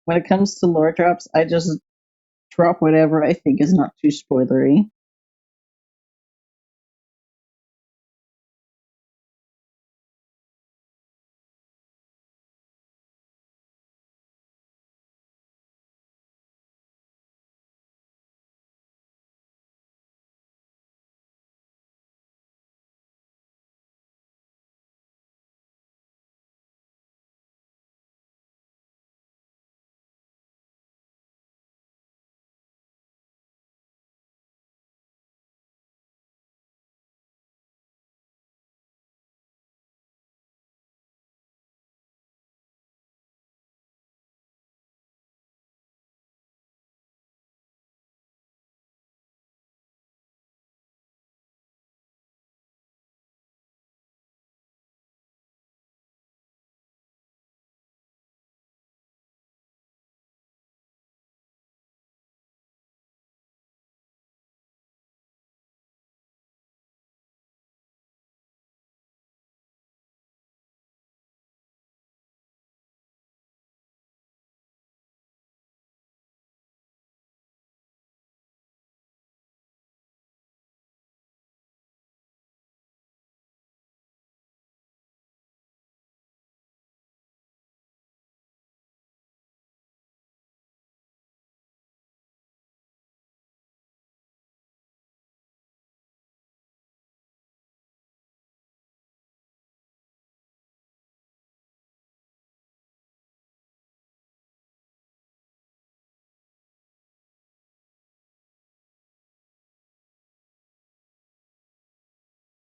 When it comes to lore drops, I just drop whatever I think is not too spoilery.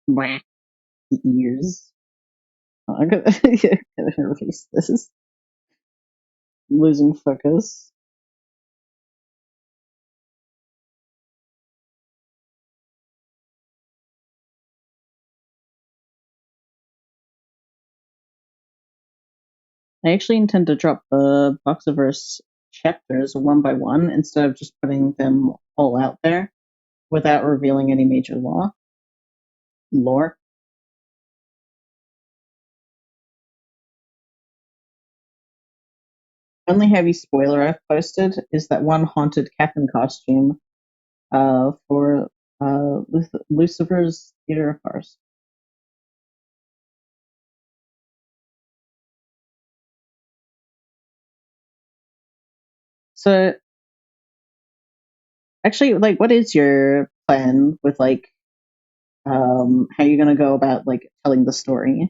Mwah. The ears. Oh, I'm gonna, gonna erase this. Losing focus. I actually intend to drop the Boxiverse chapters one by one instead of just putting them all out there without revealing any major lore. Only heavy spoiler I've posted is that one haunted captain costume for Lucifer's Theater of Farce. So, actually, like, what is your plan with like how you're gonna go about like telling the story?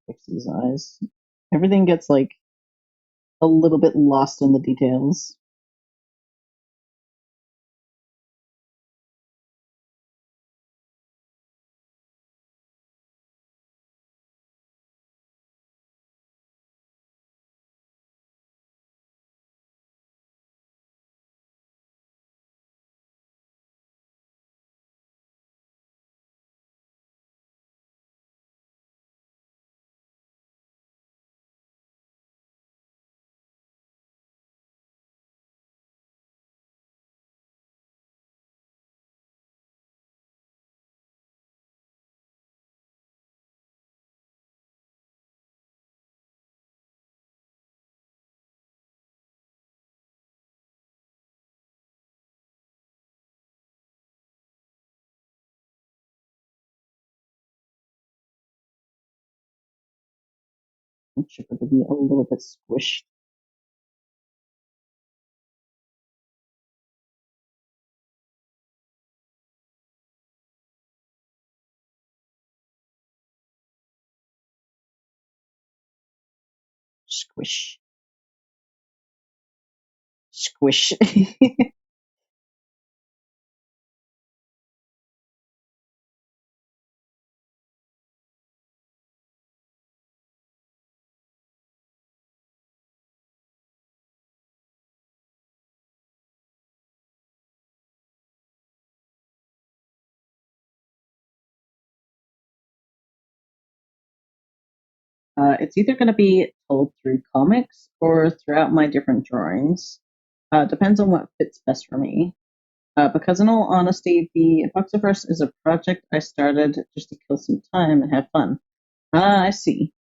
Fix these eyes. Everything gets like a little bit lost in the details. Chipper to be a little bit squished. Squish. Squish. It's either going to be told through comics or throughout my different drawings. Depends on what fits best for me. Because in all honesty, the Epoxyverse is a project I started just to kill some time and have fun. Ah, I see.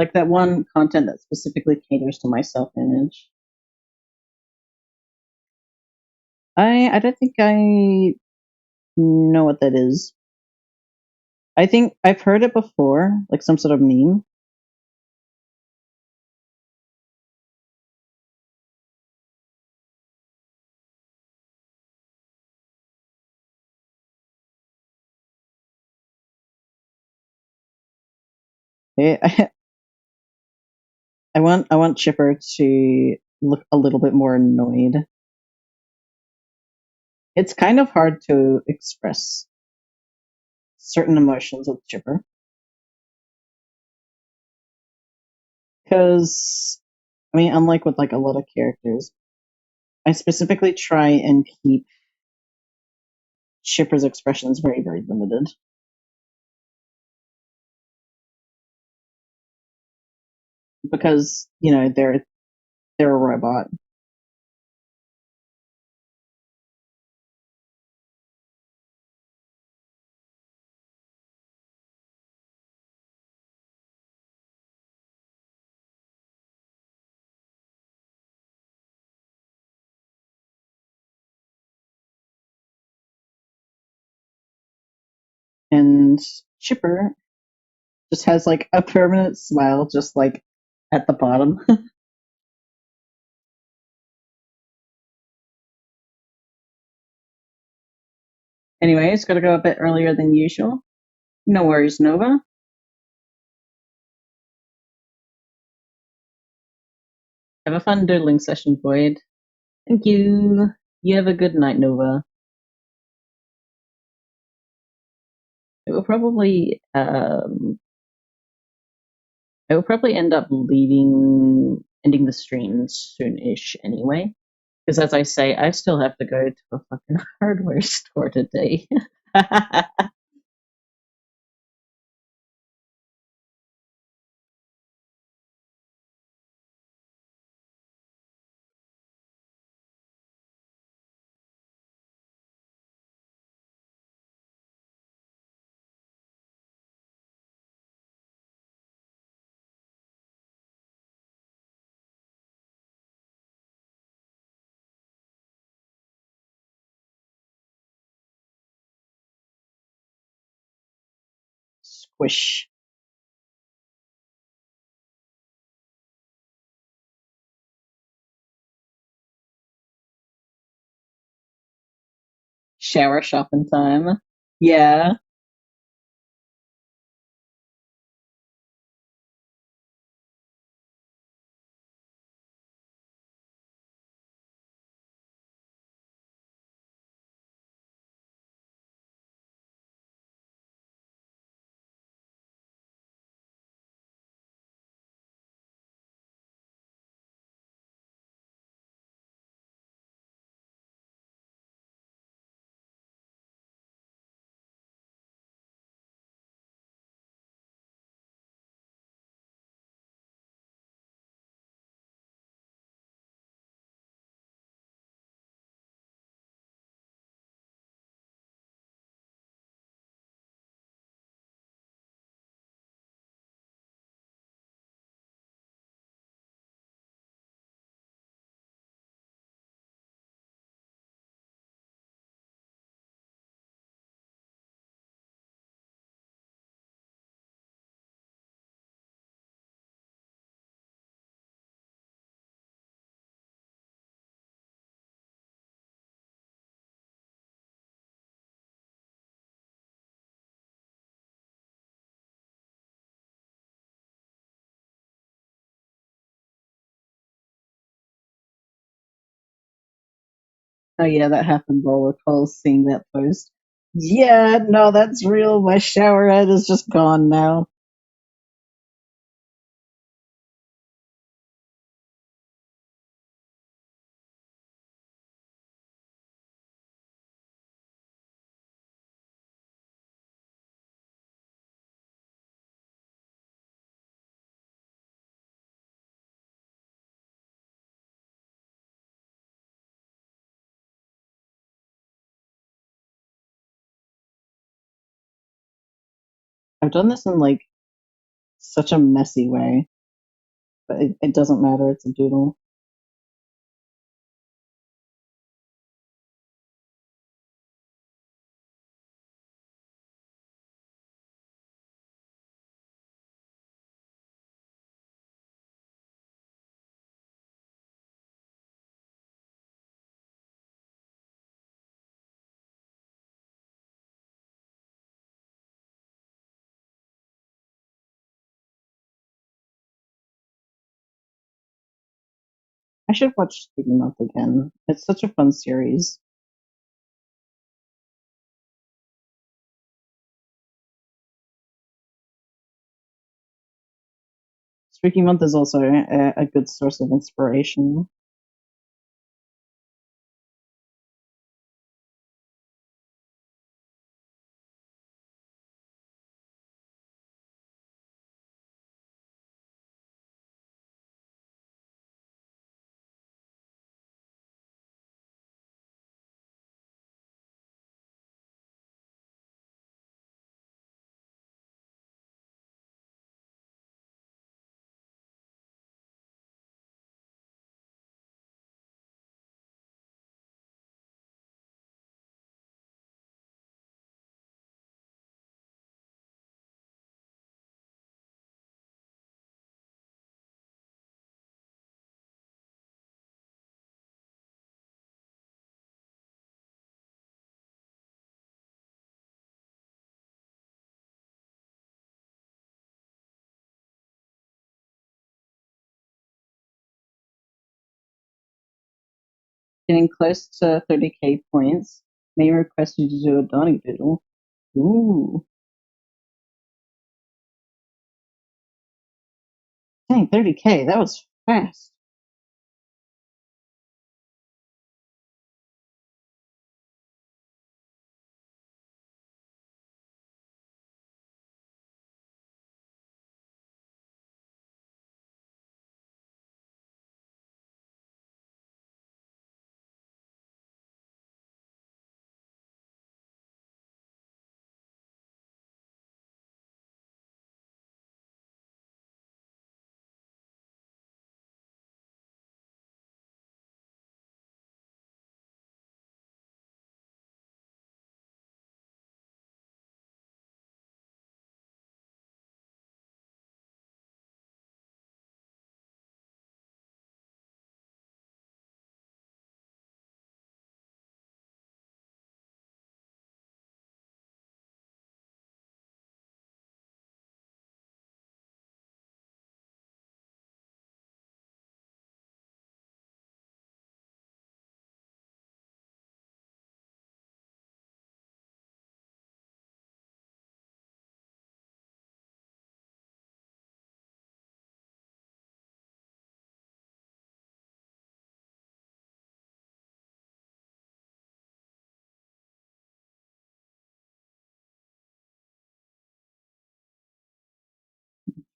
Like that one content that specifically caters to my self-image. I don't think I know what that is. I think I've heard it before, like some sort of meme. I, I want Chipper to look a little bit more annoyed. It's kind of hard to express certain emotions with Chipper because I mean, unlike with like a lot of characters, I specifically try and keep Chipper's expressions very, very limited because they're a robot. And Chipper just has like a permanent smile, just like at the bottom. Anyways, gotta go a bit earlier than usual. No worries, Nova. Have a fun doodling session, Void. Thank you. You have a good night, Nova. It will probably end up ending the stream soon-ish anyway. Because as I say, I still have to go to a fucking hardware store today. Squish. Shower shopping time. Yeah. Oh yeah, that happened while we're all seeing that post. Yeah, no, that's real. My shower head is just gone now. I've done this in like such a messy way. But it doesn't matter, it's a doodle. I should watch Sticky Month again. It's such a fun series. Streaky Month is also a good source of inspiration. Getting close to 30k points may request you to do a Donny Doodle. Ooh. Dang, 30k, that was fast.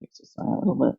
Fix this a little bit.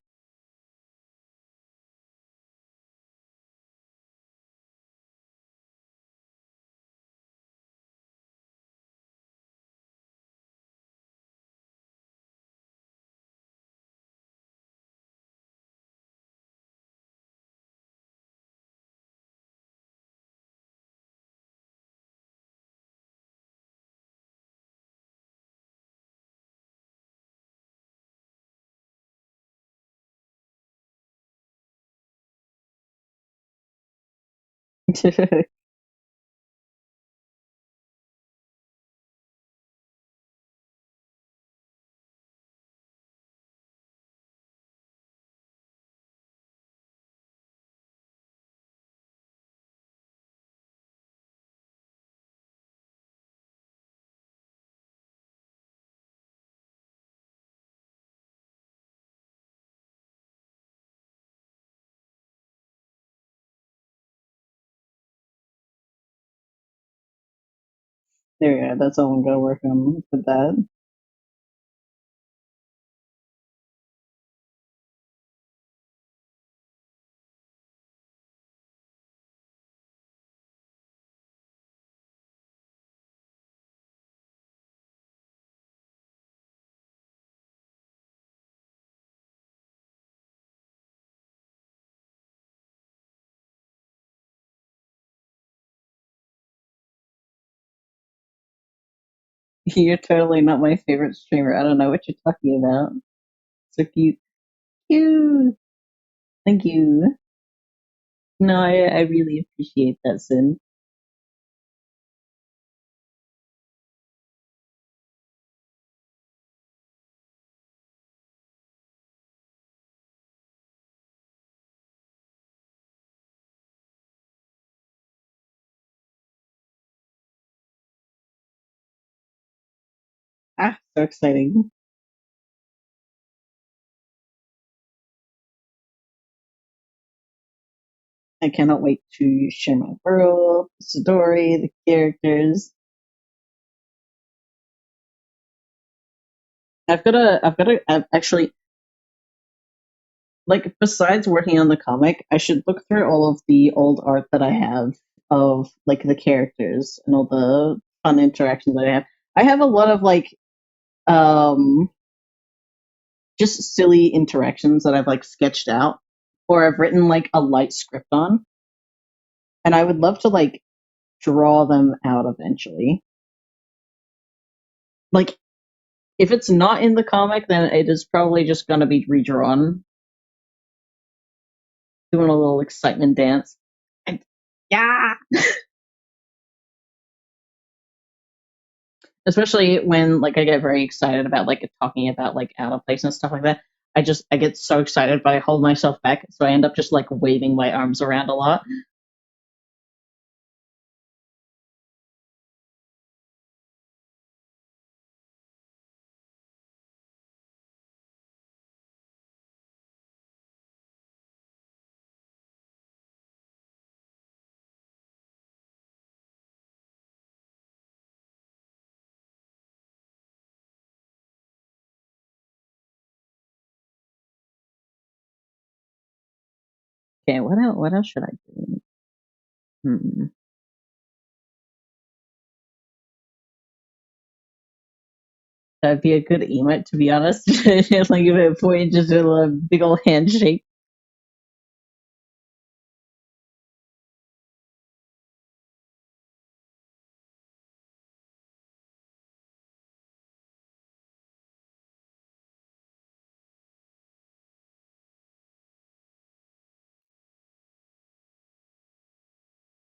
There you go. That's all I'm gonna work on with that. You're totally not my favorite streamer. I don't know what you're talking about. So cute. Cute. Thank you. No, I really appreciate that, Sin. Ah, so exciting. I cannot wait to share my world, the story, the characters. I've actually, like, besides working on the comic, I should look through all of the old art that I have of, like, the characters and all the fun interactions that I have. I have a lot of, like, um, just silly interactions that I've, like, sketched out or I've written, like, a light script on. And I would love to, like, draw them out eventually. Like, if it's not in the comic, then it is probably just going to be redrawn, doing a little excitement dance. And, yeah! Especially when, like, I get very excited about, like, talking about, like, out of place and stuff like that. I get so excited, but I hold myself back, so I end up just, like, waving my arms around a lot. Okay, what else should I do? Hmm. That'd be a good emote, to be honest. Just like if it point just a big old handshake.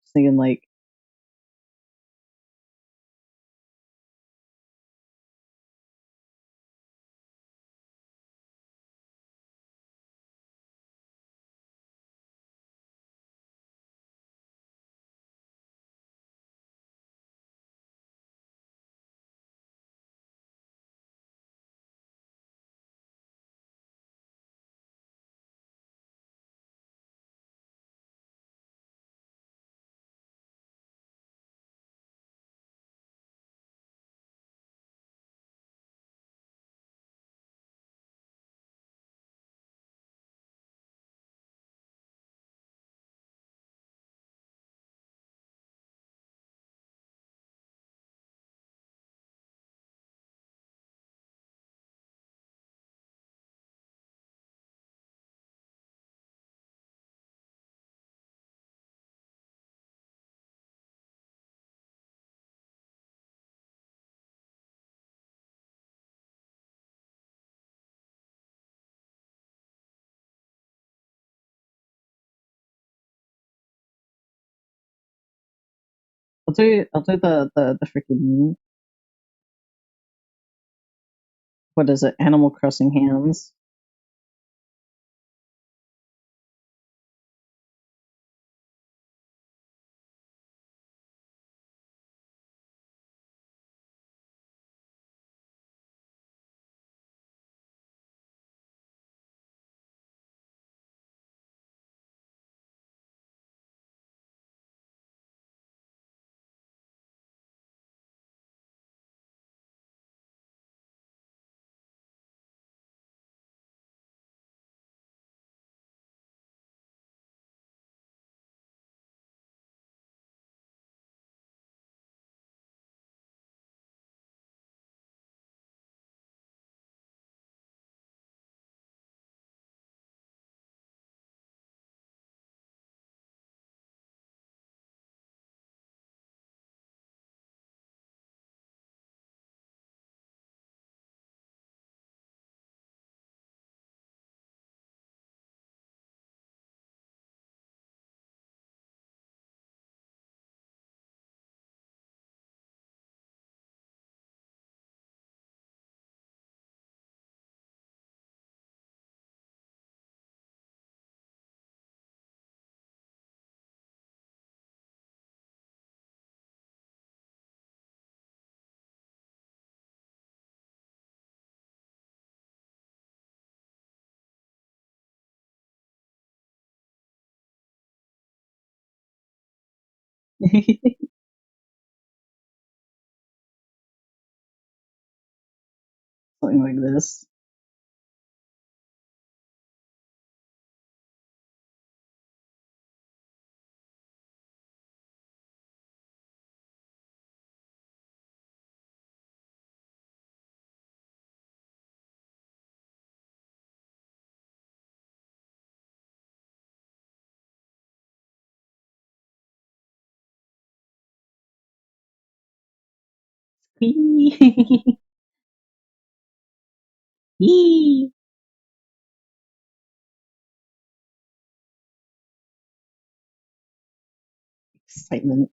Just thinking like, I'll do the freaking, what is it? Animal Crossing hands. Something like this. Excitement.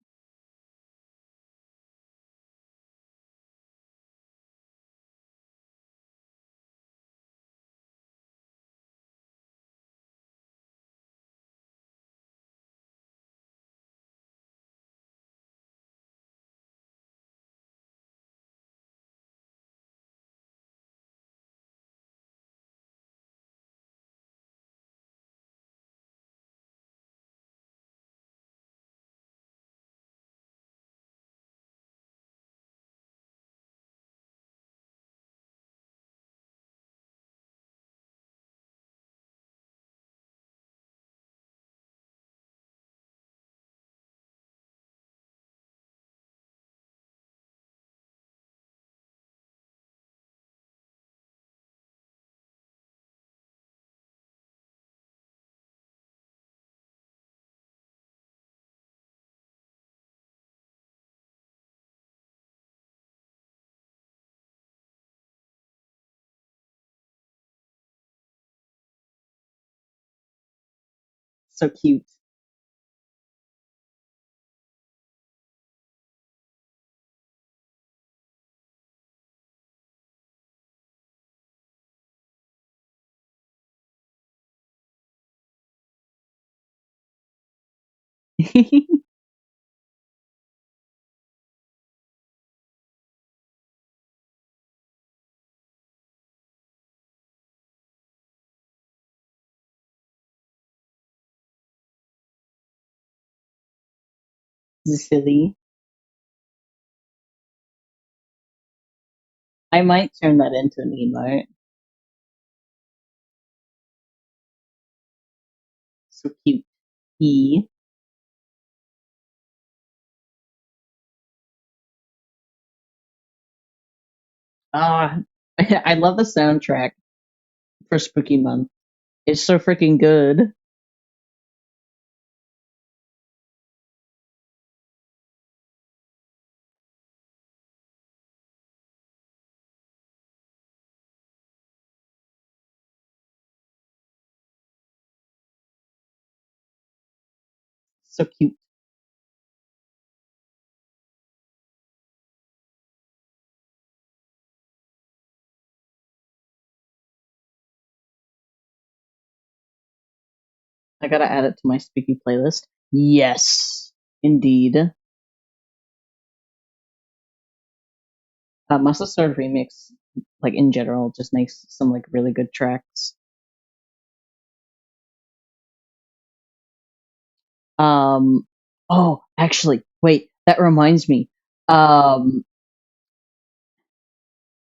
So cute. Silly. I might turn that into an emote. So cute. E. Ah, I love the soundtrack for Spooky Month. It's so freaking good. So cute. I gotta add it to my spooky playlist. Yes, indeed. Muscle Sword Remix, like in general, just makes some like really good tracks. Um, oh, actually, wait, that reminds me. Um,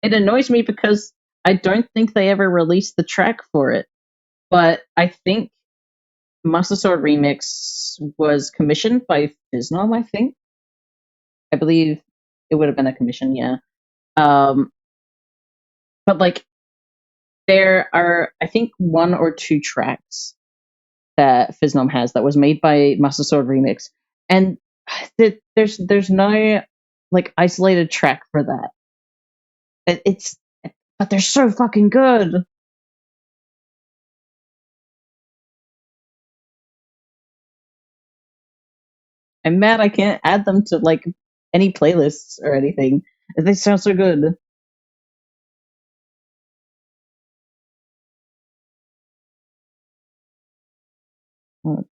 it annoys me because I don't think they ever released the track for it, but I think Muscle Sword Remix was commissioned by Fiznom, I think. I believe it would have been a commission, yeah. Um, but like there are, I think, one or two tracks that Fiznom has that was made by Master Sword Remix, and there's no like isolated track for that. It's but they're so fucking good. I'm mad I can't add them to like any playlists or anything. They sound so good. I'll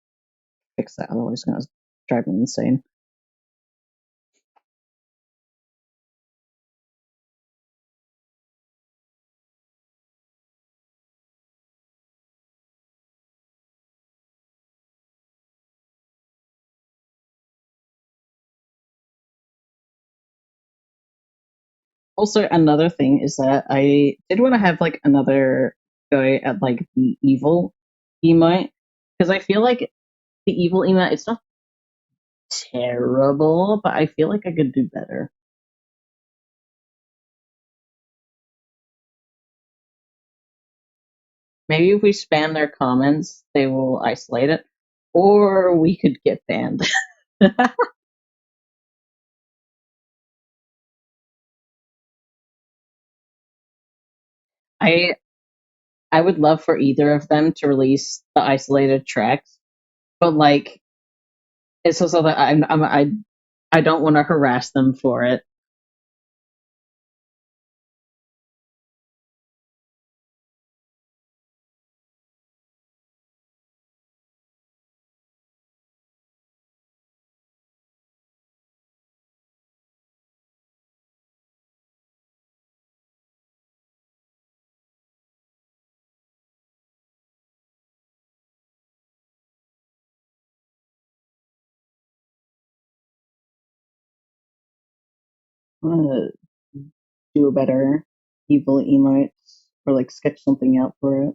fix that, otherwise it's gonna drive me insane. Also, another thing is that I did want to have like another go at like the evil emote because I feel like the evil emote it's not terrible, but I feel like I could do better. Maybe if we spam their comments, they will isolate it, or we could get banned. I I would love for either of them to release the isolated tracks, but like it's also that I don't want to harass them for it. I want to do a better evil emotes or like sketch something out for it.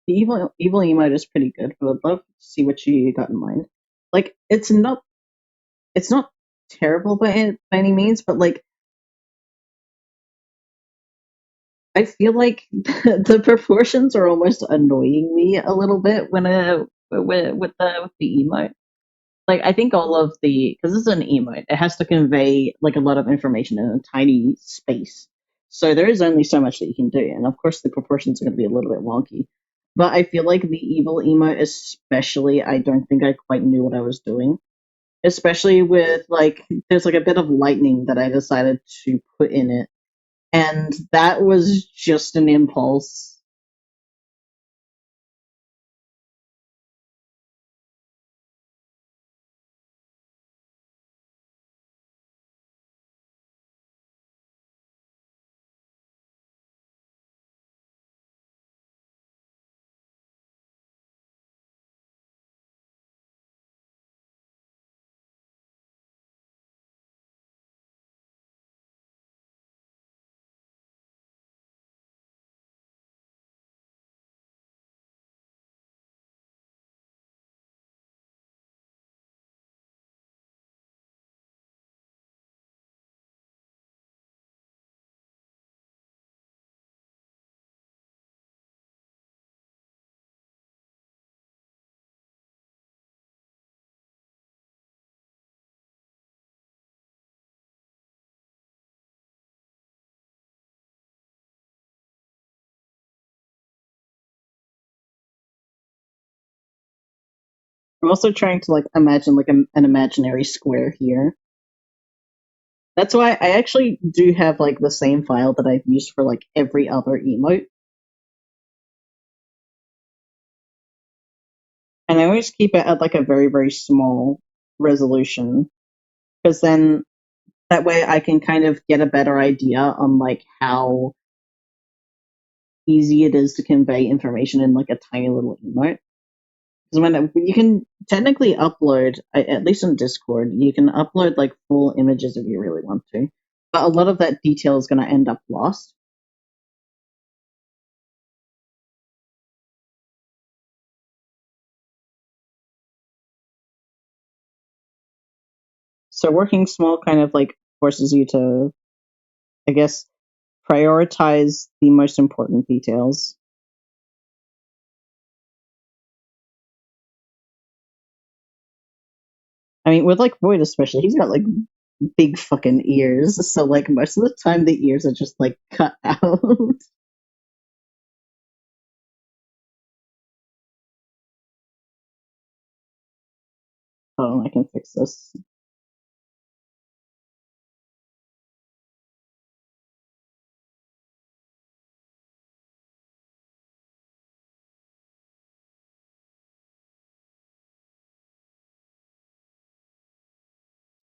The evil emote is pretty good, but I'd love to see what you got in mind. Like it's not terrible by any means, but like I feel like the proportions are almost annoying me a little bit when with the emote. Like I think all of the because this is an emote, it has to convey like a lot of information in a tiny space. So there is only so much that you can do, and of course the proportions are going to be a little bit wonky. But I feel like the evil emote, especially, I don't think I quite knew what I was doing. Especially with like, there's like a bit of lightning that I decided to put in it, and that was just an impulse. I'm also trying to like imagine like an imaginary square here. That's why I actually do have like the same file that I've used for like every other emote. And I always keep it at like a very, very small resolution. Because then that way I can kind of get a better idea on like how easy it is to convey information in like a tiny little emote. Because when you can technically upload, at least on Discord, you can upload like full images if you really want to. But a lot of that detail is going to end up lost. So working small kind of like forces you to, I guess, prioritize the most important details. I mean, with like Void especially, he's got like big fucking ears. So like most of the time, the ears are just like cut out. Oh, I can fix this.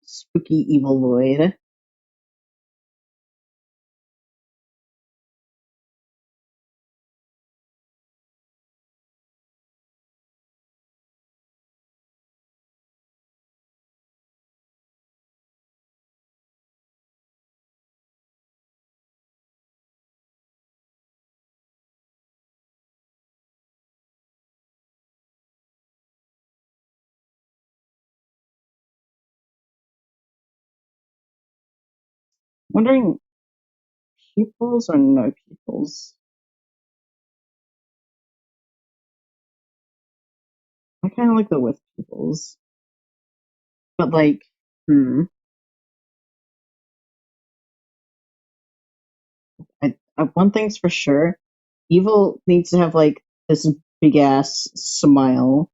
Spooky evil void. Wondering pupils or no pupils? I kind of like the with pupils, but like, hmm. One thing's for sure, evil needs to have like this big ass smile.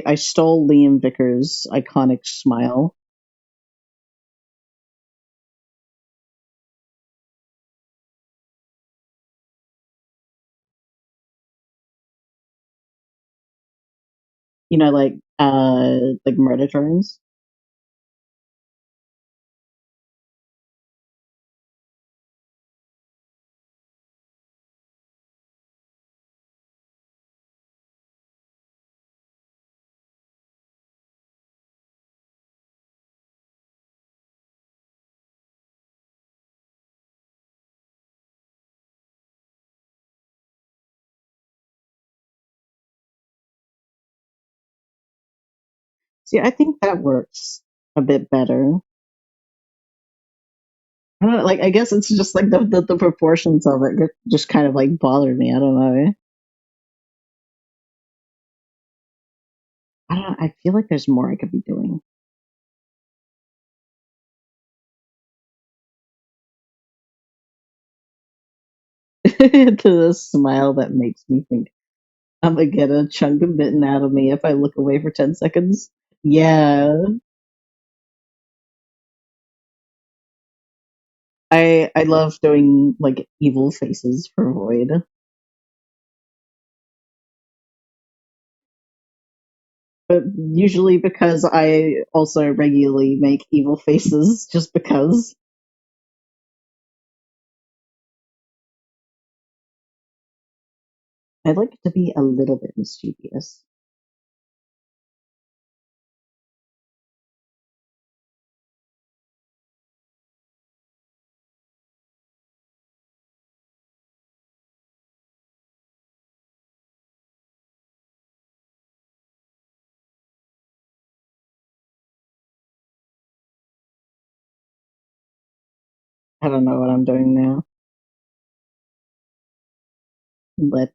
I stole Liam Vickers' iconic smile. You know, like murder turns. See, I think that works a bit better. I don't know, like I guess it's just like the proportions of it just kind of like bothered me. I don't know. I feel like there's more I could be doing. To the smile that makes me think I'm gonna get a chunk of bitten out of me if I look away for 10 seconds. Yeah. I love doing like evil faces for Void. But usually because I also regularly make evil faces just because. I like it to be a little bit mischievous. I don't know what I'm doing now. But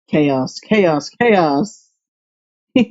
chaos, chaos, chaos. All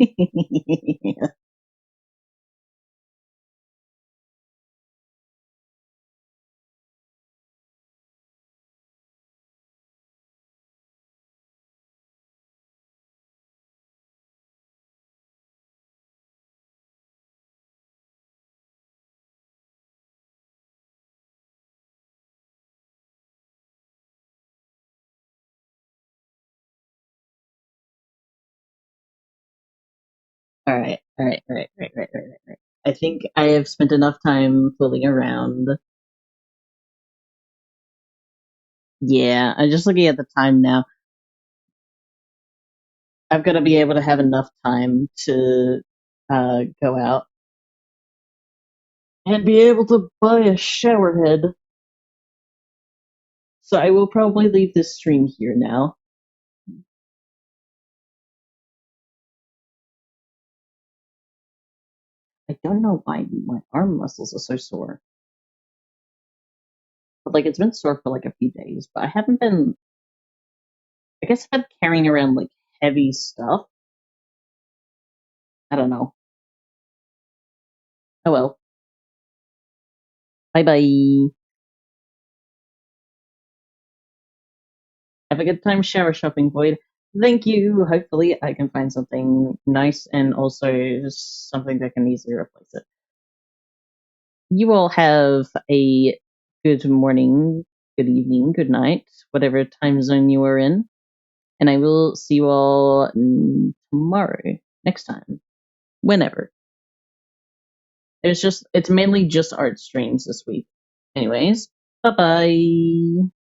right. Alright. I think I have spent enough time fooling around. Yeah, I'm just looking at the time now. I've got to be able to have enough time to go out and be able to buy a shower head. So I will probably leave this stream here now. I don't know why my arm muscles are so sore. But like it's been sore for like a few days, but I haven't been, I guess I've been carrying around like heavy stuff. I don't know. Oh well. Bye bye. Have a good time shower shopping, Void. Thank you. Hopefully, I can find something nice and also something that can easily replace it. You all have a good morning, good evening, good night, whatever time zone you are in. And I will see you all tomorrow, next time, whenever. It's mainly just art streams this week. Anyways, bye bye.